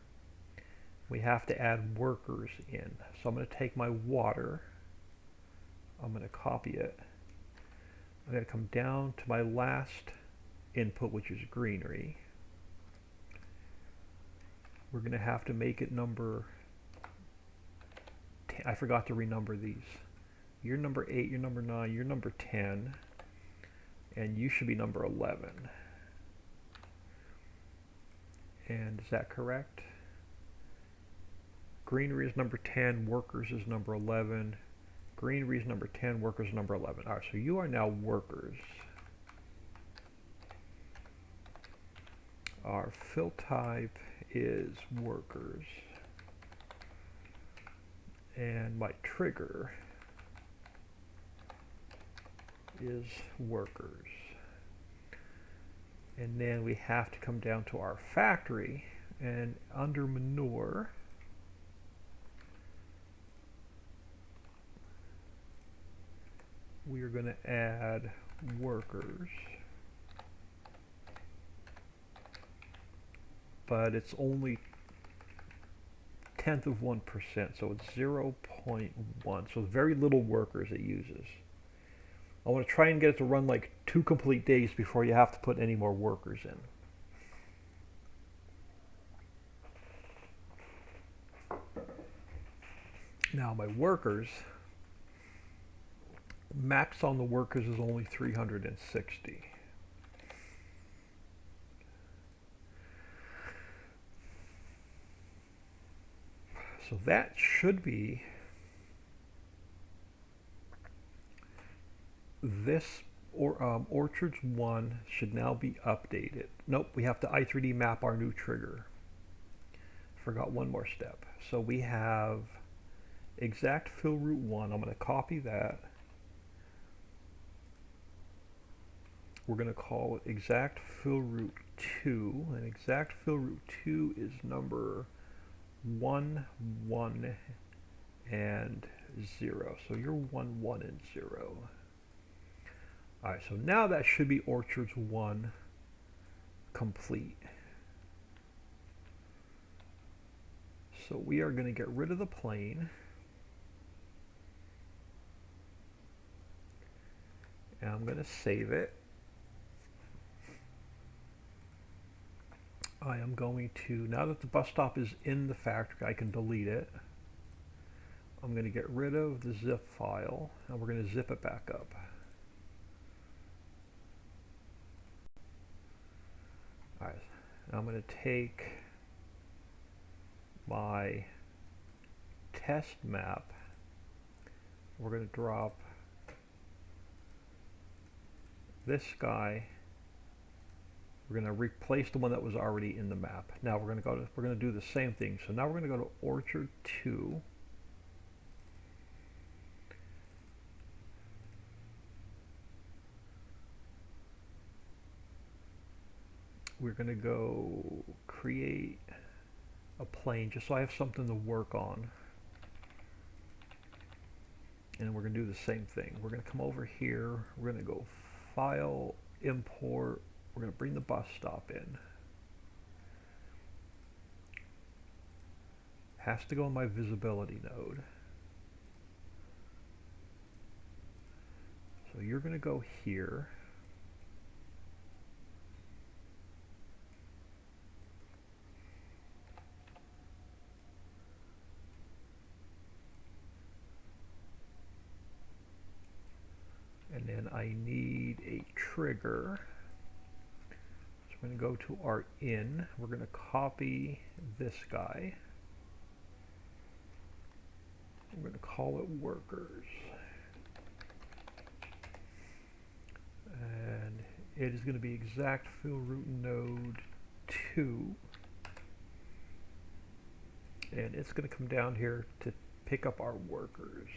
We have to add workers in. So I'm going to take my water. I'm going to copy it. I'm going to come down to my last input, which is greenery. We're going to have to make it number 10. I forgot to renumber these. You're number 8, you're number 9, you're number 10, and you should be number 11. And is that correct? Greenery is number 10, workers is number 11. Greenery is number 10, workers is number 11. All right, so you are now workers. Our fill type is workers. And my trigger is workers. And then we have to come down to our factory, and under manure, we are going to add workers. But it's only 1/10 of 1%, so it's 0.1. So very little workers it uses. I want to try and get it to run like 2 complete days before you have to put any more workers in. Now my workers, max on the workers is only 360. So that should be this, or Orchards 1 should now be updated. Nope, we have to i3D map our new trigger. Forgot one more step. So we have exact fill route 1. I'm going to copy that. we're going to call it exact fill route 2, and exact fill route 2 is number 1, 1, and 0. So you're 1, 1, and 0. Alright, so now that should be orchards 1 complete. So we are going to get rid of the plane. And I'm going to save it. I am going to, now that the bus stop is in the factory, I can delete it. I'm going to get rid of the zip file, and we're going to zip it back up. Alright, I'm going to take my test map. We're going to drop this guy. We're going to replace the one that was already in the map. Now we're going to do the same thing. So now we're going to go to Orchard 2. We're going to go create a plane just so I have something to work on. And we're going to do the same thing. We're going to come over here. We're going to go File, Import. We're going to bring the bus stop in. Has to go in my visibility node. So you're going to go here. And then I need a trigger. So I'm going to go to our in. We're going to copy this guy. I'm going to call it workers. And it is going to be exact fill route node 2. And it's going to come down here to pick up our workers.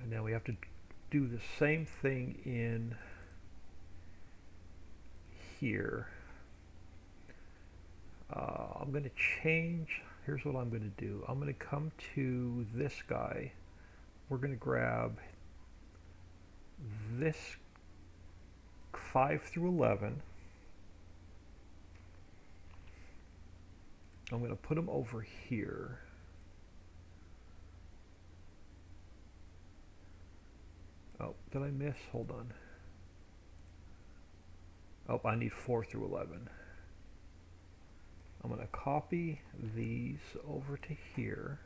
And now we have to do the same thing in here. I'm going to change, here's what I'm going to do. I'm going to come to this guy. We're going to grab this 5 through 11. I'm going to put them over here. Oh, did I miss? Hold on. Oh, I need 4 through 11. I'm going to copy these over to here.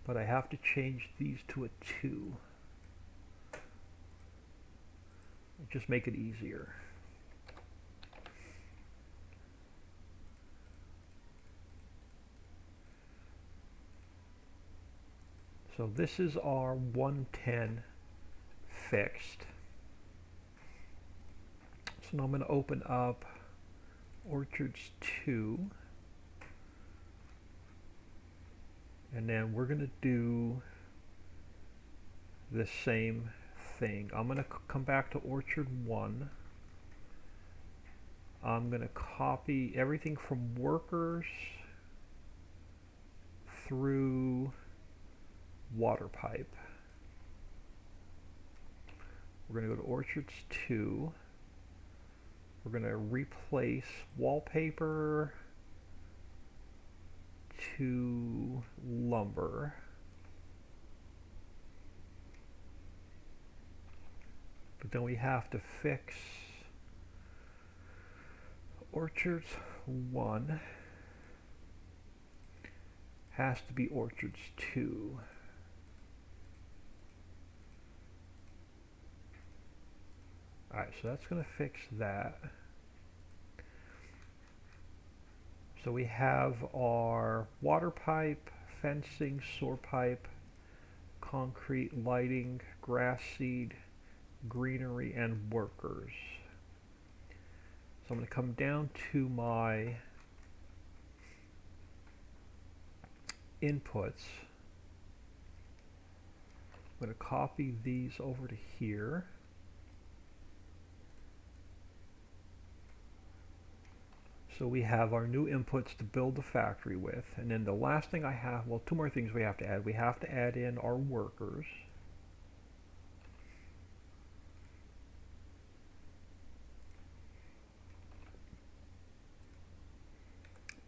But I have to change these to a 2. Just make it easier. So this is our 110 fixed. So now I'm going to open up Orchards 2. And then we're going to do the same thing. I'm going to come back to Orchard 1. I'm going to copy everything from workers through water pipe. We're going to go to Orchards 2. We're going to replace wallpaper to lumber. But then we have to fix Orchards 1. Has to be Orchards 2. Alright, so that's going to fix that. So we have our water pipe, fencing, sewer pipe, concrete, lighting, grass seed, greenery, and workers. So I'm going to come down to my inputs. I'm going to copy these over to here. So we have our new inputs to build the factory with. And then the last thing I have, well, two more things we have to add. We have to add in our workers.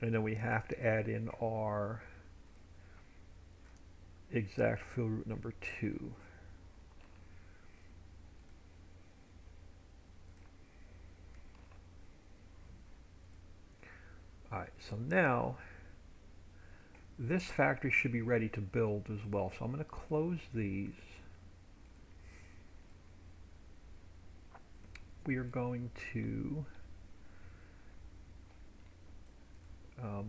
And then we have to add in our exact fill route number 2. Alright, so now this factory should be ready to build as well. So I'm going to close these. We are going to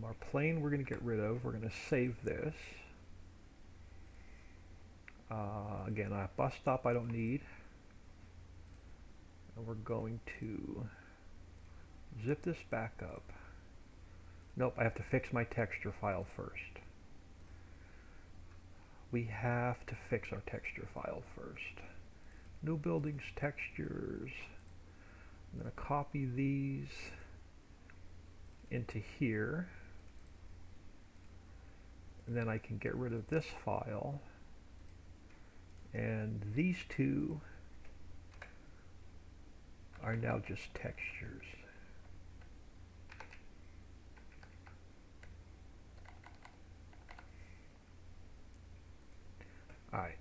our plane we're going to get rid of. We're going to save this. Again, a bus stop I don't need. And we're going to zip this back up. Nope, I have to fix my texture file first. We have to fix our texture file first. New buildings, textures. I'm going to copy these into here. And then I can get rid of this file. And these two are now just textures. Alright,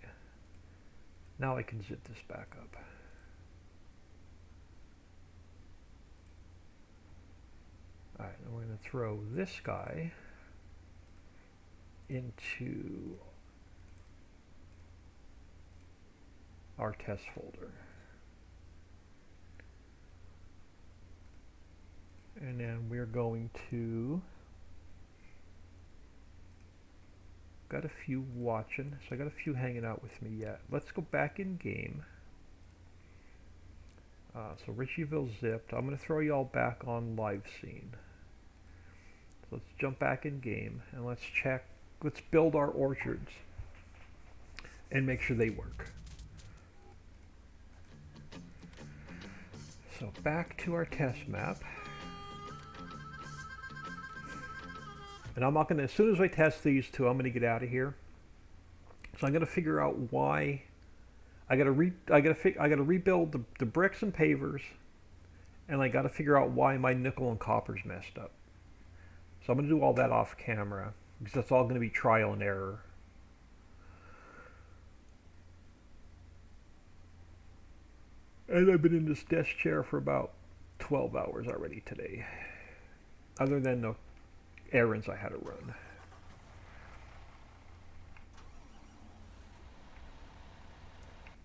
now I can zip this back up. Alright, and we're going to throw this guy into our test folder. And then we're going to, got a few watching, so I got a few hanging out with me yet. Let's go back in game. So Ricciville zipped. I'm going to throw you all back on live scene. So let's jump back in game and let's check, let's build our orchards and make sure they work. So back to our test map. And I'm not going to, as soon as I test these two, I'm going to get out of here. So I'm going to figure out why I got to rebuild the bricks and pavers, and I got to figure out why my nickel and copper's messed up. So I'm going to do all that off camera because that's all going to be trial and error. And I've been in this desk chair for about 12 hours already today, other than the errands I had to run.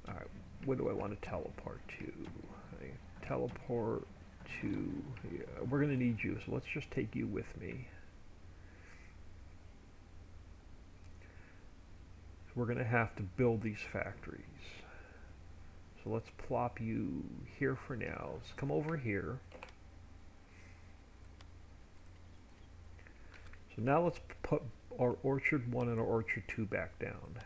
Alright, where do I want to teleport to? I teleport to, yeah, we're going to need you, so let's just take you with me. So we're going to have to build these factories. So let's plop you here for now. Let's come over here. So now let's put our Orchard 1 and our Orchard 2 back down.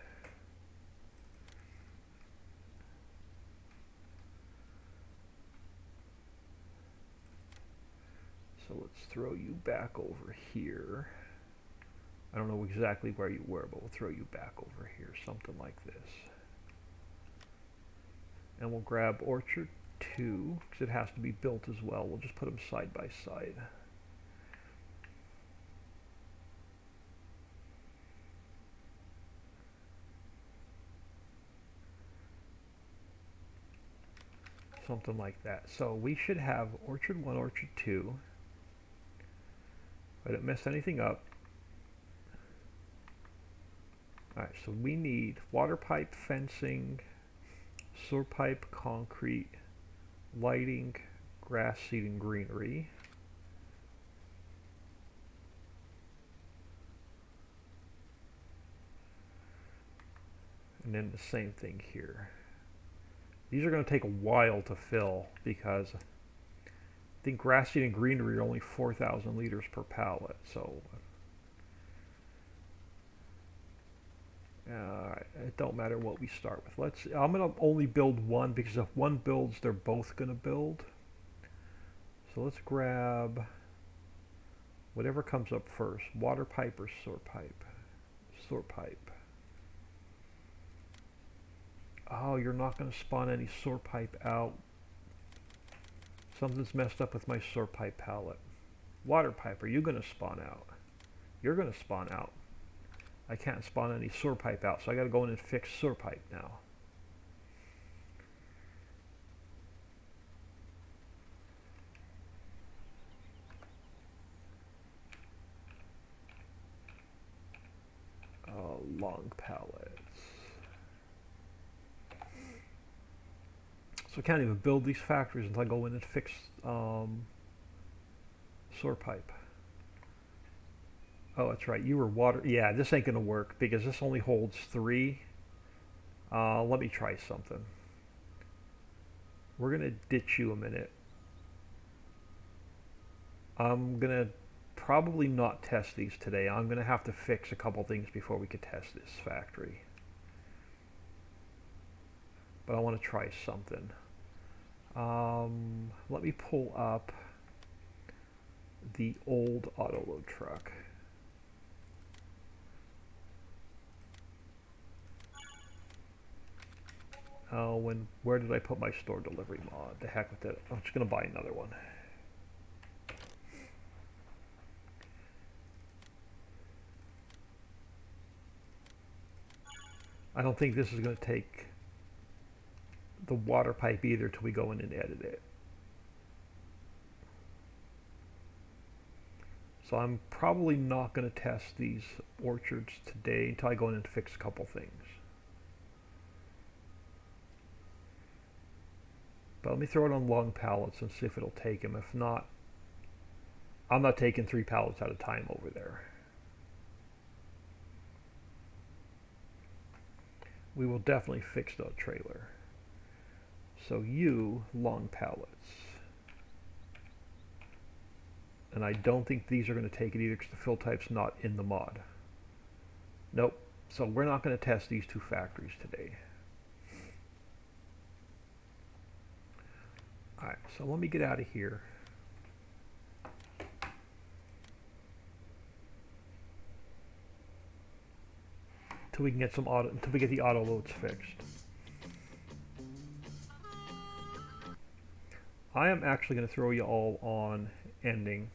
So let's throw you back over here. I don't know exactly where you were, but we'll throw you back over here, something like this. And we'll grab Orchard 2, because it has to be built as well. We'll just put them side by side. Something like that. So we should have Orchard 1, Orchard 2. I didn't mess anything up. Alright, so we need water pipe, fencing, sewer pipe, concrete, lighting, grass, seed, and greenery. And then the same thing here. These are going to take a while to fill because I think grass seed and greenery are only 4,000 liters per pallet. So It don't matter what we start with. I'm gonna only build one because if one builds, they're both gonna build. So let's grab whatever comes up first. Water pipe or sewer pipe? Sewer pipe. Oh, you're not gonna spawn any sewer pipe out. Something's messed up with my sewer pipe palette. Water pipe, are you gonna spawn out? You're gonna spawn out. I can't spawn any sewer pipe out, so I gotta go in and fix sewer pipe now. Long pallets. So I can't even build these factories until I go in and fix sewer pipe. Oh, that's right. You were water. Yeah, this ain't gonna work because this only holds 3. Let me try something. We're gonna ditch you a minute. I'm gonna probably not test these today. I'm gonna have to fix a couple things before we could test this factory. But I want to try something. Let me pull up the old autoload truck. Where did I put my store delivery mod? The heck with it. I'm just gonna buy another one. I don't think this is gonna take the water pipe either till we go in and edit it. So I'm probably not gonna test these orchards today until I go in and fix a couple things. But let me throw it on long pallets and see if it'll take them. If not, I'm not taking 3 pallets at a time over there. We will definitely fix the trailer. So you, long pallets. And I don't think these are going to take it either because the fill type's not in the mod. Nope. So we're not going to test these 2 factories today. Alright, so let me get out of here. Until we can get until we get the auto loads fixed. I am actually going to throw you all on ending.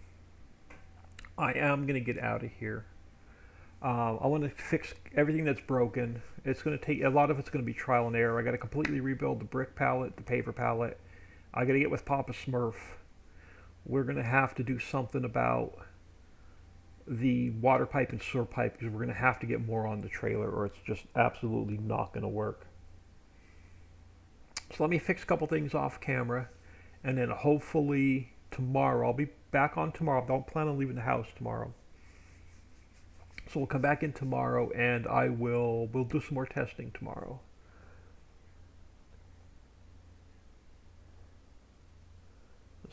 I am going to get out of here. I want to fix everything that's broken. It's going to take, a lot of it's going to be trial and error. I got to completely rebuild the brick pallet, the paper pallet. I got to get with Papa Smurf. We're going to have to do something about the water pipe and sewer pipe because we're going to have to get more on the trailer or it's just absolutely not going to work. So let me fix a couple things off camera and then hopefully tomorrow, I'll be back on tomorrow. I don't plan on leaving the house tomorrow. So we'll come back in tomorrow and we'll do some more testing tomorrow.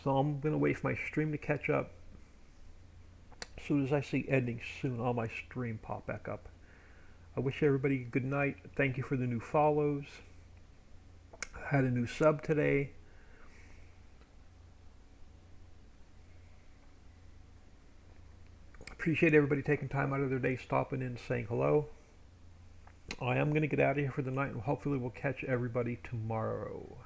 So I'm going to wait for my stream to catch up. As soon as I see ending soon, all my stream pop back up. I wish everybody a good night. Thank you for the new follows. I had a new sub today. Appreciate everybody taking time out of their day, stopping in, saying hello. I am going to get out of here for the night and hopefully we'll catch everybody tomorrow.